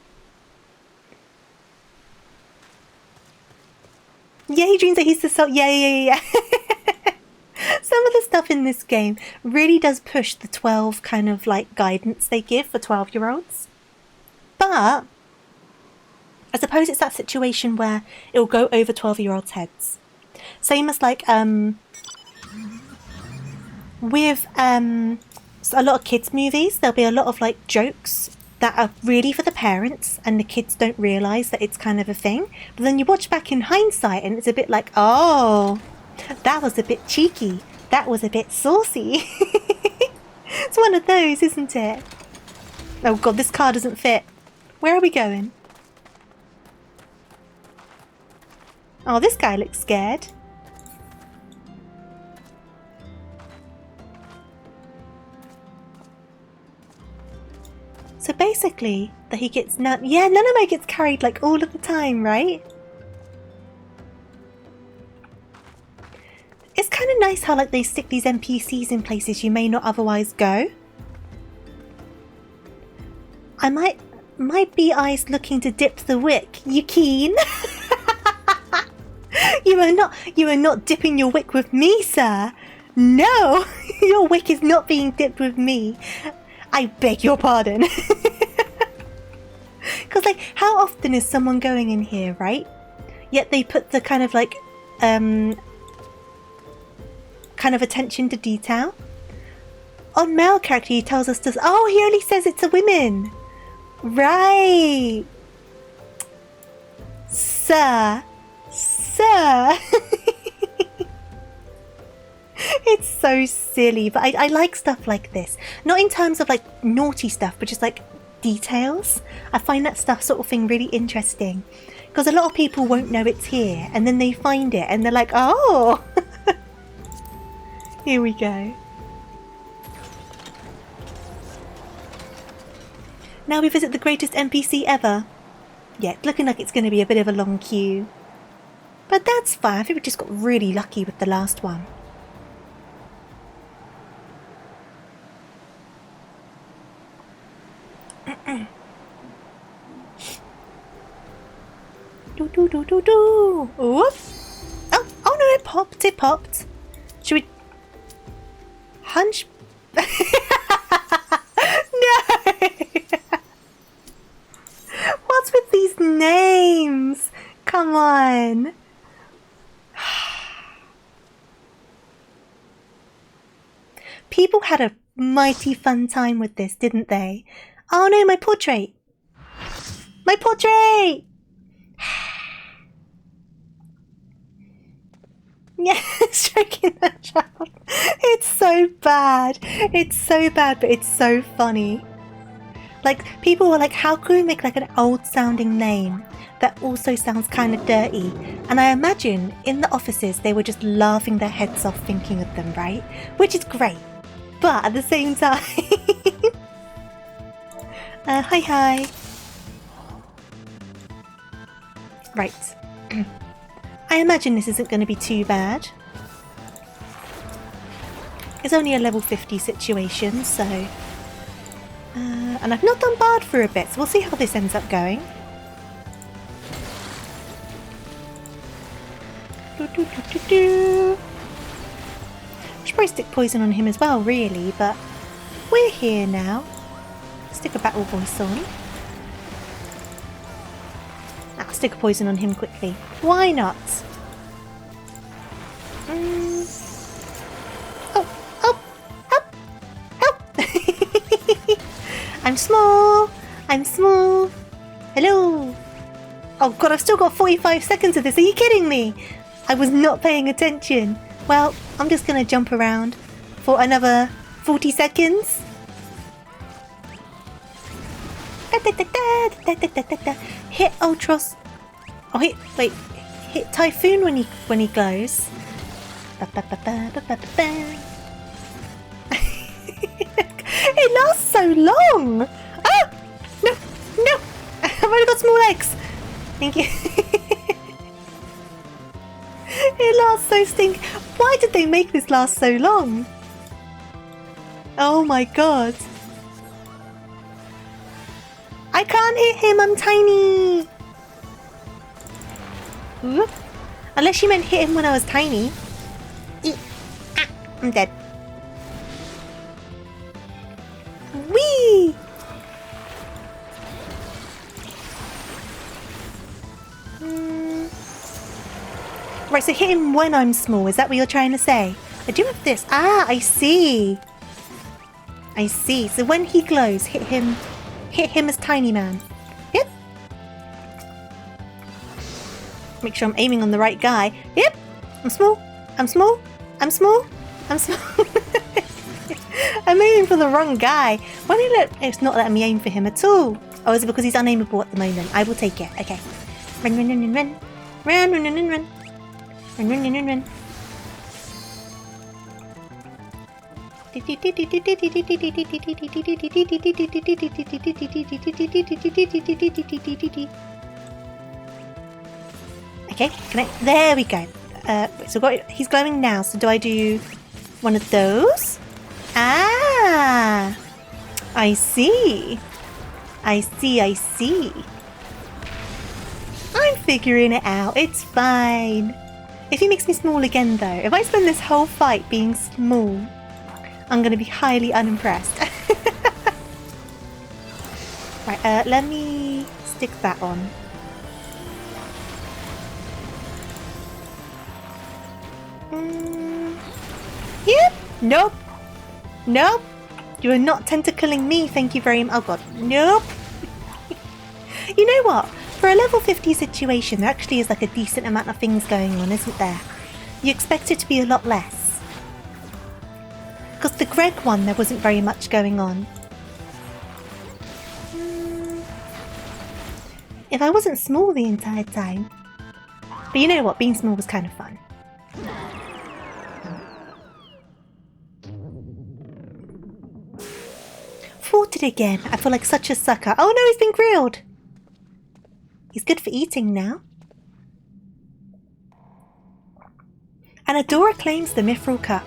Yeah, he dreams that he's the soul. Yeah. Some of the stuff in this game really does push the 12 kind of like guidance they give for 12-year-olds. But I suppose it's that situation where it'll go over 12-year-olds' heads. Same as like with a lot of kids' movies, there'll be a lot of like jokes that are really for the parents and the kids don't realise that it's kind of a thing. But then you watch back in hindsight and it's a bit like, oh, that was a bit cheeky. That was a bit saucy. It's one of those, isn't it? Oh god, this car doesn't fit. Where are we going? Oh, this guy looks scared. So basically, that he gets Nanamo gets carried like all of the time, right? It's kind of nice how like they stick these NPCs in places you may not otherwise go. I might be eyes looking to dip the wick. You keen? You are not dipping your wick with me, sir. No, your wick is not being dipped with me. I beg your pardon. Because, like, how often is someone going in here, right? Yet they put the kind of, like, kind of attention to detail. On male character, he tells us to... Oh, he only says it to women. Right. Sir. It's so silly, but I like stuff like this. Not in terms of like naughty stuff, but just like details. I find that stuff sort of thing really interesting. Because a lot of people won't know it's here, and then they find it, and they're like, oh! Here we go. Now we visit the greatest NPC ever. Yeah, it's looking like it's going to be a bit of a long queue. But that's fine, I think we just got really lucky with the last one. Do. Whoop. Oh no, it popped. Should we... Hunch... No! What's with these names? Come on. People had a mighty fun time with this, didn't they? Oh no, my portrait! My portrait! Yeah, stroking the child. It's so bad. It's so bad, but it's so funny. Like, people were like, how can we make like an old sounding name that also sounds kind of dirty? And I imagine in the offices they were just laughing their heads off thinking of them, right? Which is great. But at the same time... hi. Right. I imagine this isn't going to be too bad. It's only a level 50 situation, so... and I've not done Bard for a bit, so we'll see how this ends up going. Should probably stick poison on him as well, really, but we're here now. Stick a battle voice on. I'll stick a poison on him quickly. Why not? Help! I'm small. Hello. Oh god, I've still got 45 seconds of this. Are you kidding me? I was not paying attention. Well, I'm just gonna jump around for another 40 seconds. Hit Ultros. Oh, hit Typhoon when he glows. so long. Ah! No, no. I've only got small legs. Thank you. It lasts so stink. Why did they make this last so long? Oh my god. I can't hit him, I'm tiny. Whoop. Unless you meant hit him when I was tiny. I'm dead. Whee! Right, so hit him when I'm small. Is that what you're trying to say? I do have this. Ah, I see. I see. So when he glows, hit him as tiny man. Yep. Make sure I'm aiming on the right guy. Yep. I'm small. I'm small. I'm small. I'm small. I'm aiming for the wrong guy. Why do you look? It's not letting me aim for him at all. Oh, is it because he's unaimable at the moment? I will take it. Okay. Run, run, run, run, run. Run, run, run, run, run. Run, run, run, run, run. Okay, connect. There we go. So he's glowing now. So do I do one of those? Ah, I see. I see. I see. I'm figuring it out. It's fine. If he makes me small again, though, if I spend this whole fight being small, I'm going to be highly unimpressed. Right, let me stick that on. Yep. Nope. Nope. You are not tentacling me, thank you very much. Oh god. Nope. You know what? For a level 50 situation, there actually is like a decent amount of things going on, isn't there? You expect it to be a lot less. Because the Greg one, there wasn't very much going on. If I wasn't small the entire time. But you know what? Being small was kind of fun. Fought it again. I feel like such a sucker. Oh no, he's been grilled. He's good for eating now. And Adora claims the Mithril Cup.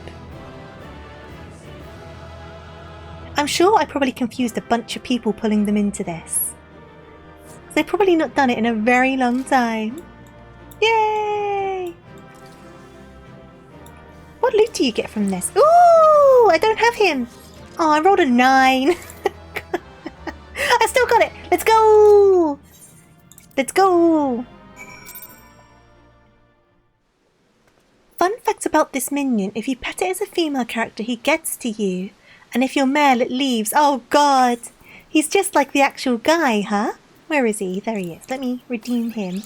I'm sure I probably confused a bunch of people pulling them into this. They've probably not done it in a very long time. Yay! What loot do you get from this? Ooh, I don't have him. Oh, I rolled a 9. I still got it. Let's go. Let's go. Fun fact about this minion, if you pet it as a female character, he gets to you. And if you're male, it leaves. Oh god. He's just like the actual guy, huh? Where is he? There he is. Let me redeem him.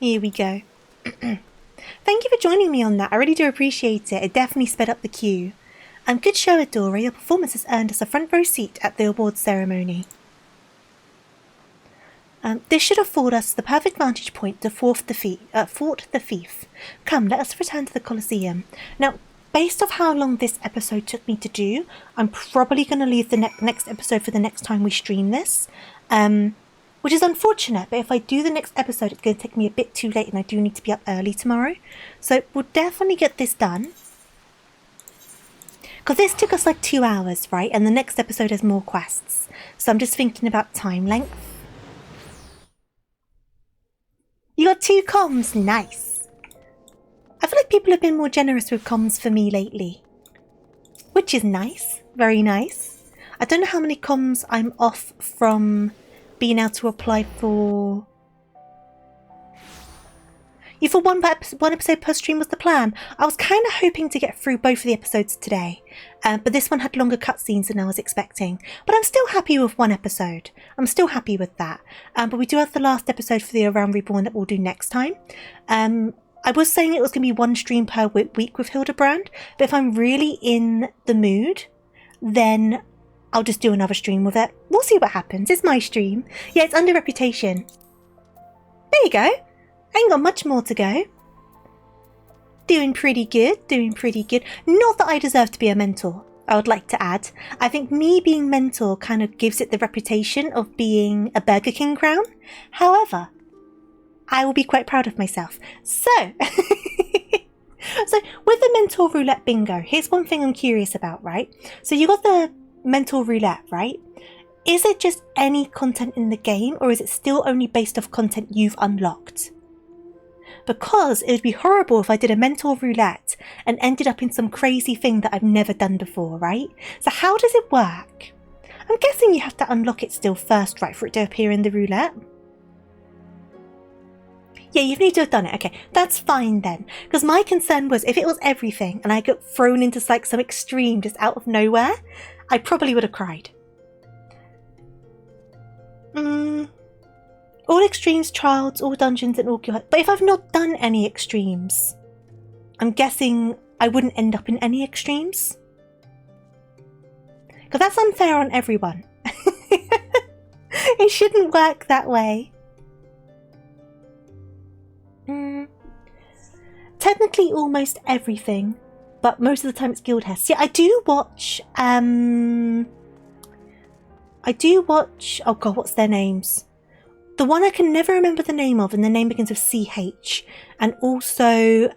Here we go. Thank you for joining me on that. I really do appreciate it. It definitely sped up the queue. Good show, Adora. Your performance has earned us a front row seat at the awards ceremony. This should afford us the perfect vantage point to thwart the thief. Come, let us return to the Colosseum. Now, based off how long this episode took me to do, I'm probably going to leave the next episode for the next time we stream this. Which is unfortunate, but if I do the next episode, it's going to take me a bit too late and I do need to be up early tomorrow. So we'll definitely get this done. Because this took us like 2 hours, right? And the next episode has more quests. So I'm just thinking about time length. You got 2 comms? Nice. I feel like people have been more generous with comms for me lately. Which is nice. Very nice. I don't know how many comms I'm off from being able to apply for... You thought one episode per stream was the plan? I was kind of hoping to get through both of the episodes today. But this one had longer cutscenes than I was expecting. But I'm still happy with 1 episode. I'm still happy with that. But we do have the last episode for the Around Reborn that we'll do next time. I was saying it was going to be 1 stream per week with Hildibrand. But if I'm really in the mood, then I'll just do another stream with it. We'll see what happens. It's my stream. Yeah, it's under reputation. There you go. I ain't got much more to go. Doing pretty good, doing pretty good. Not that I deserve to be a mentor. I would like to add. I think me being mental kind of gives it the reputation of being a Burger King crown. However, I will be quite proud of myself. So, so with the mental roulette bingo, here's one thing I'm curious about, right? So you got the mental roulette, right? Is it just any content in the game, or is it still only based off content you've unlocked? Because it would be horrible if I did a mental roulette and ended up in some crazy thing that I've never done before, right? So how does it work? I'm guessing you have to unlock it still first, right, for it to appear in the roulette? Yeah, you need to have done it. Okay, that's fine then. Because my concern was if it was everything and I got thrown into like some extreme just out of nowhere, I probably would have cried. All extremes, trials, all dungeons and all... But if I've not done any extremes, I'm guessing I wouldn't end up in any extremes. Because that's unfair on everyone. It shouldn't work that way. Technically almost everything, but most of the time it's guild tests. Yeah, I do watch... Oh god, what's their names? The one I can never remember the name of, and the name begins with CH. And also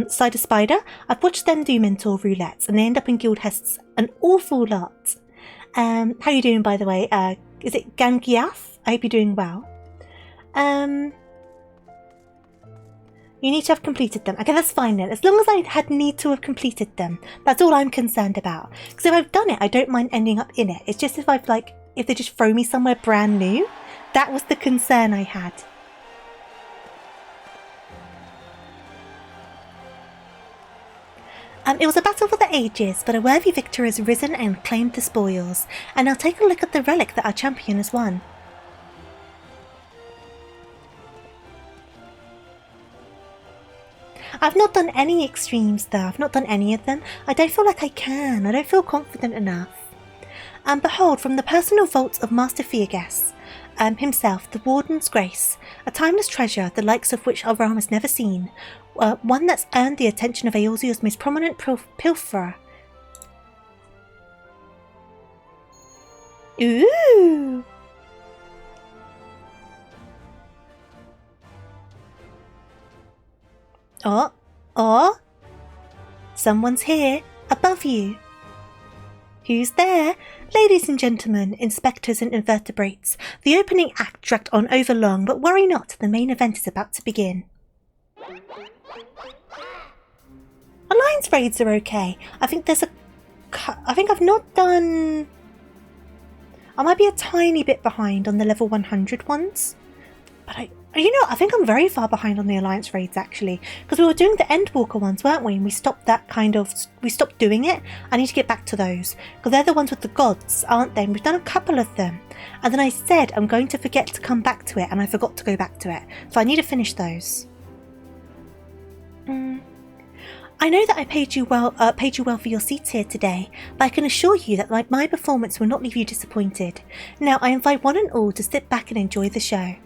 Cider Spider. I've watched them do mental roulettes, and they end up in guild tests an awful lot. How are you doing, by the way? Is it Gangiaf? I hope you're doing well. You need to have completed them. Okay, that's fine then. As long as I had need to have completed them, that's all I'm concerned about. Because if I've done it, I don't mind ending up in it. It's just if I've if they just throw me somewhere brand new, that was the concern I had. It was a battle for the ages, but a worthy victor has risen and claimed the spoils. And now take a look at the relic that our champion has won. I've not done any extremes though, I've not done any of them. I don't feel like I can, I don't feel confident enough. And behold, from the personal vaults of Master Theagas himself, the Warden's Grace, a timeless treasure, the likes of which our realm has never seen, one that's earned the attention of Eorzeal's most prominent pilferer. Ooh! Oh, someone's here, above you. Who's there? Ladies and gentlemen, inspectors and invertebrates, the opening act dragged on overlong, but worry not, the main event is about to begin. Alliance raids are okay. I think I've not done... I might be a tiny bit behind on the level 100 ones, but I think I'm very far behind on the Alliance raids actually, because we were doing the Endwalker ones, weren't we? And we stopped we stopped doing it. I need to get back to those, because they're the ones with the gods, aren't they? And we've done a couple of them. And then I said I'm going to forget to come back to it, and I forgot to go back to it. So I need to finish those. I know that I paid you well for your seats here today, but I can assure you that my performance will not leave you disappointed. Now I invite one and all to sit back and enjoy the show.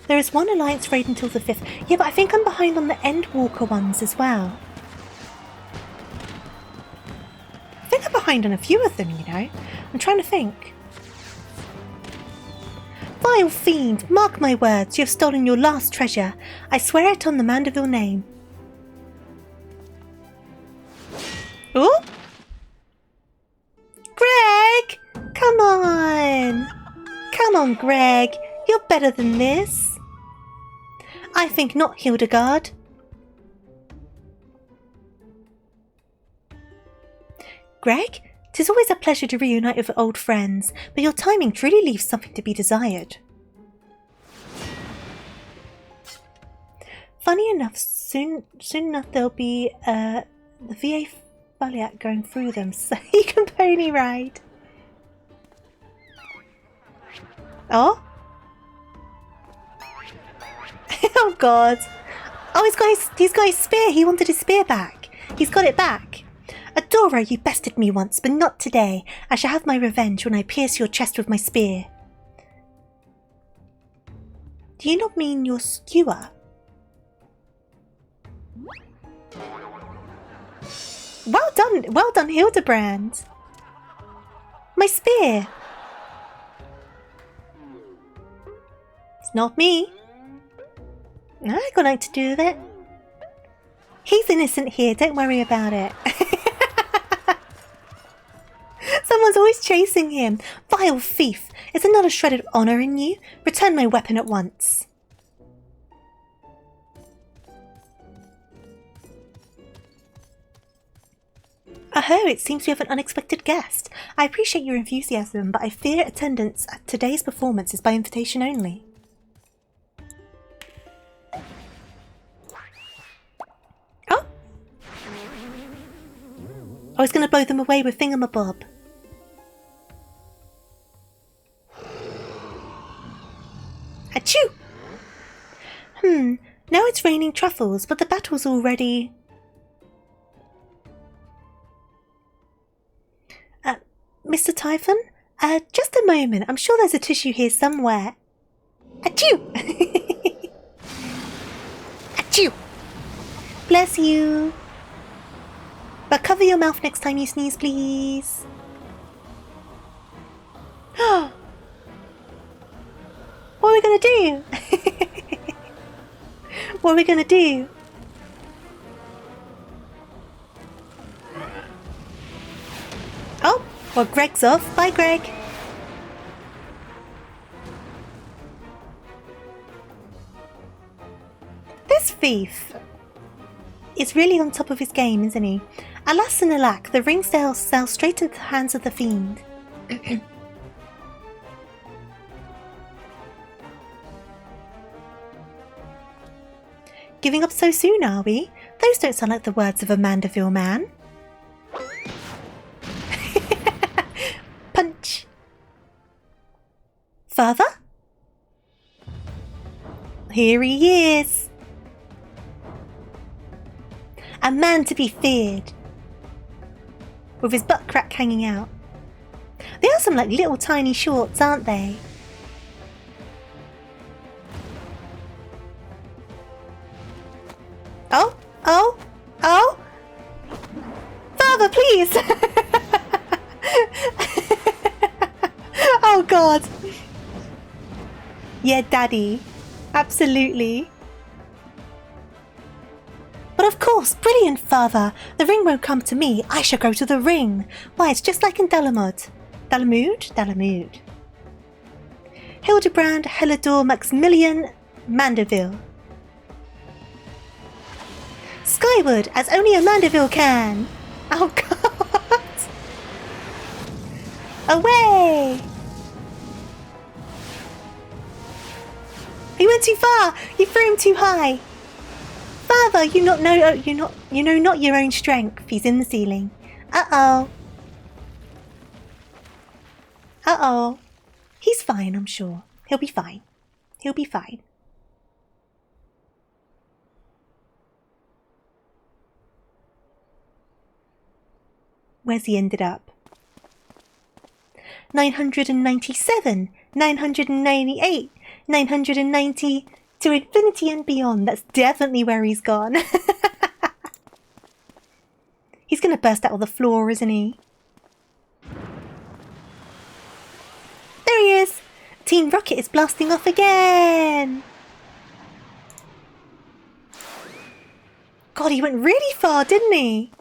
There is one Alliance raid until the 5th. Yeah, but I think I'm behind on the Endwalker ones as well. I think I'm behind on a few of them, you know. I'm trying to think. Vile fiend, mark my words, you have stolen your last treasure. I swear it on the Mandeville name. Ooh? Greg! Come on! Come on, Greg. You're better than this. I think not, Hildegard. Greg, 'tis always a pleasure to reunite with old friends, but your timing truly leaves something to be desired. Funny enough, soon enough there'll be the VA Faliac going through them, so you can pony ride. Oh? Oh god. Oh, he's got his spear. He wanted his spear back. He's got it back. Adora, you bested me once, but not today. I shall have my revenge when I pierce your chest with my spear. Do you not mean your skewer? Well done, Hildibrand. My spear. It's not me. I got nothing to do with it. He's innocent here, don't worry about it. Someone's always chasing him. Vile thief, is there not a shred of honour in you? Return my weapon at once. Oh, it seems we have an unexpected guest. I appreciate your enthusiasm, but I fear attendance at today's performance is by invitation only. Oh! I was going to blow them away with thingamabob. Achoo! Now it's raining truffles, but the battle's already... Mr. Typhon? Just a moment. I'm sure there's a tissue here somewhere. Achoo! Achoo! Bless you. But cover your mouth next time you sneeze, please. What are we gonna do? What are we gonna do? Oh! Well, Greg's off. Bye, Greg. This thief is really on top of his game, isn't he? Alas and alack, the ring sale straight into the hands of the fiend. Giving up so soon, are we? Those don't sound like the words of a Mandeville man. Punch. Father? Here he is. A man to be feared. With his butt crack hanging out. They are some like little tiny shorts, aren't they? Oh, oh, oh! Father, please! Oh God! Yeah, Daddy. Absolutely. But of course, brilliant, Father! The ring won't come to me, I shall go to the ring! Why, it's just like in Dalamud. Dalamud? Hildibrand, Helidor, Maximilian, Mandeville. Skyward, as only a Mandeville can! Oh God! Away! He went too far! You threw him too high! Father, you know not your own strength. He's in the ceiling. Uh-oh. Uh-oh. He's fine, I'm sure. He'll be fine. He'll be fine. Where's he ended up? 997, 998, 990 to infinity and beyond. That's definitely where he's gone. He's going to burst out on the floor, isn't he? There he is. Team Rocket is blasting off again. God, he went really far, didn't he?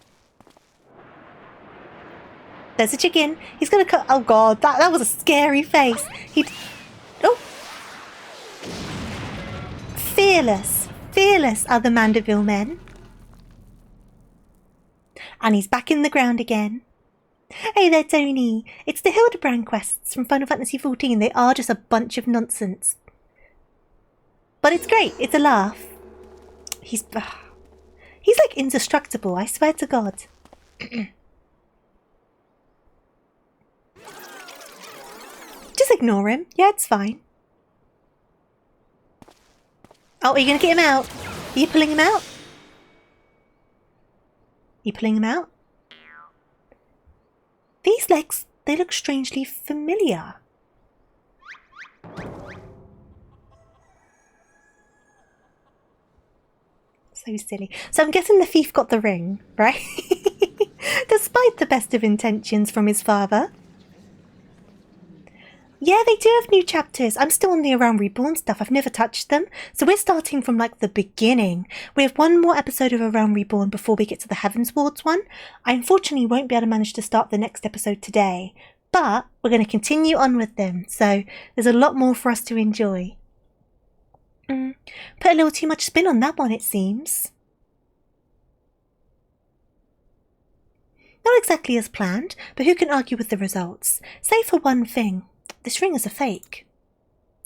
There's a chicken. He's going to cut... Oh, God. That was a scary face. Oh. Fearless. Fearless are the Mandeville men. And he's back in the ground again. Hey there, Tony. It's the Hildibrand quests from Final Fantasy XIV. They are just a bunch of nonsense. But it's great. It's a laugh. He's like indestructible, I swear to God. Just ignore him. Yeah, it's fine. Oh, are you going to get him out? Are you pulling him out? You pulling him out? These legs, they look strangely familiar. So silly. So I'm guessing the thief got the ring, right? despite the best of intentions from his father. Yeah, they do have new chapters. I'm still on the Around Reborn stuff. I've never touched them. So we're starting from like the beginning. We have one more episode of Around Reborn before we get to the Heavens Wards one. I unfortunately won't be able to manage to start the next episode today. But we're going to continue on with them. So there's a lot more for us to enjoy. Put a little too much spin on that one, it seems. Not exactly as planned, but who can argue with the results? Save for one thing. This ring is a fake.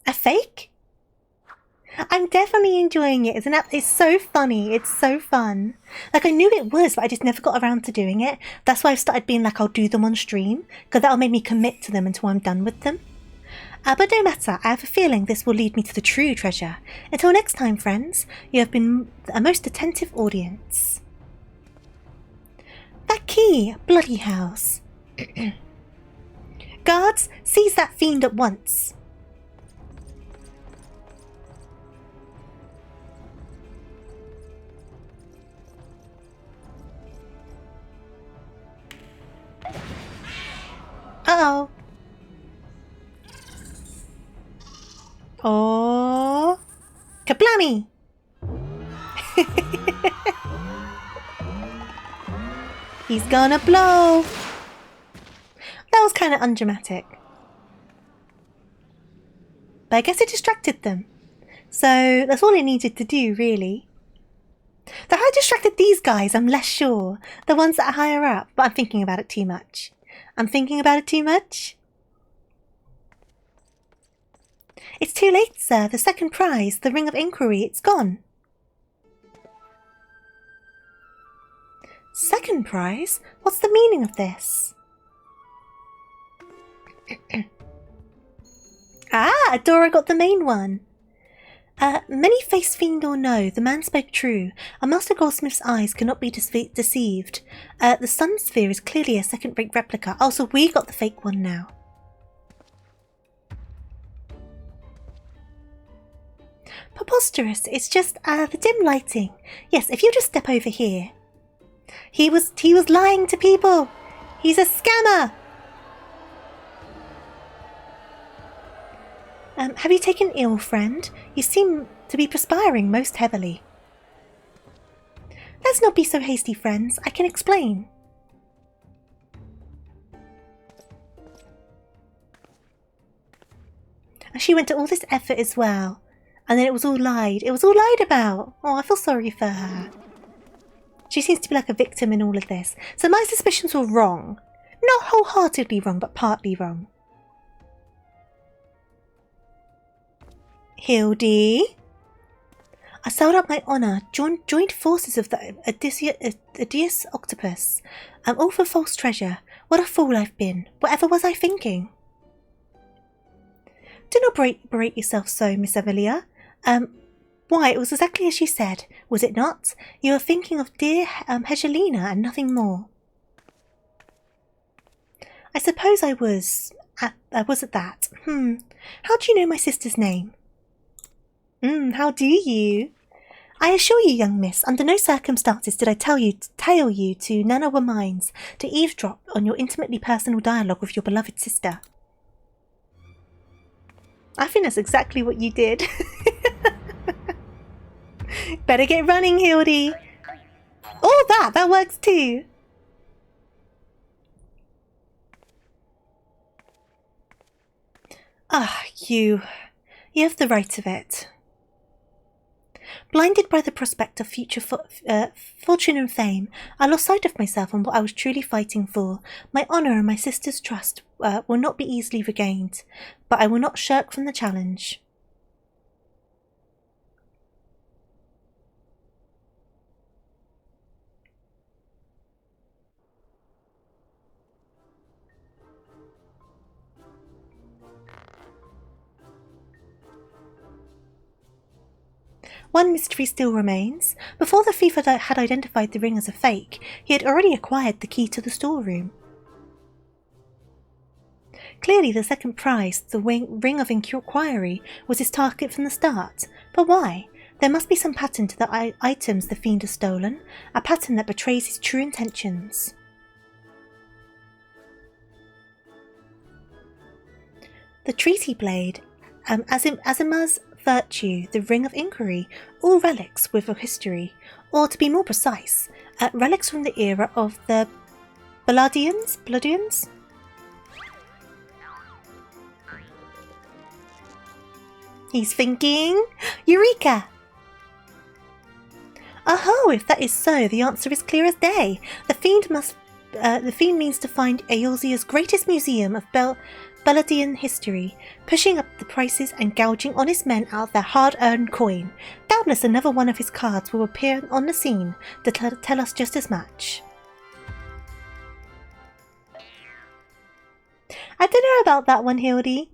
A fake? I'm definitely enjoying it. It's so funny. It's so fun. Like, I knew it was, but I just never got around to doing it. That's why I've started being like, I'll do them on stream, because that'll make me commit to them until I'm done with them. But no matter, I have a feeling this will lead me to the true treasure. Until next time, friends, you have been a most attentive audience. That key! Bloody house. Guards, seize that fiend at once. Uh-oh. Oh. Kablammy! He's gonna blow! That was kind of undramatic. But I guess it distracted them. So that's all it needed to do, really. So how it distracted these guys, I'm less sure. The ones that are higher up, but I'm thinking about it too much. It's too late, sir. The second prize, the Ring of Inquiry, it's gone. Second prize? What's the meaning of this? Adora got the main one. Many-faced fiend or no, the man spoke true. A Master Goldsmith's eyes cannot be deceived. The Sun Sphere is clearly a second-rate replica. Oh, so we got the fake one now. Preposterous. It's just, the dim lighting. Yes, if you just step over here. He was lying to people. He's a scammer. Have you taken ill, friend? You seem to be perspiring most heavily. Let's not be so hasty, friends. I can explain. And she went to all this effort as well. And then it was all lied. It was all lied about. Oh, I feel sorry for her. She seems to be like a victim in all of this. So my suspicions were wrong. Not wholeheartedly wrong, but partly wrong. Hildy? I sold up my honour, joined forces of the Odysseus octopus. I'm all for false treasure. What a fool I've been. Whatever was I thinking? Do not berate yourself so, Miss Evelia. Why, it was exactly as you said, was it not? You were thinking of dear Hegelina and nothing more. I suppose I was at that. How do you know my sister's name? How do you? I assure you, young miss, under no circumstances did I tail you to none of our minds to eavesdrop on your intimately personal dialogue with your beloved sister. I think that's exactly what you did. Better get running, Hildy. Oh, that works too. You have the right of it. Blinded by the prospect of future fortune and fame, I lost sight of myself and what I was truly fighting for. My honour and my sister's trust will not be easily regained, but I will not shirk from the challenge. One mystery still remains. Before the thief had identified the ring as a fake, he had already acquired the key to the storeroom. Clearly the second prize, the ring of inquiry, was his target from the start. But why? There must be some pattern to the items the fiend has stolen, a pattern that betrays his true intentions. The Treaty Blade, Azima's Virtue, the Ring of Inquiry, all relics with a history, or to be more precise, relics from the era of the Bloodians? He's thinking, Eureka! Oh, if that is so, the answer is clear as day. The fiend means to find Eorzea's greatest museum of Beladian history, pushing up the prices and gouging honest men out of their hard-earned coin. Doubtless another one of his cards will appear on the scene to tell us just as much. I don't know about that one, Hildy.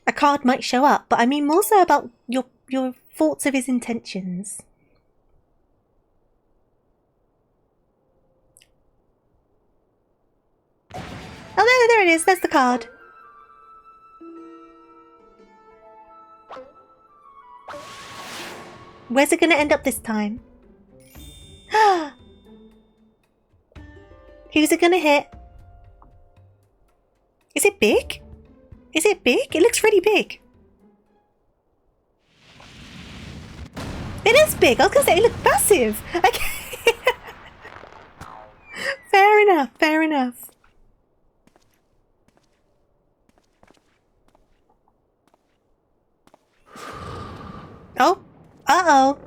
A card might show up, but I mean more so about your thoughts of his intentions. Oh, there it is. There's the card. Where's it going to end up this time? Who's it going to hit? Is it big? Is it big? It looks really big. It is big. I was going to say it looked massive. Okay. Fair enough. Fair enough. Oh. Uh-oh.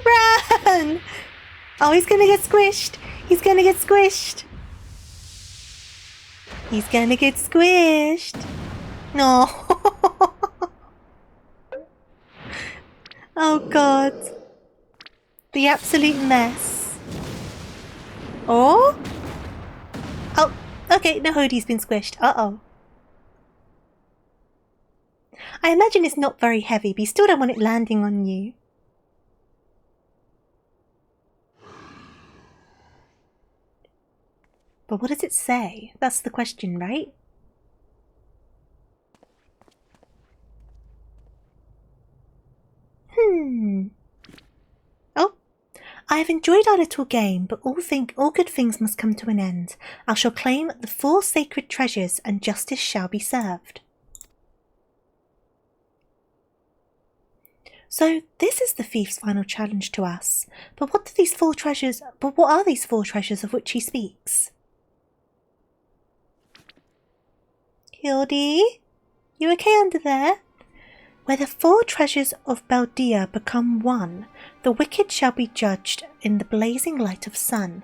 Run! Oh, he's gonna get squished. He's gonna get squished. He's gonna get squished. No. Oh, God. The absolute mess. Oh? Oh, okay. No, Hodie's been squished. Uh-oh. I imagine it's not very heavy, but you still don't want it landing on you. But what does it say? That's the question, right? Oh, I have enjoyed our little game, but all good things must come to an end. I shall claim the 4 sacred treasures, and justice shall be served. So this is the thief's final challenge to us. But what are these 4 treasures of which he speaks? Hildy? You okay under there? Where the 4 treasures of Baldia become one, the wicked shall be judged in the blazing light of sun.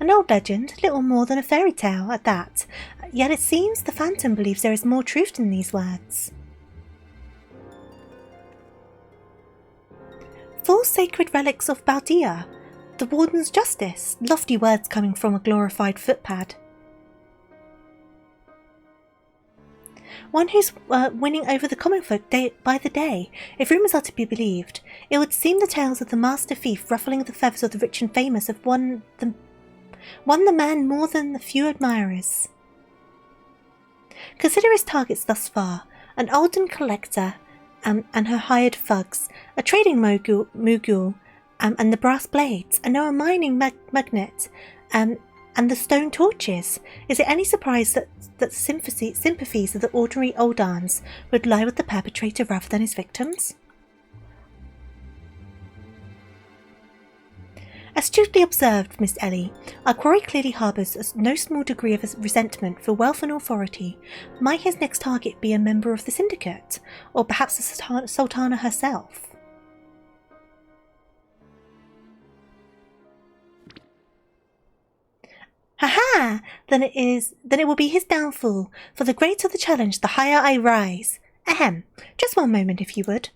An old legend, little more than a fairy tale at that, yet it seems the Phantom believes there is more truth in these words. 4 sacred relics of Baldia, the Warden's justice, lofty words coming from a glorified footpad. One who's winning over the common folk by the day. If rumours are to be believed, it would seem the tales of the master thief ruffling the feathers of the rich and famous have won the man more than the few admirers. Consider his targets thus far: an Alden collector and her hired thugs, a trading mogul and the brass blades, and now a mining magnate and the stone torches. Is it any surprise that sympathies of the ordinary Oldans would lie with the perpetrator rather than his victims? Astutely observed, Miss Ellie. Our quarry clearly harbours no small degree of resentment for wealth and authority. Might his next target be a member of the syndicate, or perhaps the Sultana herself? Ha! Then it will be his downfall. For the greater the challenge, the higher I rise. Ahem. Just one moment, if you would.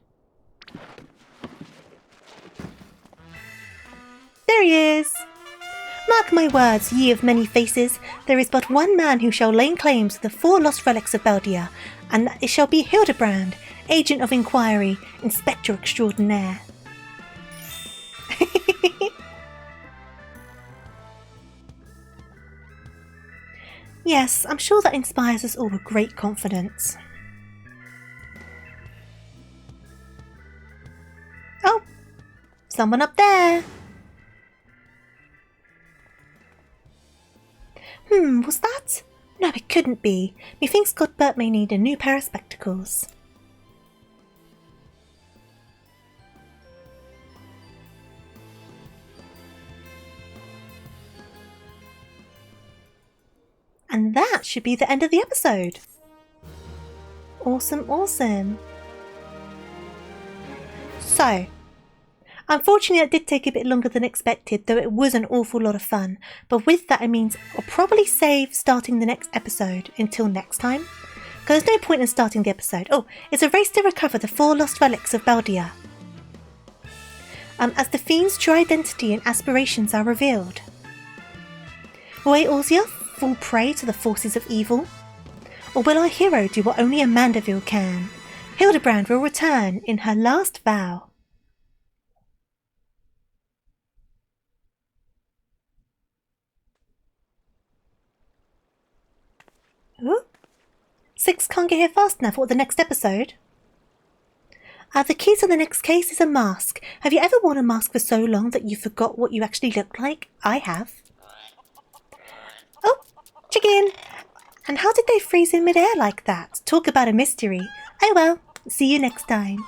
There he is! Mark my words, ye of many faces, there is but one man who shall lay claim to the 4 lost relics of Baldia, and it shall be Hildibrand, agent of inquiry, inspector extraordinaire. Yes, I'm sure that inspires us all with great confidence. Someone up there! Was that? No, it couldn't be. Methinks Godbert may need a new pair of spectacles. And that should be the end of the episode. Awesome, awesome. So, unfortunately it did take a bit longer than expected, though it was an awful lot of fun. But with that it means I'll probably save starting the next episode until next time. Because there's no point in starting the episode. Oh, it's a race to recover the 4 lost relics of Baldia. As the fiend's true identity and aspirations are revealed. Will Eorzea fall prey to the forces of evil? Or will our hero do what only a Mandeville can? Hildibrand will return in her last vow. Ooh. 6 can't get here fast enough. What, the next episode? The key to the next case is a mask. Have you ever worn a mask for so long that you forgot what you actually look like? I have. Oh, chicken! And how did they freeze in midair like that? Talk about a mystery. Oh well, see you next time.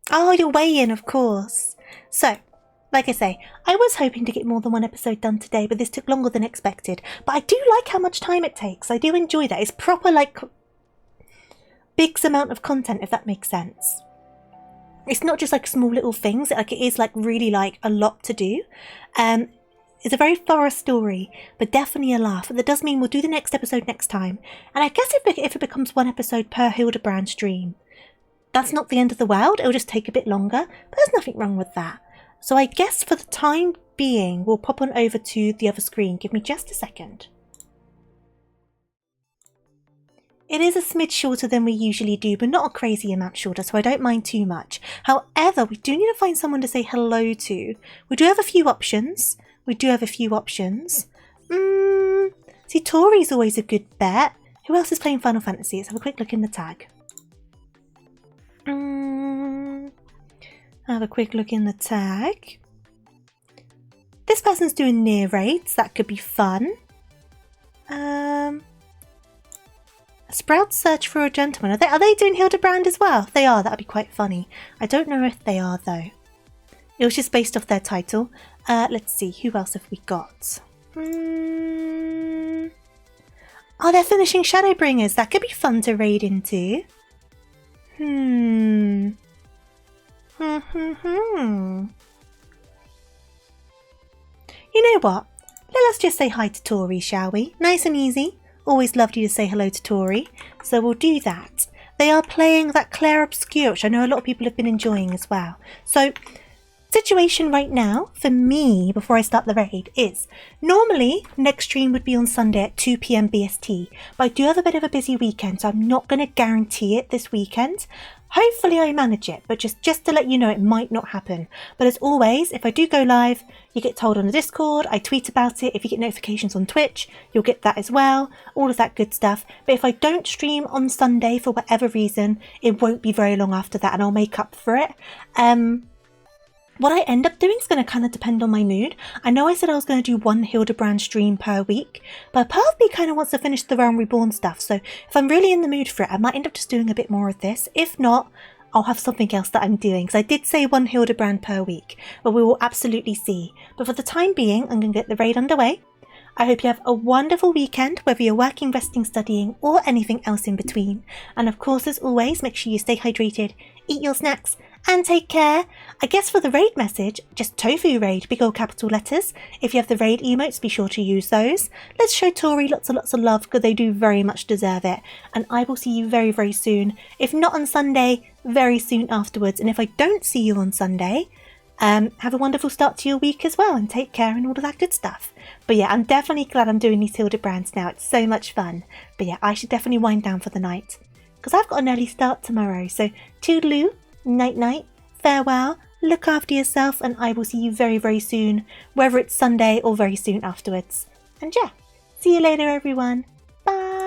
Oh, you're way in, of course. So, like I say, I was hoping to get more than one episode done today, but this took longer than expected. But I do like how much time it takes. I do enjoy that. It's proper, like, big amount of content, if that makes sense. It's not just like small little things, like it is like really like a lot to do. It's a very thorough story, but definitely a laugh. That does mean we'll do the next episode next time. And I guess if it becomes 1 episode per Hildibrand stream, that's not the end of the world. It'll just take a bit longer, but there's nothing wrong with that. So I guess for the time being, we'll pop on over to the other screen. Give me just a second. It is a smidge shorter than we usually do, but not a crazy amount shorter, so I don't mind too much. However, we do need to find someone to say hello to. We do have a few options. See, Tori's always a good bet. Who else is playing Final Fantasy? Let's have a quick look in the tag. Have a quick look in the tag. This person's doing near raids. That could be fun. Sprout search for a gentleman. Are they doing Hildibrand as well? If they are, that'd be quite funny. I don't know if they are though. It was just based off their title. Let's see, who else have we got? Oh, they're finishing Shadowbringers. That could be fun to raid into. You know what? Let us just say hi to Tori, shall we? Nice and easy. Always lovely to say hello to Tori, so we'll do that. They are playing that Claire Obscure, which I know a lot of people have been enjoying as well. So, situation right now, for me, before I start the raid, is normally next stream would be on Sunday at 2 PM BST, but I do have a bit of a busy weekend, so I'm not going to guarantee it this weekend. Hopefully I manage it, but just to let you know, it might not happen. But as always, if I do go live, you get told on the Discord, I tweet about it. If you get notifications on Twitch, you'll get that as well, all of that good stuff. But if I don't stream on Sunday for whatever reason, it won't be very long after that, and I'll make up for it. What I end up doing is going to kind of depend on my mood. I know I said I was going to do 1 Hildibrand stream per week, but part of me kind of wants to finish the Realm Reborn stuff, so if I'm really in the mood for it, I might end up just doing a bit more of this. If not, I'll have something else that I'm doing, because I did say 1 Hildibrand per week, but we will absolutely see. But for the time being, I'm going to get the raid underway. I hope you have a wonderful weekend, whether you're working, resting, studying, or anything else in between. And of course, as always, make sure you stay hydrated, eat your snacks, and take care. I guess for the raid message, just Tofu Raid, big old capital letters. If you have the raid emotes, be sure to use those. Let's show Tori lots and lots of love, because they do very much deserve it. And I will see you very, very soon. If not on Sunday, very soon afterwards. And if I don't see you on Sunday, have a wonderful start to your week as well, and take care and all of that good stuff. But yeah, I'm definitely glad I'm doing these Hildibrands now. It's so much fun. But yeah, I should definitely wind down for the night, because I've got an early start tomorrow. So toodaloo, night night, farewell, look after yourself, and I will see you very, very soon, whether it's Sunday or very soon afterwards. And yeah, see you later everyone. Bye!